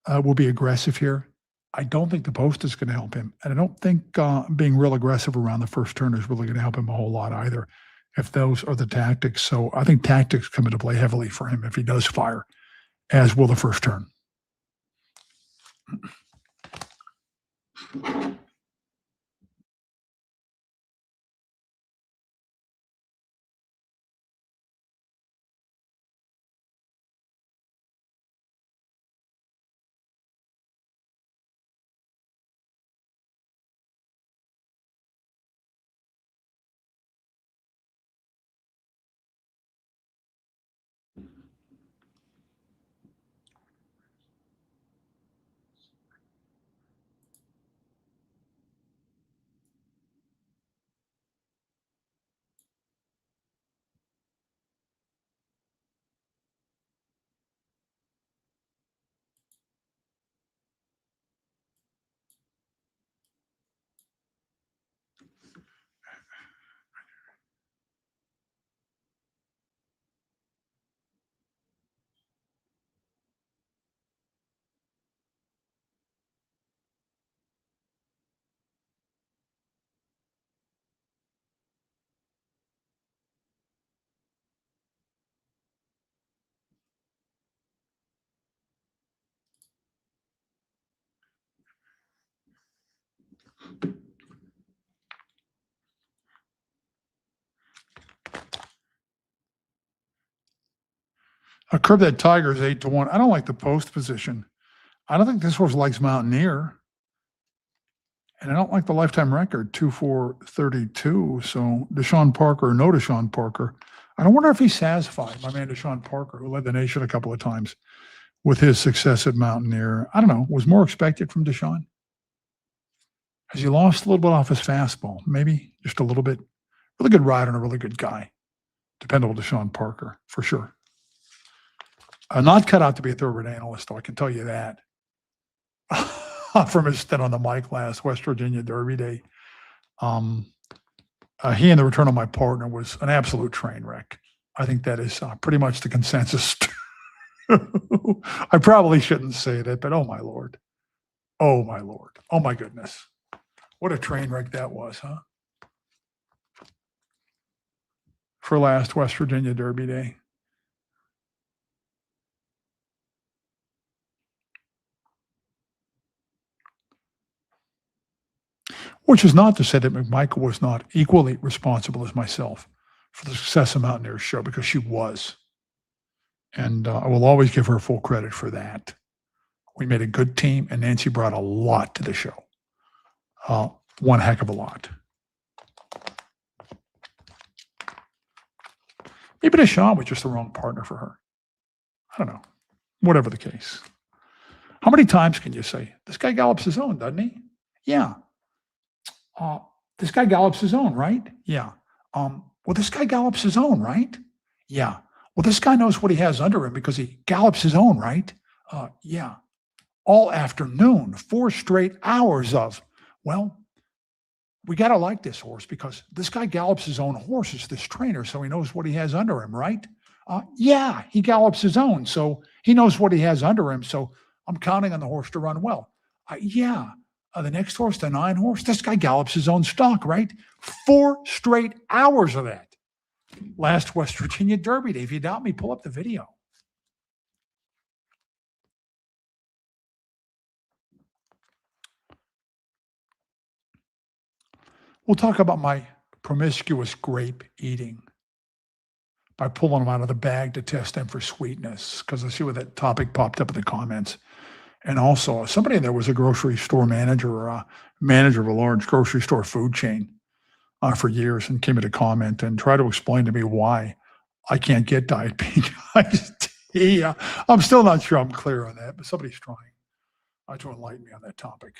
we'll be aggressive here. I don't think the post is going to help him. And I don't think being real aggressive around the first turn is really going to help him a whole lot either, if those are the tactics. So I think tactics come into play heavily for him if he does fire, as will the first turn. Curb That Tiger is 8-1. I don't like the post position. I don't think this horse likes Mountaineer. And I don't like the lifetime record, 2-4-32. So Deshaun Parker, no Deshaun Parker. I don't wonder if he's satisfied, my man Deshaun Parker, who led the nation a couple of times with his success at Mountaineer. I don't know. Was more expected from Deshaun? Has he lost a little bit off his fastball? Maybe just a little bit. Really good rider and a really good guy. Dependable Deshaun Parker, for sure. Not cut out to be a thoroughbred analyst, though, I can tell you that. From his stint on the mic last West Virginia Derby Day. He and the return of my partner was an absolute train wreck. I think that is pretty much the consensus. I probably shouldn't say that, but oh my Lord. Oh my Lord. Oh my goodness. What a train wreck that was, huh? For last West Virginia Derby Day. Which is not to say that McMichael was not equally responsible as myself for the success of Mountaineer's show, because she was. And I will always give her full credit for that. We made a good team, and Nancy brought a lot to the show. One heck of a lot. Maybe Deshaun was just the wrong partner for her. I don't know. Whatever the case. How many times can you say, this guy gallops his own, doesn't he? Yeah. This guy gallops his own, right? Yeah. Well, this guy gallops his own, right? Yeah. Well, this guy knows what he has under him because he gallops his own, right? Yeah. All afternoon, 4 straight hours of, well, we got to like this horse because this guy gallops his own horse. It's this trainer, so he knows what he has under him, right? Yeah, he gallops his own, so he knows what he has under him. So I'm counting on the horse to run well. Yeah. The next horse, the 9 horse, this guy gallops his own stock, right? 4 straight hours of that. Last West Virginia Derby Day. If you doubt me, pull up the video. We'll talk about my promiscuous grape eating by pulling them out of the bag to test them for sweetness, because I see where that topic popped up in the comments. And also, somebody in there was a grocery store manager or a manager of a large grocery store food chain for years, and came in to comment and try to explain to me why I can't get Diet Pink iced tea. I'm still not sure I'm clear on that, but somebody's trying to enlighten me on that topic.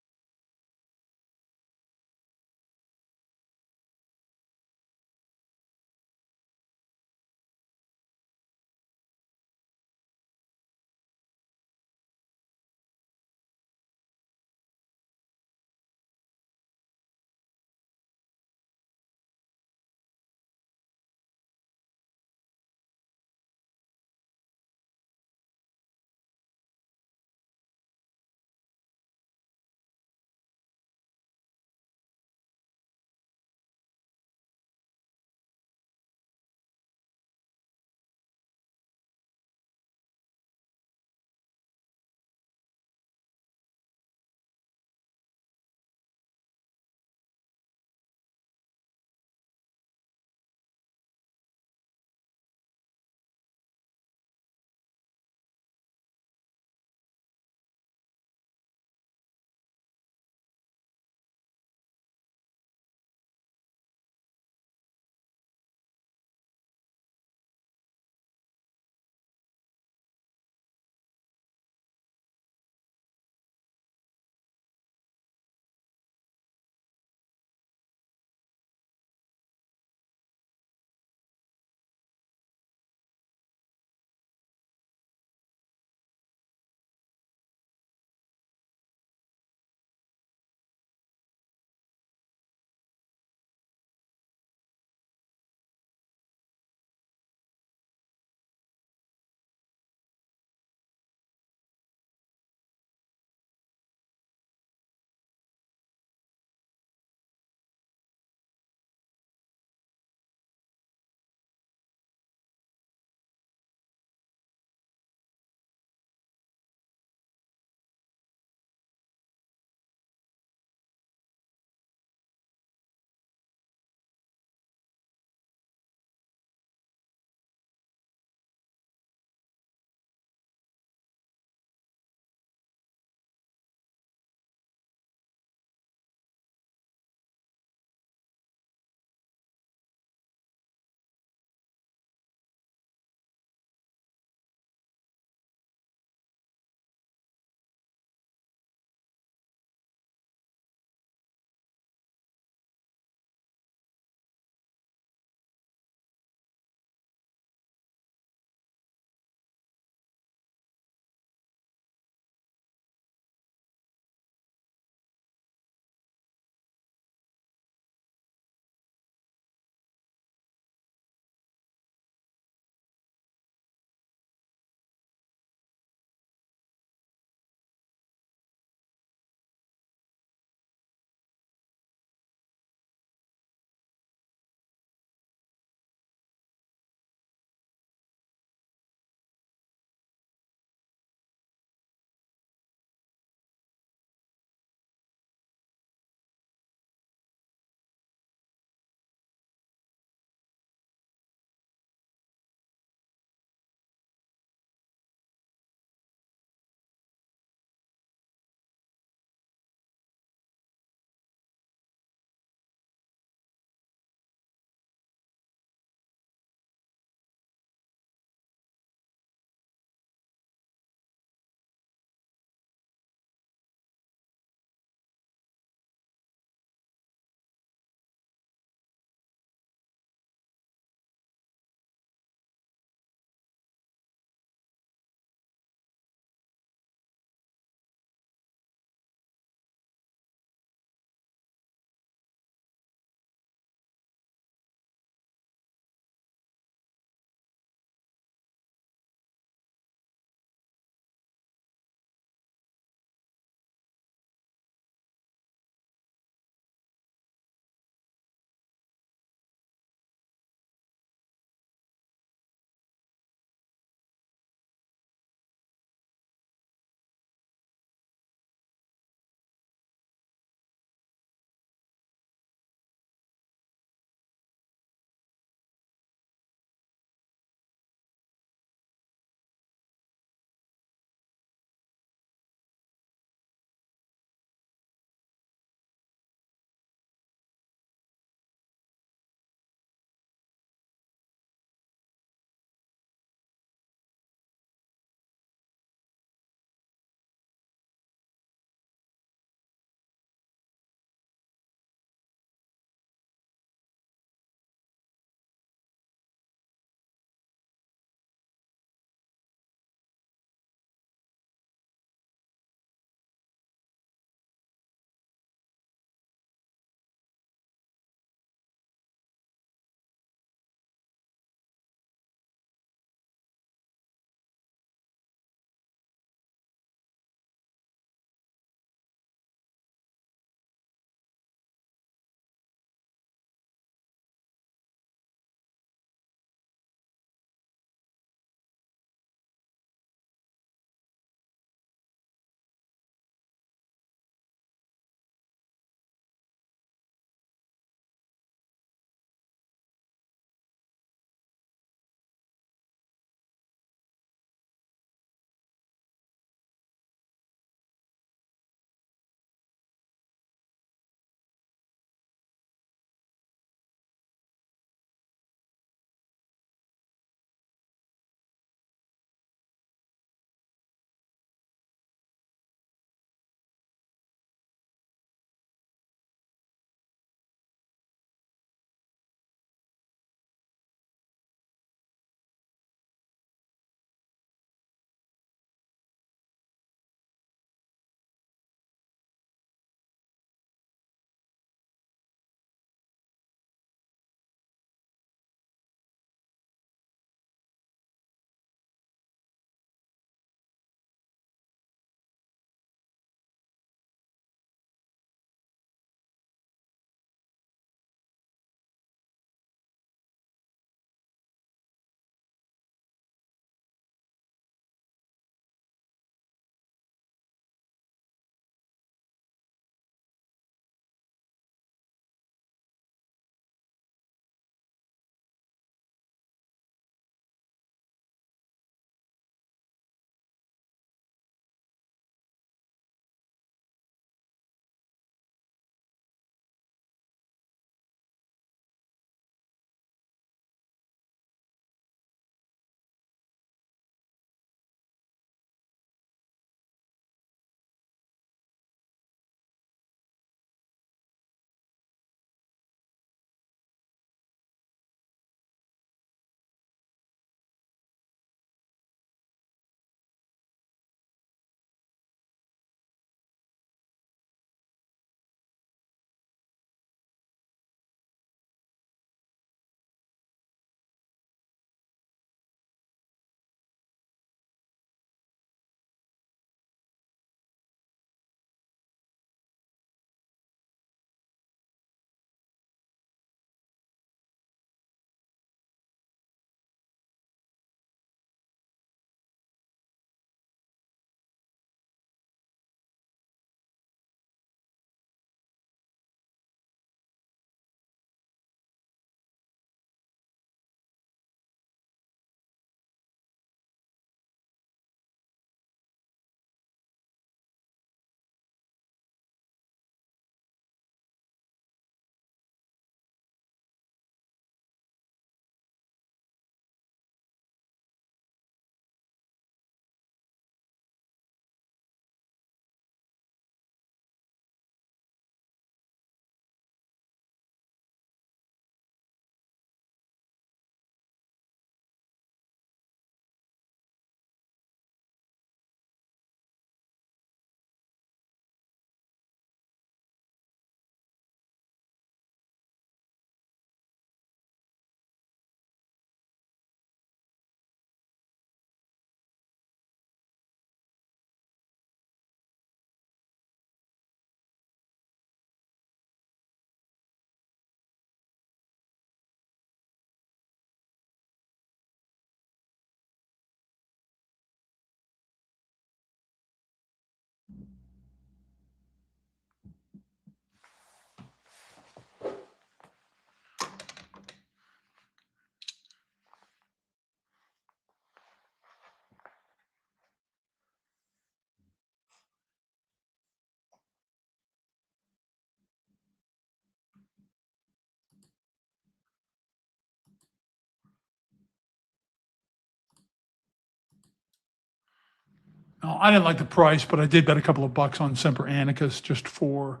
I didn't like the price, but I did bet a couple of bucks on Semper Anicus just for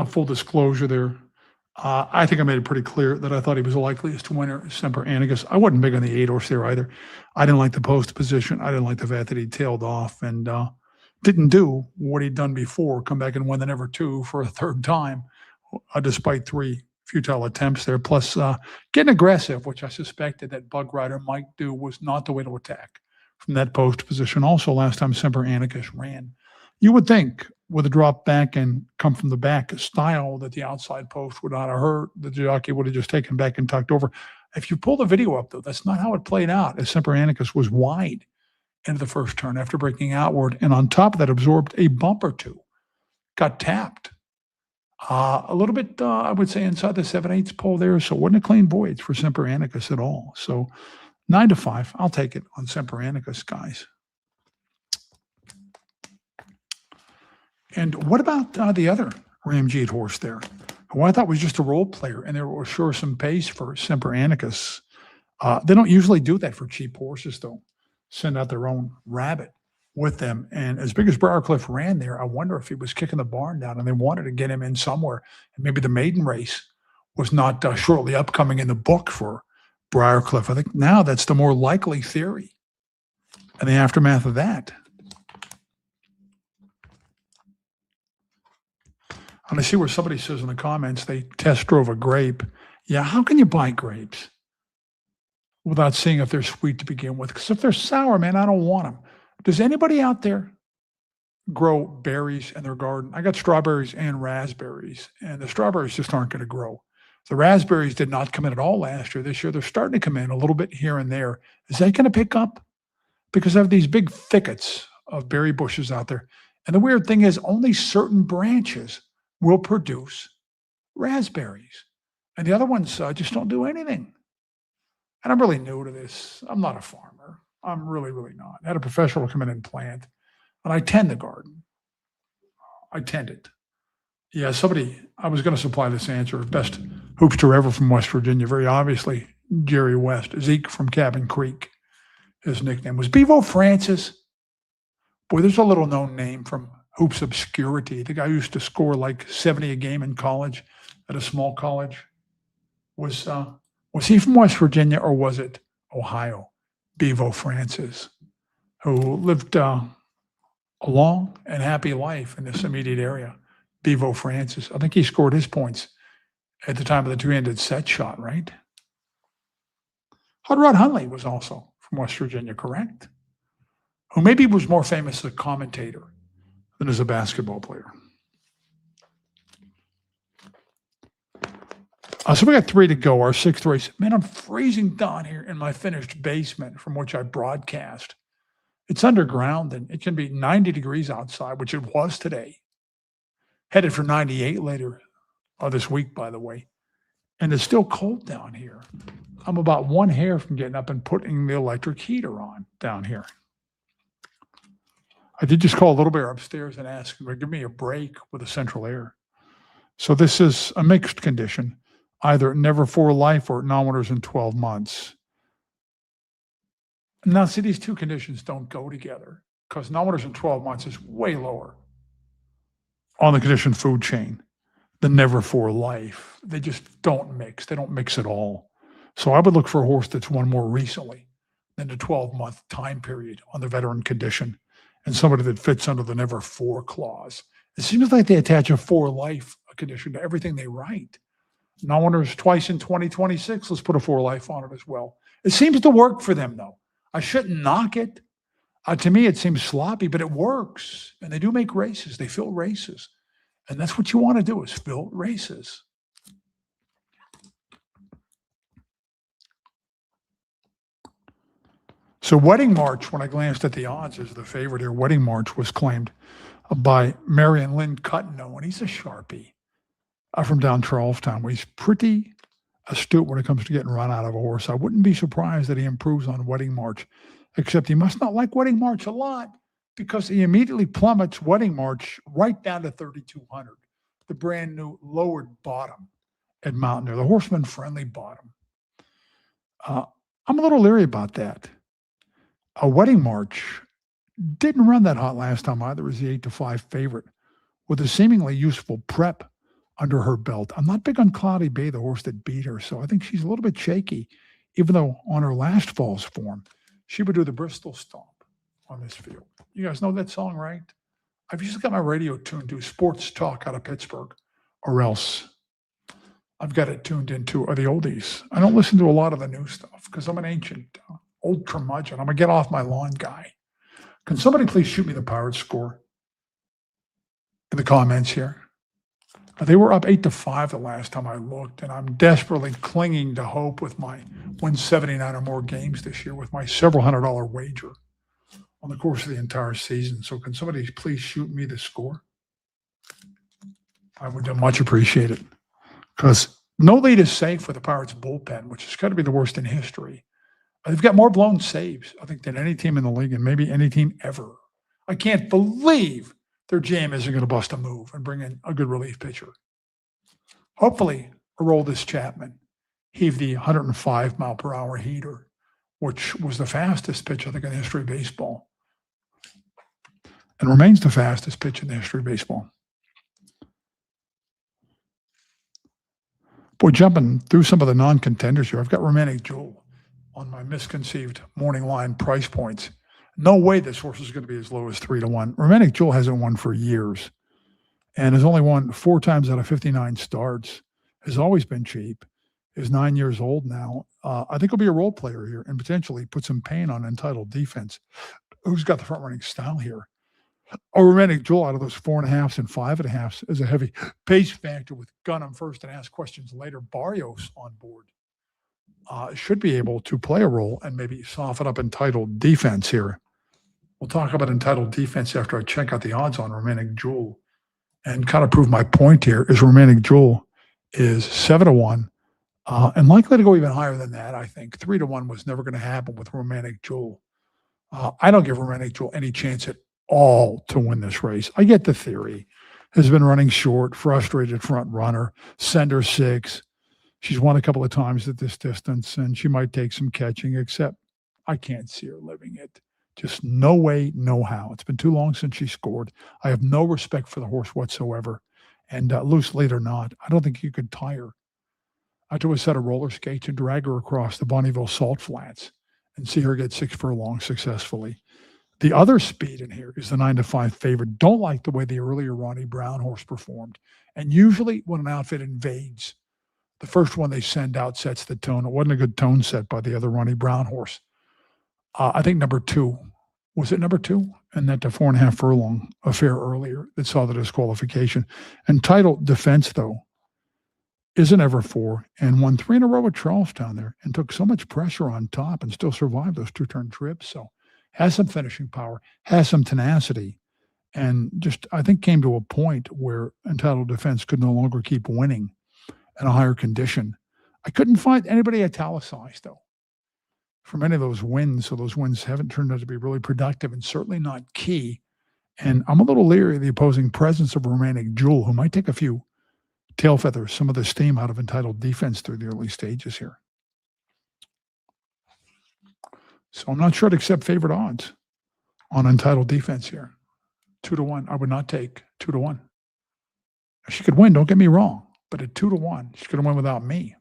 full disclosure there. I think I made it pretty clear that I thought he was the likeliest winner, Semper Anicus. I wasn't big on the 8-horse there either. I didn't like the post position. I didn't like the fact that he tailed off and didn't do what he'd done before, come back and win the number 2 for a third time, despite 3 futile attempts there. Plus, getting aggressive, which I suspected that Bug Rider might do, was not the way to attack from that post position. Also, last time Semper Anicus ran, you would think with a drop back and come from the back style that the outside post would not have hurt. The jockey would have just taken back and tucked over. If you pull the video up, though, that's not how it played out, as Semper Anicus was wide into the first turn after breaking outward, and on top of that, absorbed a bump or two, got tapped. A little bit, I would say, inside the 7/8 pole there, so it wasn't a clean voyage for Semper Anicus at all. So 9-5, I'll take it on Semper Anicus, guys. And what about the other Ramjeet horse there, who I thought was just a role player, and there was sure some pace for Semper Anicus. They don't usually do that for cheap horses, though. Send out their own rabbit with them. And as big as Briarcliff ran there, I wonder if he was kicking the barn down and they wanted to get him in somewhere. And maybe the maiden race was not shortly upcoming in the book for Briarcliff. I think now that's the more likely theory. And the aftermath of that. And I see where somebody says in the comments they test drove a grape. Yeah, how can you buy grapes without seeing if they're sweet to begin with? Because if they're sour, man, I don't want them. Does anybody out there grow berries in their garden? I got strawberries and raspberries, and the strawberries just aren't going to grow. The raspberries did not come in at all last year. This year, they're starting to come in a little bit here and there. Is that going to pick up? Because I have these big thickets of berry bushes out there. And the weird thing is only certain branches will produce raspberries. And the other ones just don't do anything. And I'm really new to this. I'm not a farmer. I'm really, really not. I had a professional come in and plant, and I tend the garden. I tend it. Yeah, I was going to supply this answer. Best hoopster ever from West Virginia, very obviously, Jerry West. Zeke from Cabin Creek, his nickname was Bevo Francis. Boy, there's a little known name from hoops obscurity. The guy who used to score like 70 a game in college at a small college. Was he from West Virginia or was it Ohio? Bevo Francis, who lived a long and happy life in this immediate area. Bevo Francis. I think he scored his points at the time of the two-handed set shot, right? Hot Rod Hundley was also from West Virginia, correct? Who maybe was more famous as a commentator than as a basketball player. So we got 3 to go, our 6th race. Man, I'm freezing down here in my finished basement from which I broadcast. It's underground and it can be 90 degrees outside, which it was today. Headed for 98 later this week, by the way. And it's still cold down here. I'm about one hair from getting up and putting the electric heater on down here. I did just call Little Bear upstairs and ask him to give me a break with the central air. So this is a mixed condition, either never for life or non-winners in 12 months. Now, see, these two conditions don't go together because non-winners in 12 months is way lower on the condition food chain than never for life. They just don't mix. They don't mix at all. So I would look for a horse that's won more recently than the 12-month time period on the veteran condition and somebody that fits under the never for clause. It seems like they attach a for life condition to everything they write. Non-winners twice in 2026. Let's put a for life on it as well. It seems to work for them, though. I shouldn't knock it. To me, it seems sloppy, but it works. And they do make races. They fill races. And that's what you want to do is fill races. So Wedding March, when I glanced at the odds as the favorite here, Wedding March was claimed by Marion Lynn Cutno, and he's a Sharpie from down Charlestown. He's pretty astute when it comes to getting run out of a horse. I wouldn't be surprised that he improves on Wedding March, except he must not like Wedding March a lot because he immediately plummets Wedding March right down to 3,200, the brand new lowered bottom at Mountaineer, the horseman-friendly bottom. I'm a little leery about that. A Wedding March Didn't run that hot last time either as the 8-5 favorite with a seemingly useful prep under her belt. I'm not big on Cloudy Bay, the horse that beat her, so I think she's a little bit shaky, even though on her last fall's form, she would do the Bristol Stomp on this field. You guys know that song, right? I've usually got my radio tuned to sports talk out of Pittsburgh, or else I've got it tuned into the oldies. I don't listen to a lot of the new stuff because I'm an ancient old curmudgeon. I'm a get off my lawn guy. Can somebody please shoot me the Pirates score in the comments here? They were up 8-5 the last time I looked, and I'm desperately clinging to hope with my win 79 or more games this year with my several $100 wager on the course of the entire season. So can somebody please shoot me the score? I would much appreciate it because no lead is safe with the Pirates bullpen, which has got to be the worst in history. They've got more blown saves, I think, than any team in the league and maybe any team ever. I can't believe their GM isn't going to bust a move and bring in a good relief pitcher. Hopefully, Aroldis Chapman heaved the 105 mile per hour heater, which was the fastest pitch, I think, in the history of baseball, and remains the fastest pitch in the history of baseball. Boy, jumping through some of the non-contenders here, I've got Romantic Jewel on my misconceived morning line price points. No way this horse is going to be as low as 3-1. Romantic Jewel hasn't won for years and has only won 4 times out of 59 starts, has always been cheap, is 9 years old now. I think he'll be a role player here and potentially put some pain on Entitled Defense, who's got the front running style here. A Romantic Jewel out of those 4.5s and 5.5s is a heavy pace factor with Gunham first and ask questions later. Barrios on board should be able to play a role and maybe soften up Entitled Defense here. We'll talk about Entitled Defense after I check out the odds on Romantic Jewel and kind of prove my point here is Romantic Jewel is 7-1 and likely to go even higher than that. I think 3-1 was never going to happen with Romantic Jewel. I don't give Romantic Jewel any chance at all to win this race. I get the theory. Has been running short, frustrated front runner, sender 6. She's won a couple of times at this distance, and she might take some catching, except I can't see her living it. Just no way, no how. It's been too long since she scored. I have no respect for the horse whatsoever. And loose lead or not, I don't think you could tie her to a set of roller skates and drag her across the Bonneville Salt Flats and see her get 6 furlongs successfully. The other speed in here is the 9-5 favorite. Don't like the way the earlier Ronnie Brown horse performed. And usually when an outfit invades, the first one they send out sets the tone. It wasn't a good tone set by the other Ronnie Brown horse. I think number 2, was it number 2? And that the 4.5 furlong affair earlier that saw the disqualification. Entitled Defense, though, isn't ever 4 and won 3 in a row at Charlestown there and took so much pressure on top and still survived those 2-turn trips. So has some finishing power, has some tenacity, and just, I think, came to a point where Entitled Defense could no longer keep winning in a higher condition. I couldn't find anybody italicized, though, from any of those wins. So those wins haven't turned out to be really productive and certainly not key. And I'm a little leery of the opposing presence of Romantic Jewel, who might take a few tail feathers, some of the steam out of Entitled Defense through the early stages here. So I'm not sure to accept favorite odds on Entitled Defense here. 2-1. I would not take 2-1. She could win, don't get me wrong, but at 2-1, she could have won without me.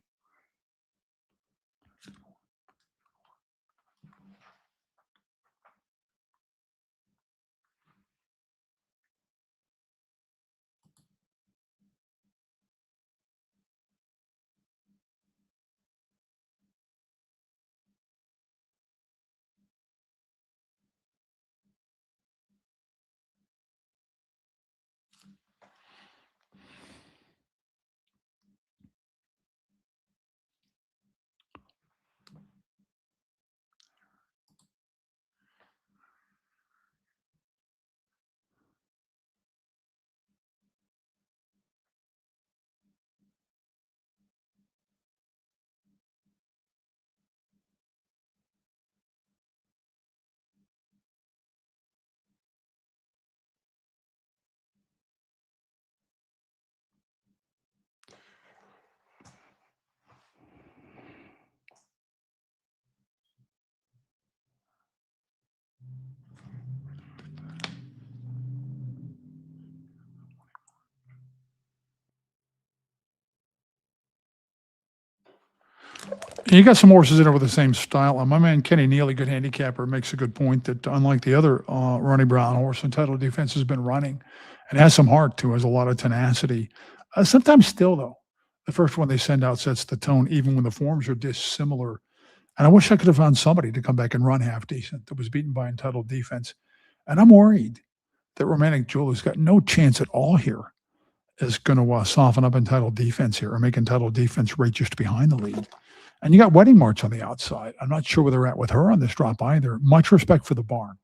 You got some horses in there with the same style. My man Kenny Neely, good handicapper, makes a good point that unlike the other Ronnie Brown horse, Entitled Defense has been running and has some heart too, has a lot of tenacity. Sometimes still though, the first one they send out sets the tone, even when the forms are dissimilar. And I wish I could have found somebody to come back and run half decent that was beaten by Entitled Defense. And I'm worried that Romantic Jewel has got no chance at all here, is going to soften up Entitled Defense here or make Entitled Defense right just behind the lead. And you got Wedding March on the outside. I'm not sure where they're at with her on this drop either. Much respect for the barn.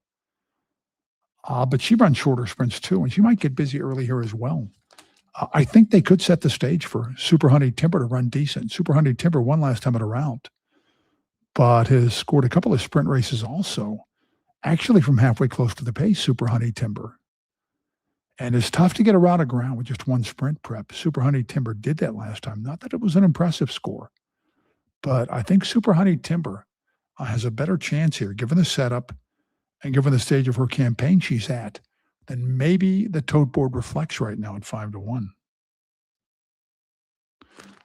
But she runs shorter sprints too, and she might get busy early here as well. I think they could set the stage for Super Honey Timber to run decent. Super Honey Timber won last time at a round, but has scored a couple of sprint races also, actually from halfway close to the pace, Super Honey Timber. And it's tough to get a route of ground with just one sprint prep. Super Honey Timber did that last time. Not that it was an impressive score, but I think Super Honey Timber has a better chance here, given the setup and given the stage of her campaign she's at, than maybe the tote board reflects right now at 5-1.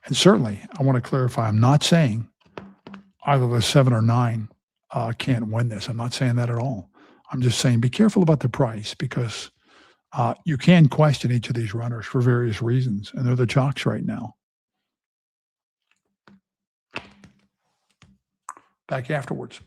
And certainly, I want to clarify, I'm not saying either the 7 or 9 can't win this. I'm not saying that at all. I'm just saying be careful about the price because you can question each of these runners for various reasons, and they're the chalks right now. Back afterwards.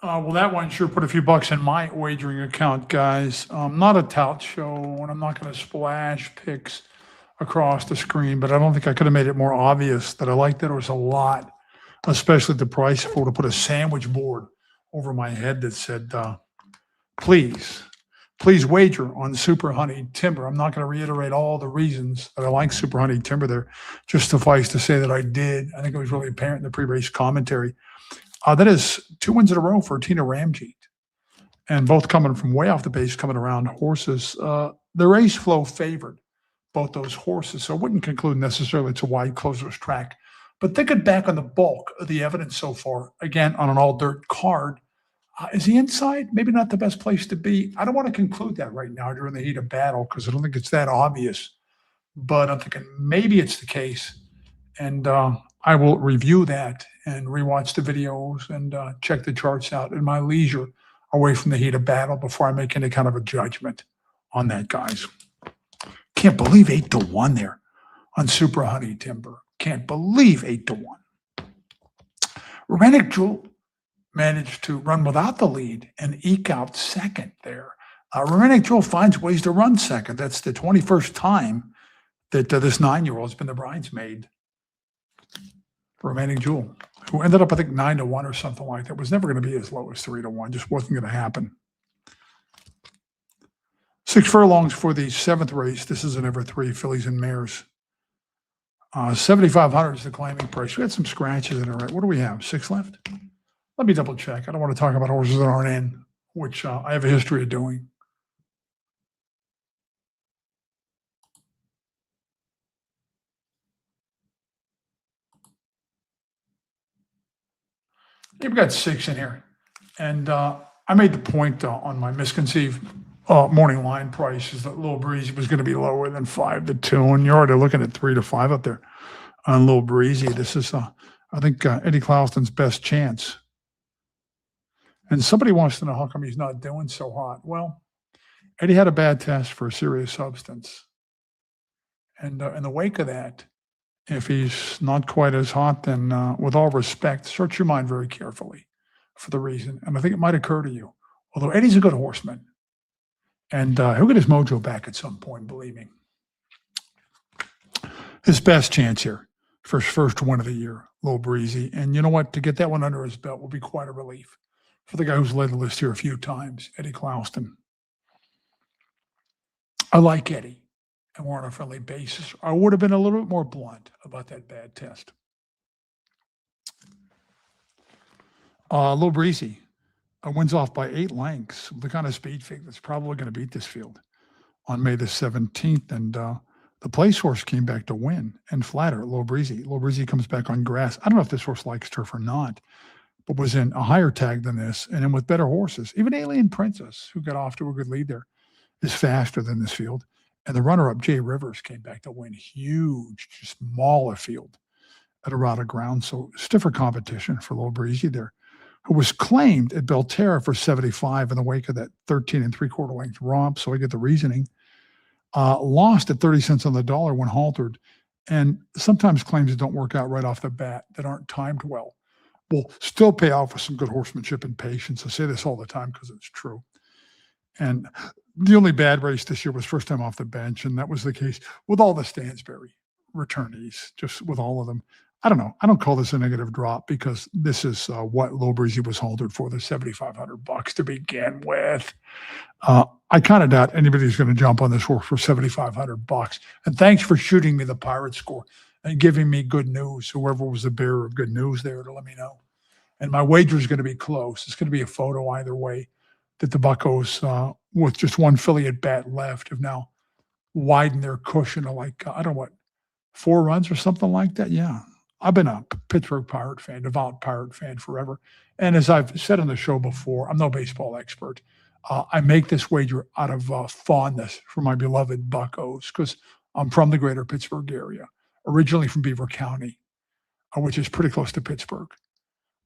Well, that one sure put a few bucks in my wagering account, guys. Not a tout show, and I'm not going to splash picks across the screen, but I don't think I could have made it more obvious that I liked it. It was a lot, especially the price if I were to put a sandwich board over my head that said, please, please wager on Super Honey Timber. I'm not going to reiterate all the reasons that I like Super Honey Timber there. Just suffice to say that I did. I think it was really apparent in the pre-race commentary. That is 2 wins in a row for Tina Ramjeet, and both coming from way off the base, coming around horses. The race flow favored both those horses, so I wouldn't conclude necessarily it's a wide closers track. But thinking back on the bulk of the evidence so far, again, on an all-dirt card, is the inside maybe not the best place to be? I don't want to conclude that right now during the heat of battle because I don't think it's that obvious. But I'm thinking maybe it's the case. And I will review that and rewatch the videos and check the charts out in my leisure away from the heat of battle before I make any kind of a judgment on that, guys. Can't believe 8-1 there on Super Honey Timber. Can't believe 8-1. Romantic Jewel managed to run without the lead and eke out second there. Romantic Jewel finds ways to run second. That's the 21st time that this 9-year-old has been the bridesmaid. Romantic Jewel, who ended up, I think, 9-1 or something like that, was never going to be as low as 3-1. Just wasn't going to happen. 6 furlongs for the 7th race. This is an over 3 fillies and mares. 7,500 is the claiming price. We had some scratches in it, right? What do we have? 6 left? Let me double check. I don't want to talk about horses that aren't in, which I have a history of doing. You've got 6 in here. And I made the point on my misconceived morning line price is that Little Breezy was going to be lower than 5-2. And you're already looking at 3-5 up there on Little Breezy. This is, I think, Eddie Clouston's best chance. And somebody wants to know how come he's not doing so hot. Well, Eddie had a bad test for a serious substance. And in the wake of that, if he's not quite as hot, then with all respect, search your mind very carefully for the reason. And I think it might occur to you. Although Eddie's a good horseman. And he'll get his mojo back at some point, believe me. His best chance here for his first win of the year, Little Breezy. And you know what? To get that one under his belt will be quite a relief for the guy who's led the list here a few times, Eddie Clouston. I like Eddie, and we're on a friendly basis. I would have been a little bit more blunt about that bad test. Little Breezy wins off by 8 lengths with the kind of speed figure that's probably going to beat this field on May the 17th. And the place horse came back to win and flatter Little Breezy. Little Breezy comes back on grass. I don't know if this horse likes turf or not, but was in a higher tag than this and then with better horses. Even Alien Princess, who got off to a good lead there, is faster than this field. And the runner-up, Jay Rivers, came back to win. Huge, just smaller field at a rod of ground. So stiffer competition for Little Breezy there, who was claimed at Belterra for 75 in the wake of that 13 3/4 length romp. So I get the reasoning. Lost at 30 cents on the dollar when haltered. And sometimes claims that don't work out right off the bat, that aren't timed well, will still pay off with some good horsemanship and patience. I say this all the time because it's true. And the only bad race this year was first time off the bench, and that was the case with all the Stansberry returnees, just with all of them. I don't know. I don't call this a negative drop because this is what Little Breezy was haltered for, the $7,500 to begin with. I kind of doubt anybody's going to jump on this horse for $7,500. And thanks for shooting me the Pirate score and giving me good news. Whoever was the bearer of good news there to let me know. And my wager is going to be close. It's going to be a photo either way that the Buccos, with just one filly at bat left, have now widened their cushion to like, I don't know what, 4 runs or something like that. Yeah. I've been a Pittsburgh Pirate fan, devout Pirate fan forever. And as I've said on the show before, I'm no baseball expert. I make this wager out of fondness for my beloved Buccos because I'm from the greater Pittsburgh area, originally from Beaver County, which is pretty close to Pittsburgh.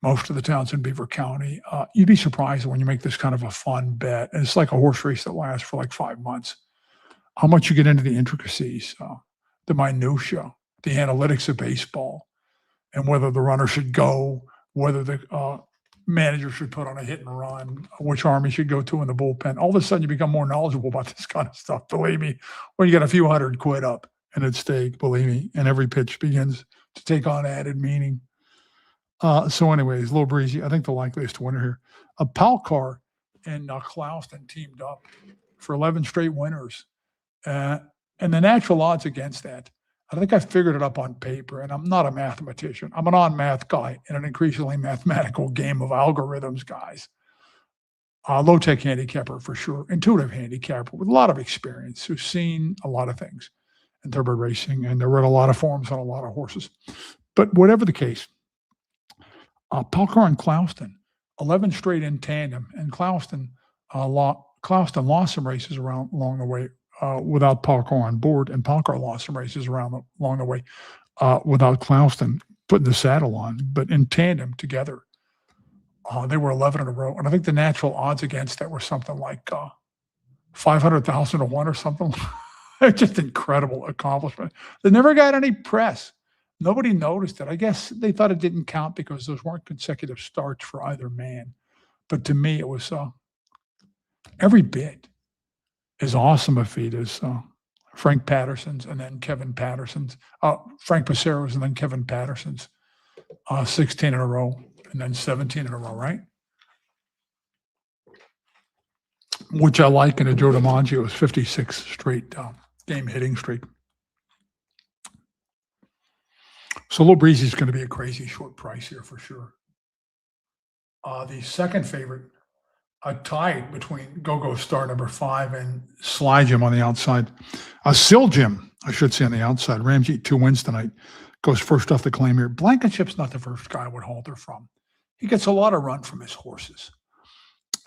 Most of the towns in Beaver County. You'd be surprised when you make this kind of a fun bet. And it's like a horse race that lasts for like 5 months. How much you get into the intricacies, the minutia, the analytics of baseball, and whether the runner should go, whether the manager should put on a hit and run, which arm he should go to in the bullpen. All of a sudden, you become more knowledgeable about this kind of stuff. Believe me, when you get a few hundred quid up and at stake, believe me, and every pitch begins to take on added meaning. So, anyways, Lil Breezy, I think the likeliest winner here. Palkar and Klauston teamed up for 11 straight winners. And the natural odds against that, I think I figured it up on paper, and I'm not a mathematician. I'm a non-math guy in an increasingly mathematical game of algorithms, guys. Low-tech handicapper for sure, intuitive handicapper with a lot of experience, who's seen a lot of things in thoroughbred racing and read a lot of forms on a lot of horses. But whatever the case, Palkar and Klauston, 11 straight in tandem, and Klauston lost some races along the way without Palkar on board, and Palkar lost some races along the way without Klauston putting the saddle on. But in tandem together, they were 11 in a row, and I think the natural odds against that were something like 500,000 to 1 or something. Just incredible accomplishment. They never got any press. Nobody noticed it. I guess they thought it didn't count because those weren't consecutive starts for either man. But to me, it was every bit as awesome a feat as Frank Patterson's and then Kevin Patterson's, Frank Passero's and then Kevin Patterson's 16 in a row and then 17 in a row, right? Which I like in a Joe DiMaggio's 56 straight game hitting streak. So Lil Breezy is going to be a crazy short price here for sure. The second favorite, a tie between Go-Go Star number 5 and Sly Jim on the outside. Sil Jim, I should say, on the outside. Ramjeet 2 wins tonight. Goes first off the claim here. Blankenship's not the first guy I would halter from. He gets a lot of run from his horses.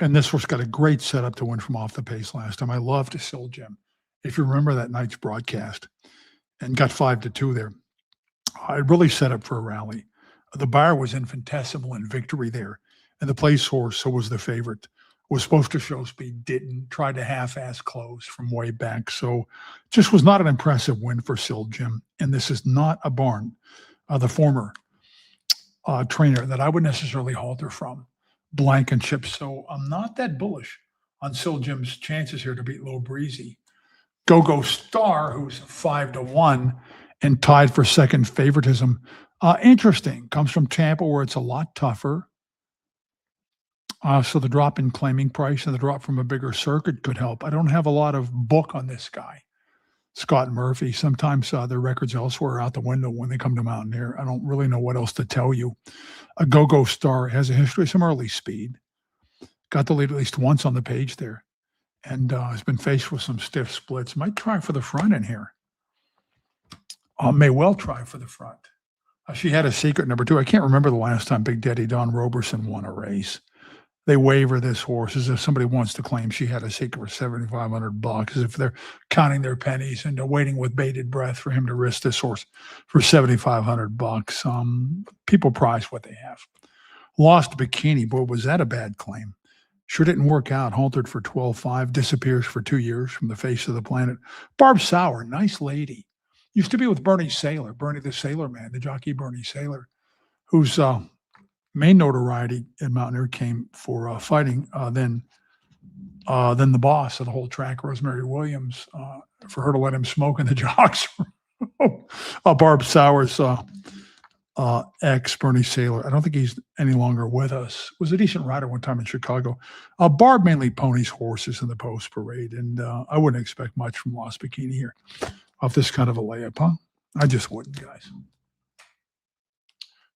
And this horse got a great setup to win from off the pace last time. I loved Sil Jim. If you remember that night's broadcast, and got 5-2 there. It really set up for a rally. The buyer was infinitesimal in victory there. And the place horse, who was the favorite, was supposed to show speed, didn't, tried to half-ass close from way back. So just was not an impressive win for Sil Jim. And this is not a barn, the former trainer that I would necessarily halter from, Blankenship. So I'm not that bullish on Sil Jim's chances here to beat Lil Breezy. Go-Go Star, who's 5-1 and tied for second favoritism. Interesting. Comes from Tampa, where it's a lot tougher. So the drop in claiming price and the drop from a bigger circuit could help. I don't have a lot of book on this guy, Scott Murphy. Sometimes their records elsewhere are out the window when they come to Mountaineer. I don't really know what else to tell you. A Go-Go Star has a history of some early speed. Got the lead at least once on the page there. And has been faced with some stiff splits. Might try for the front in here. May well try for the front. She had a secret number 2. I can't remember the last time Big Daddy Don Roberson won a race. They waiver this horse as if somebody wants to claim she had a secret for $7,500, as if they're counting their pennies and waiting with bated breath for him to risk this horse for $7,500. People prize what they have. Lost Bikini. Boy, was that a bad claim. Sure didn't work out. Haltered for 12.5, disappears for 2 years from the face of the planet. Barb Sauer, nice lady. Used to be with Bernie Sailor, Bernie the Sailor Man, the jockey Bernie Sailor, whose main notoriety in Mountaineer came for fighting then the boss of the whole track, Rosemary Williams, for her to let him smoke in the jocks. Barb Sauer's ex Bernie Sailor. I don't think he's any longer with us. Was a decent rider one time in Chicago. Barb mainly ponies horses in the post parade, and I wouldn't expect much from Lost Bikini here off this kind of a layup, huh? I just wouldn't, guys.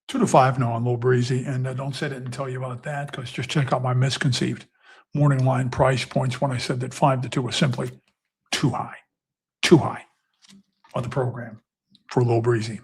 2-5 now on Lil Breezy, and don't say I didn't tell you about that, because just check out my misconceived morning line price points when I said that 5-2 was simply too high on the program for Lil Breezy.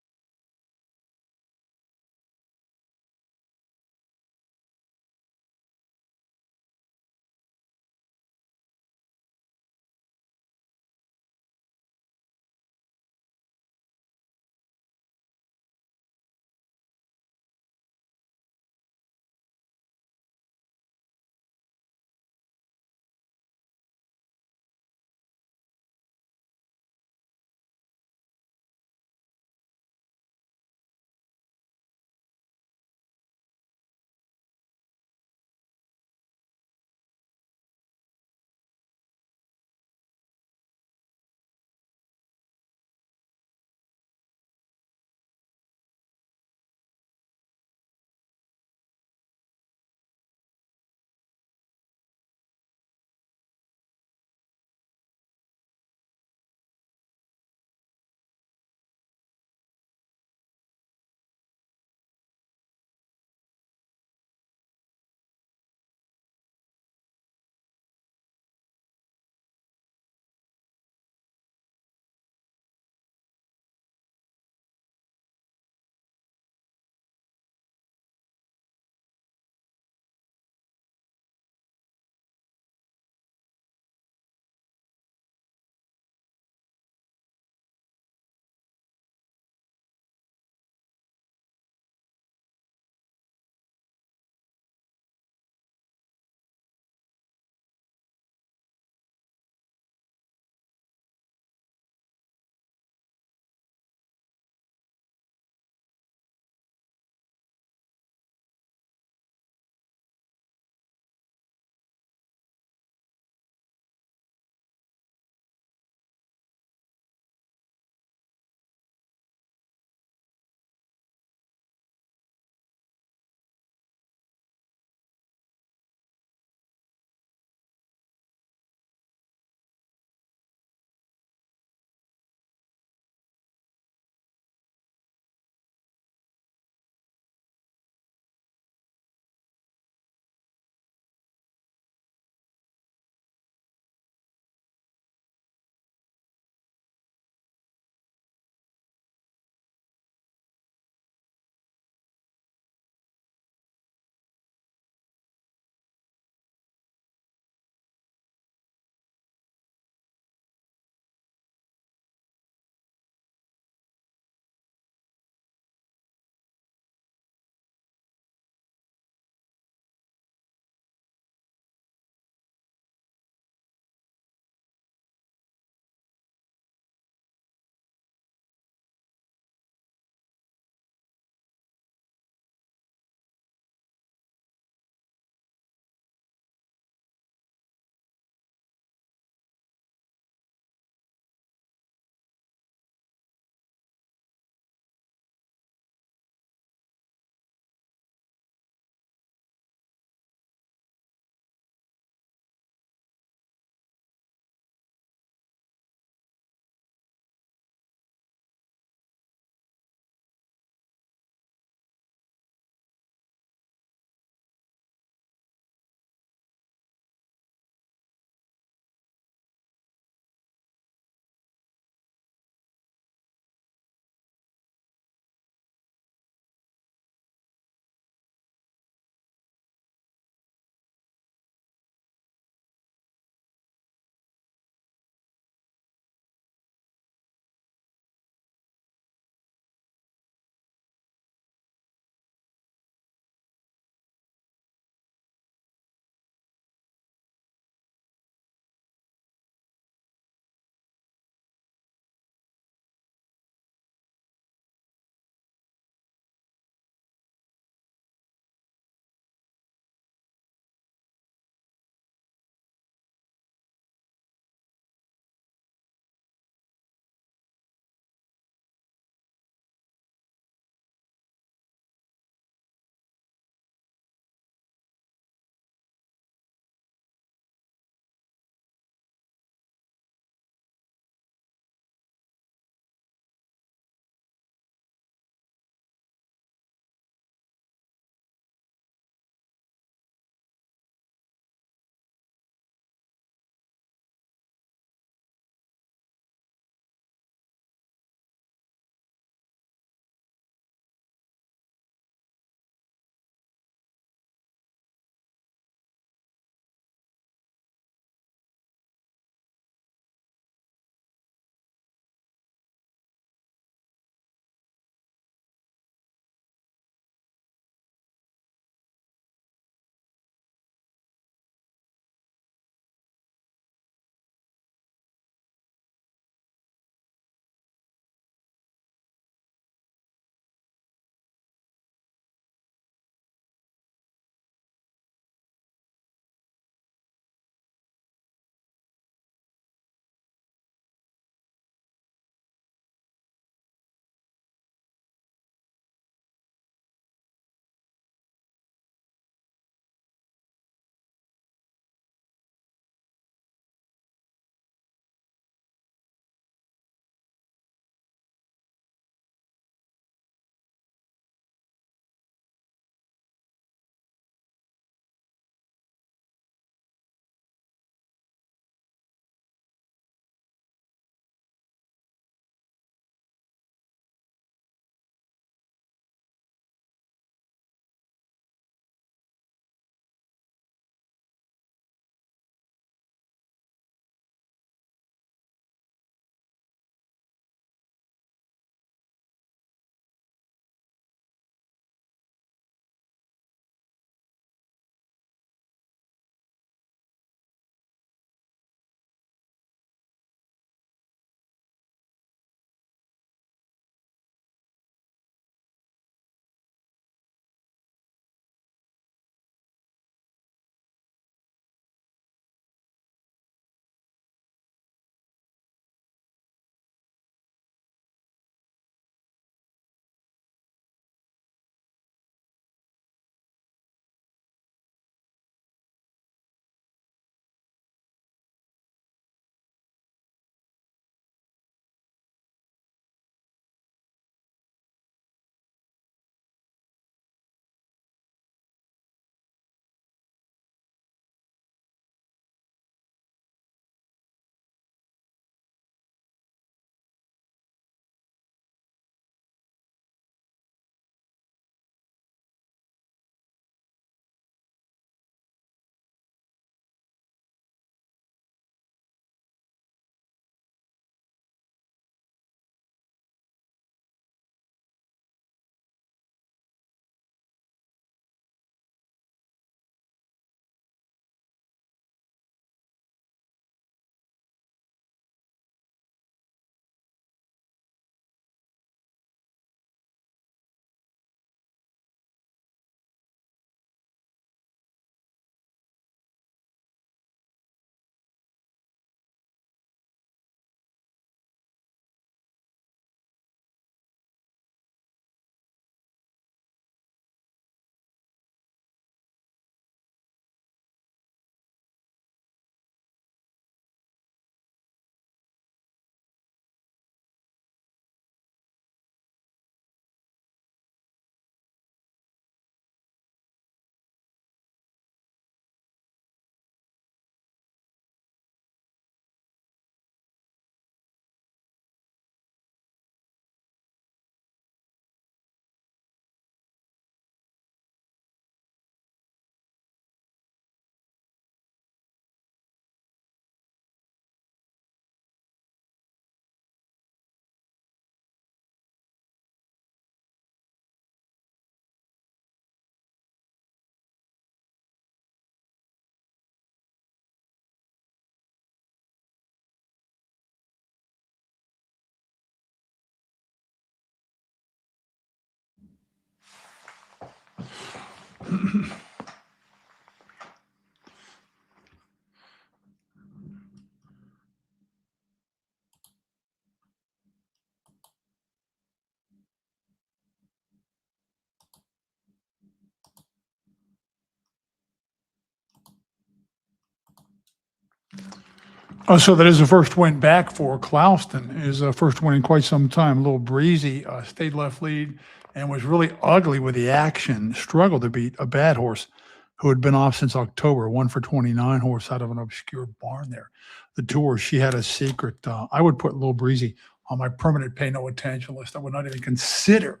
Oh, so that is the first win back for Clouston. Is a first win in quite some time. A little breezy, stayed left lead and was really ugly with the action. Struggled to beat a bad horse who had been off since October. 1 for 29 horse out of an obscure barn there. The tour, she had a secret. I would put Little Breezy on my permanent pay no attention list. I would not even consider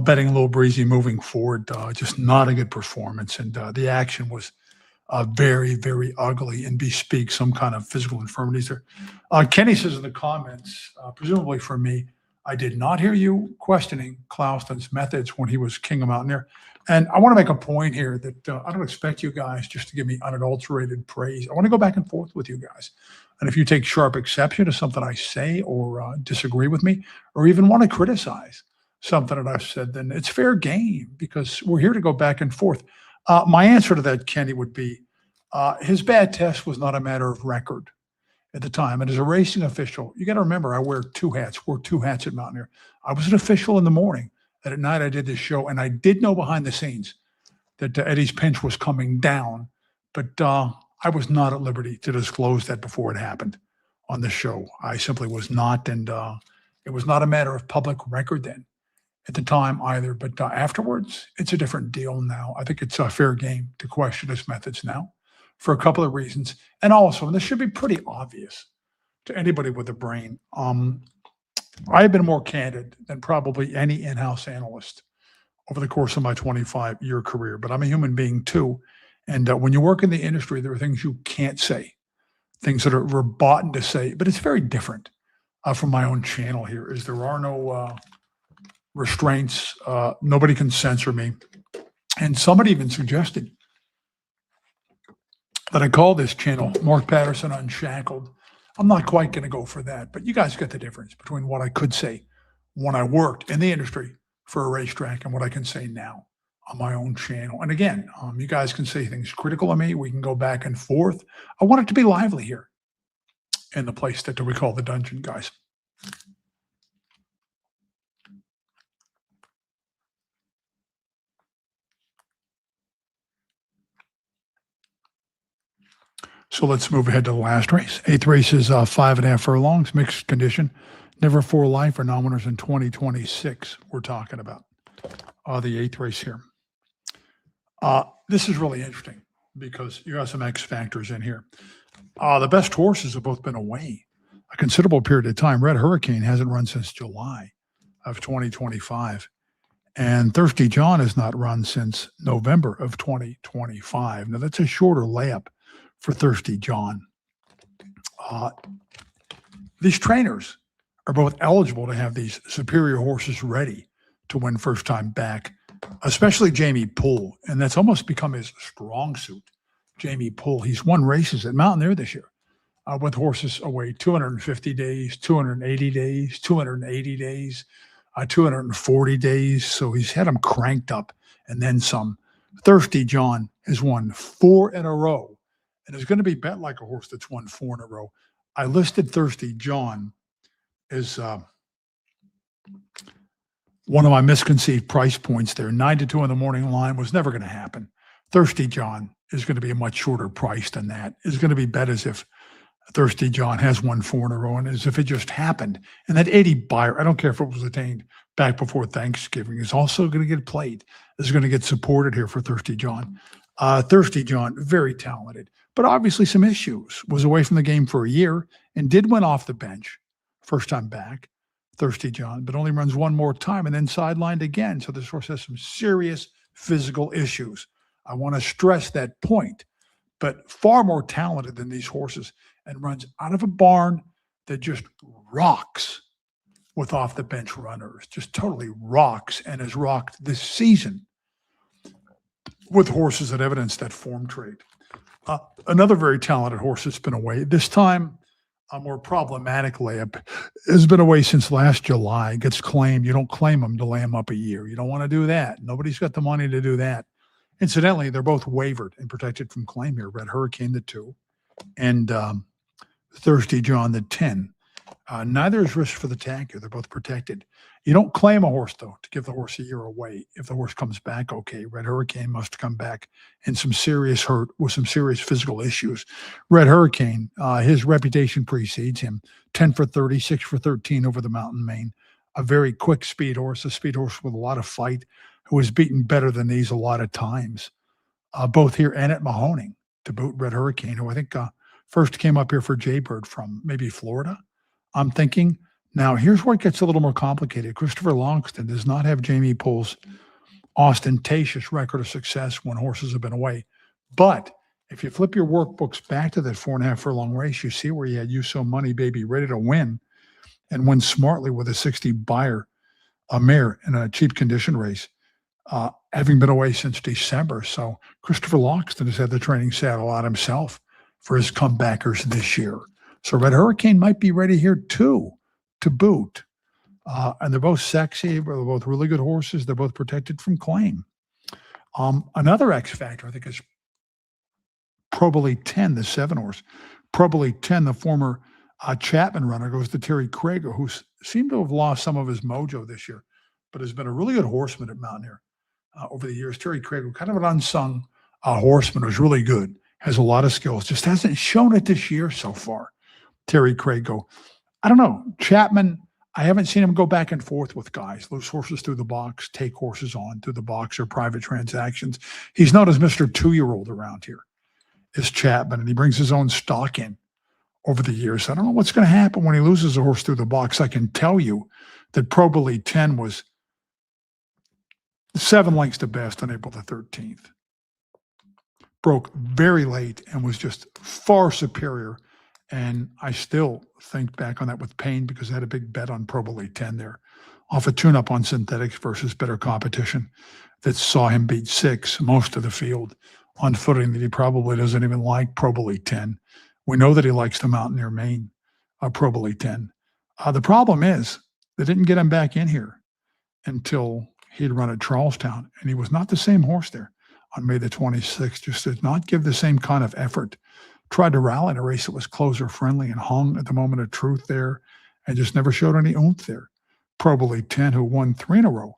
betting Little Breezy moving forward. Just not a good performance. And the action was very, very ugly and bespeak some kind of physical infirmities there. Kenny says in the comments, presumably for me, I did not hear you questioning Clouston's methods when he was king of Mountaineer. And I want to make a point here that I don't expect you guys just to give me unadulterated praise. I want to go back and forth with you guys. And if you take sharp exception to something I say or disagree with me or even want to criticize something that I've said, then it's fair game because we're here to go back and forth. My answer to that, Kenny, would be his bad test was not a matter of record at the time. And as a racing official, you got to remember, I wear two hats, wore two hats at Mountaineer. I was an official in the morning, and at night I did this show, and I did know behind the scenes that Eddie's pinch was coming down, but I was not at liberty to disclose that before it happened on the show. I simply was not, and it was not a matter of public record then. At the time either, but afterwards, it's a different deal now. I think it's a fair game to question his methods now for a couple of reasons. And also, and this should be pretty obvious to anybody with a brain, I've been more candid than probably any in-house analyst over the course of my 25-year career, but I'm a human being too. And when you work in the industry, there are things you can't say, things that are verboten to say, but it's very different from my own channel here, is there are no restraints. Nobody can censor me. And somebody even suggested that I call this channel Mark Patterson Unshackled. I'm not quite going to go for that, but you guys get the difference between what I could say when I worked in the industry for a racetrack and what I can say now on my own channel. And again, you guys can say things critical of me. We can go back and forth. I want it to be lively here in the place that we call the dungeon, guys. So let's move ahead to the last race. Eighth race is 5.5 furlongs, mixed condition. Never for Life or non-winners in 2026 we're talking about. The eighth race here. This is really interesting because you got some X factors in here. The best horses have both been away a considerable period of time. Red Hurricane hasn't run since July of 2025. And Thirsty John has not run since November of 2025. Now, that's a shorter layup for Thirsty John. These trainers are both eligible to have these superior horses ready to win first time back, especially Jamie Poole. And that's almost become his strong suit. Jamie Poole, he's won races at Mountaineer this year with horses away 250 days, 280 days, 280 days, 240 days. So he's had them cranked up and then some. Thirsty John has won 4 in a row and is going to be bet like a horse that's won 4 in a row. I listed Thirsty John as one of my misconceived price points there. 9 to 2 in the morning line was never going to happen. Thirsty John is going to be a much shorter price than that. It's going to be bet as if Thirsty John has won 4 in a row and as if it just happened. And that 80 buyer, I don't care if it was attained back before Thanksgiving, is also going to get played. Is going to get supported here for Thirsty John. Thirsty John, very talented, but obviously some issues. Was away from the game for a year and did win off the bench first time back. Thirsty John, but only runs one more time and then sidelined again. So this horse has some serious physical issues. I want to stress that point, but far more talented than these horses and runs out of a barn that just rocks with off the bench runners, just totally rocks and has rocked this season with horses that evidence that form trait. Another very talented horse that's been away, this time a more problematic layup, has been away since last July, gets claimed. You don't claim him to lay him up a year. You don't want to do that. Nobody's got the money to do that. Incidentally, they're both wavered and protected from claim here. Red Hurricane, the 2, and Thirsty John, the 10. Neither is risk for the tag here. They're both protected. You don't claim a horse, though, to give the horse a year away. If the horse comes back okay, Red Hurricane must come back in some serious hurt with some serious physical issues. Red Hurricane, his reputation precedes him. 10 for 30, 6 for 13 over the Mountain Main. A very quick speed horse, a speed horse with a lot of fight, who has beaten better than these a lot of times, both here and at Mahoning, to boot. Red Hurricane, who I think first came up here for Jaybird from maybe Florida, I'm thinking. Now, here's where it gets a little more complicated. Christopher Longston does not have Jamie Pool's ostentatious record of success when horses have been away. But if you flip your workbooks back to that 4.5 furlong race, you see where he had You So Money Baby ready to win and win smartly with a 60 buyer, a mare in a cheap condition race, having been away since December. So Christopher Longston has had the training saddle out himself for his comebackers this year. So Red Hurricane might be ready here too, to boot. And they're both sexy. They're both really good horses. They're both protected from claim. Another X factor, I think, is Probably 10, the 7 horse. Probably 10, the former Chapman runner, goes to Terry Crago, who seemed to have lost some of his mojo this year, but has been a really good horseman at Mountaineer over the years. Terry Crago, kind of an unsung horseman, who's really good, has a lot of skills, just hasn't shown it this year so far. Terry Crago. I don't know. Chapman, I haven't seen him go back and forth with guys, loose horses through the box, take horses on through the box, or private transactions. He's known as Mr. 2-year-old around here, is Chapman, and he brings his own stock in over the years. I don't know what's going to happen when he loses a horse through the box. I can tell you that Probably 10 was 7 lengths to best on April the 13th. Broke very late and was just far superior. And I still think back on that with pain, because I had a big bet on Probably 10 there off a tune-up on synthetics versus better competition that saw him beat 6 most of the field on footing that he probably doesn't even like. Probably 10. We know that he likes the Mountaineer Main, Probably 10. The problem is they didn't get him back in here until he'd run at Charlestown, and he was not the same horse there on May the 26th. Just did not give the same kind of effort. Tried to rally in a race that was closer friendly and hung at the moment of truth there, and just never showed any oomph there. Probably 10, who won 3 in a row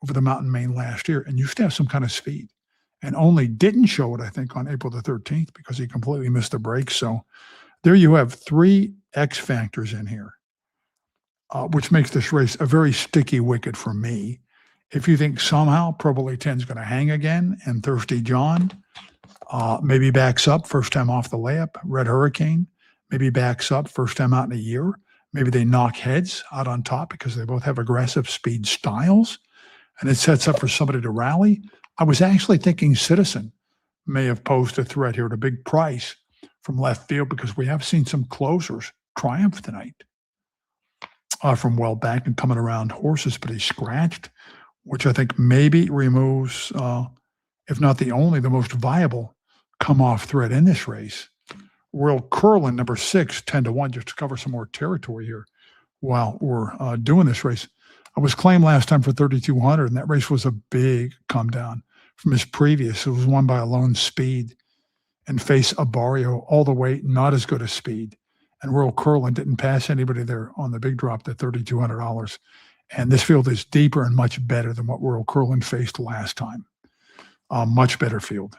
over the Mountain Main last year and used to have some kind of speed, and only didn't show it, I think, on April the 13th because he completely missed the break. So there you have 3 X factors in here, which makes this race a very sticky wicket for me. If you think somehow Probably 10 is going to hang again and Thirsty John maybe backs up first time off the layup, Red Hurricane maybe backs up first time out in a year, maybe they knock heads out on top because they both have aggressive speed styles, and it sets up for somebody to rally. I was actually thinking Citizen may have posed a threat here at a big price from left field, because we have seen some closers triumph tonight from well back and coming around horses, but he's scratched, which I think maybe removes, if not the only, the most viable come-off threat in this race. Royal Curlin, number 6, 10-1, just to cover some more territory here while we're doing this race. I was claimed last time for 3,200, and that race was a big come down from his previous. It was won by a lone Speed and Face Abario, all the way not as good as Speed. And Royal Curlin didn't pass anybody there on the big drop to $3,200. And this field is deeper and much better than what Royal Curlin faced last time. Much better field.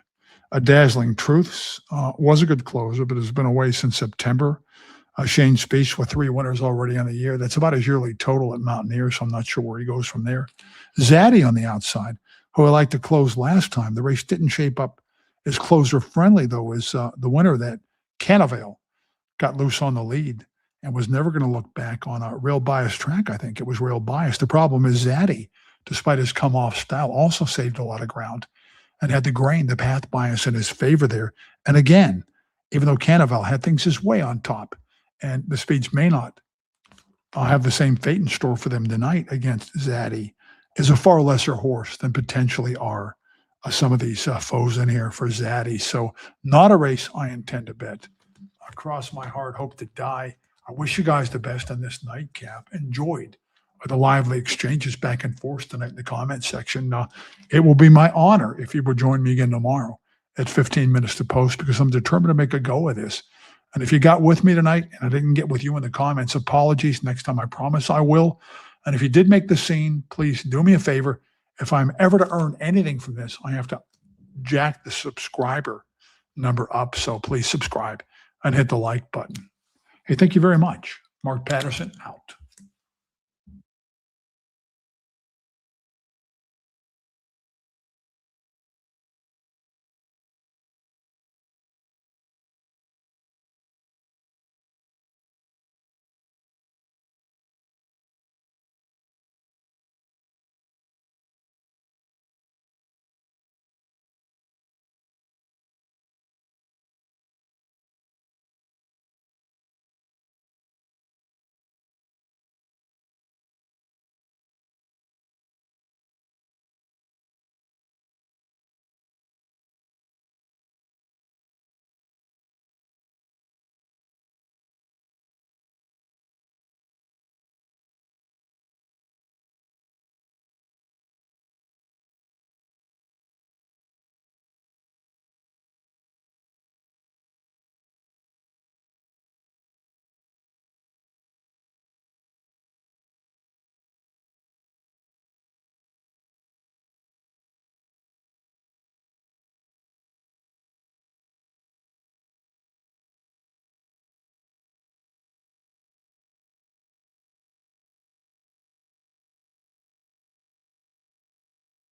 A Dazzling Truths was a good closer, but has been away since September. Shane Speech with 3 winners already on the year. That's about his yearly total at Mountaineer, so I'm not sure where he goes from there. Zaddy on the outside, who I liked to close last time. The race didn't shape up as closer friendly, though, as the winner, that Canavale, got loose on the lead and was never going to look back on a rail bias track. I think it was rail bias. The problem is Zaddy, despite his come-off style, also saved a lot of ground and had the grain, the path bias in his favor there. And again, even though Canavale had things his way on top, and the Speeds may not have the same fate in store for them tonight against Zaddy, is a far lesser horse than potentially are some of these foes in here for Zaddy. So not a race I intend to bet. Cross my heart, hope to die. I wish you guys the best on this nightcap. Enjoyed the lively exchanges back and forth tonight in the comment section. It will be my honor if you will join me again tomorrow at 15 minutes to post, because I'm determined to make a go of this. And if you got with me tonight and I didn't get with you in the comments, apologies. Next time I promise I will. And if you did make the scene, please do me a favor. If I'm ever to earn anything from this, I have to jack the subscriber number up. So please subscribe and hit the like button. Hey, thank you very much. Mark Patterson out.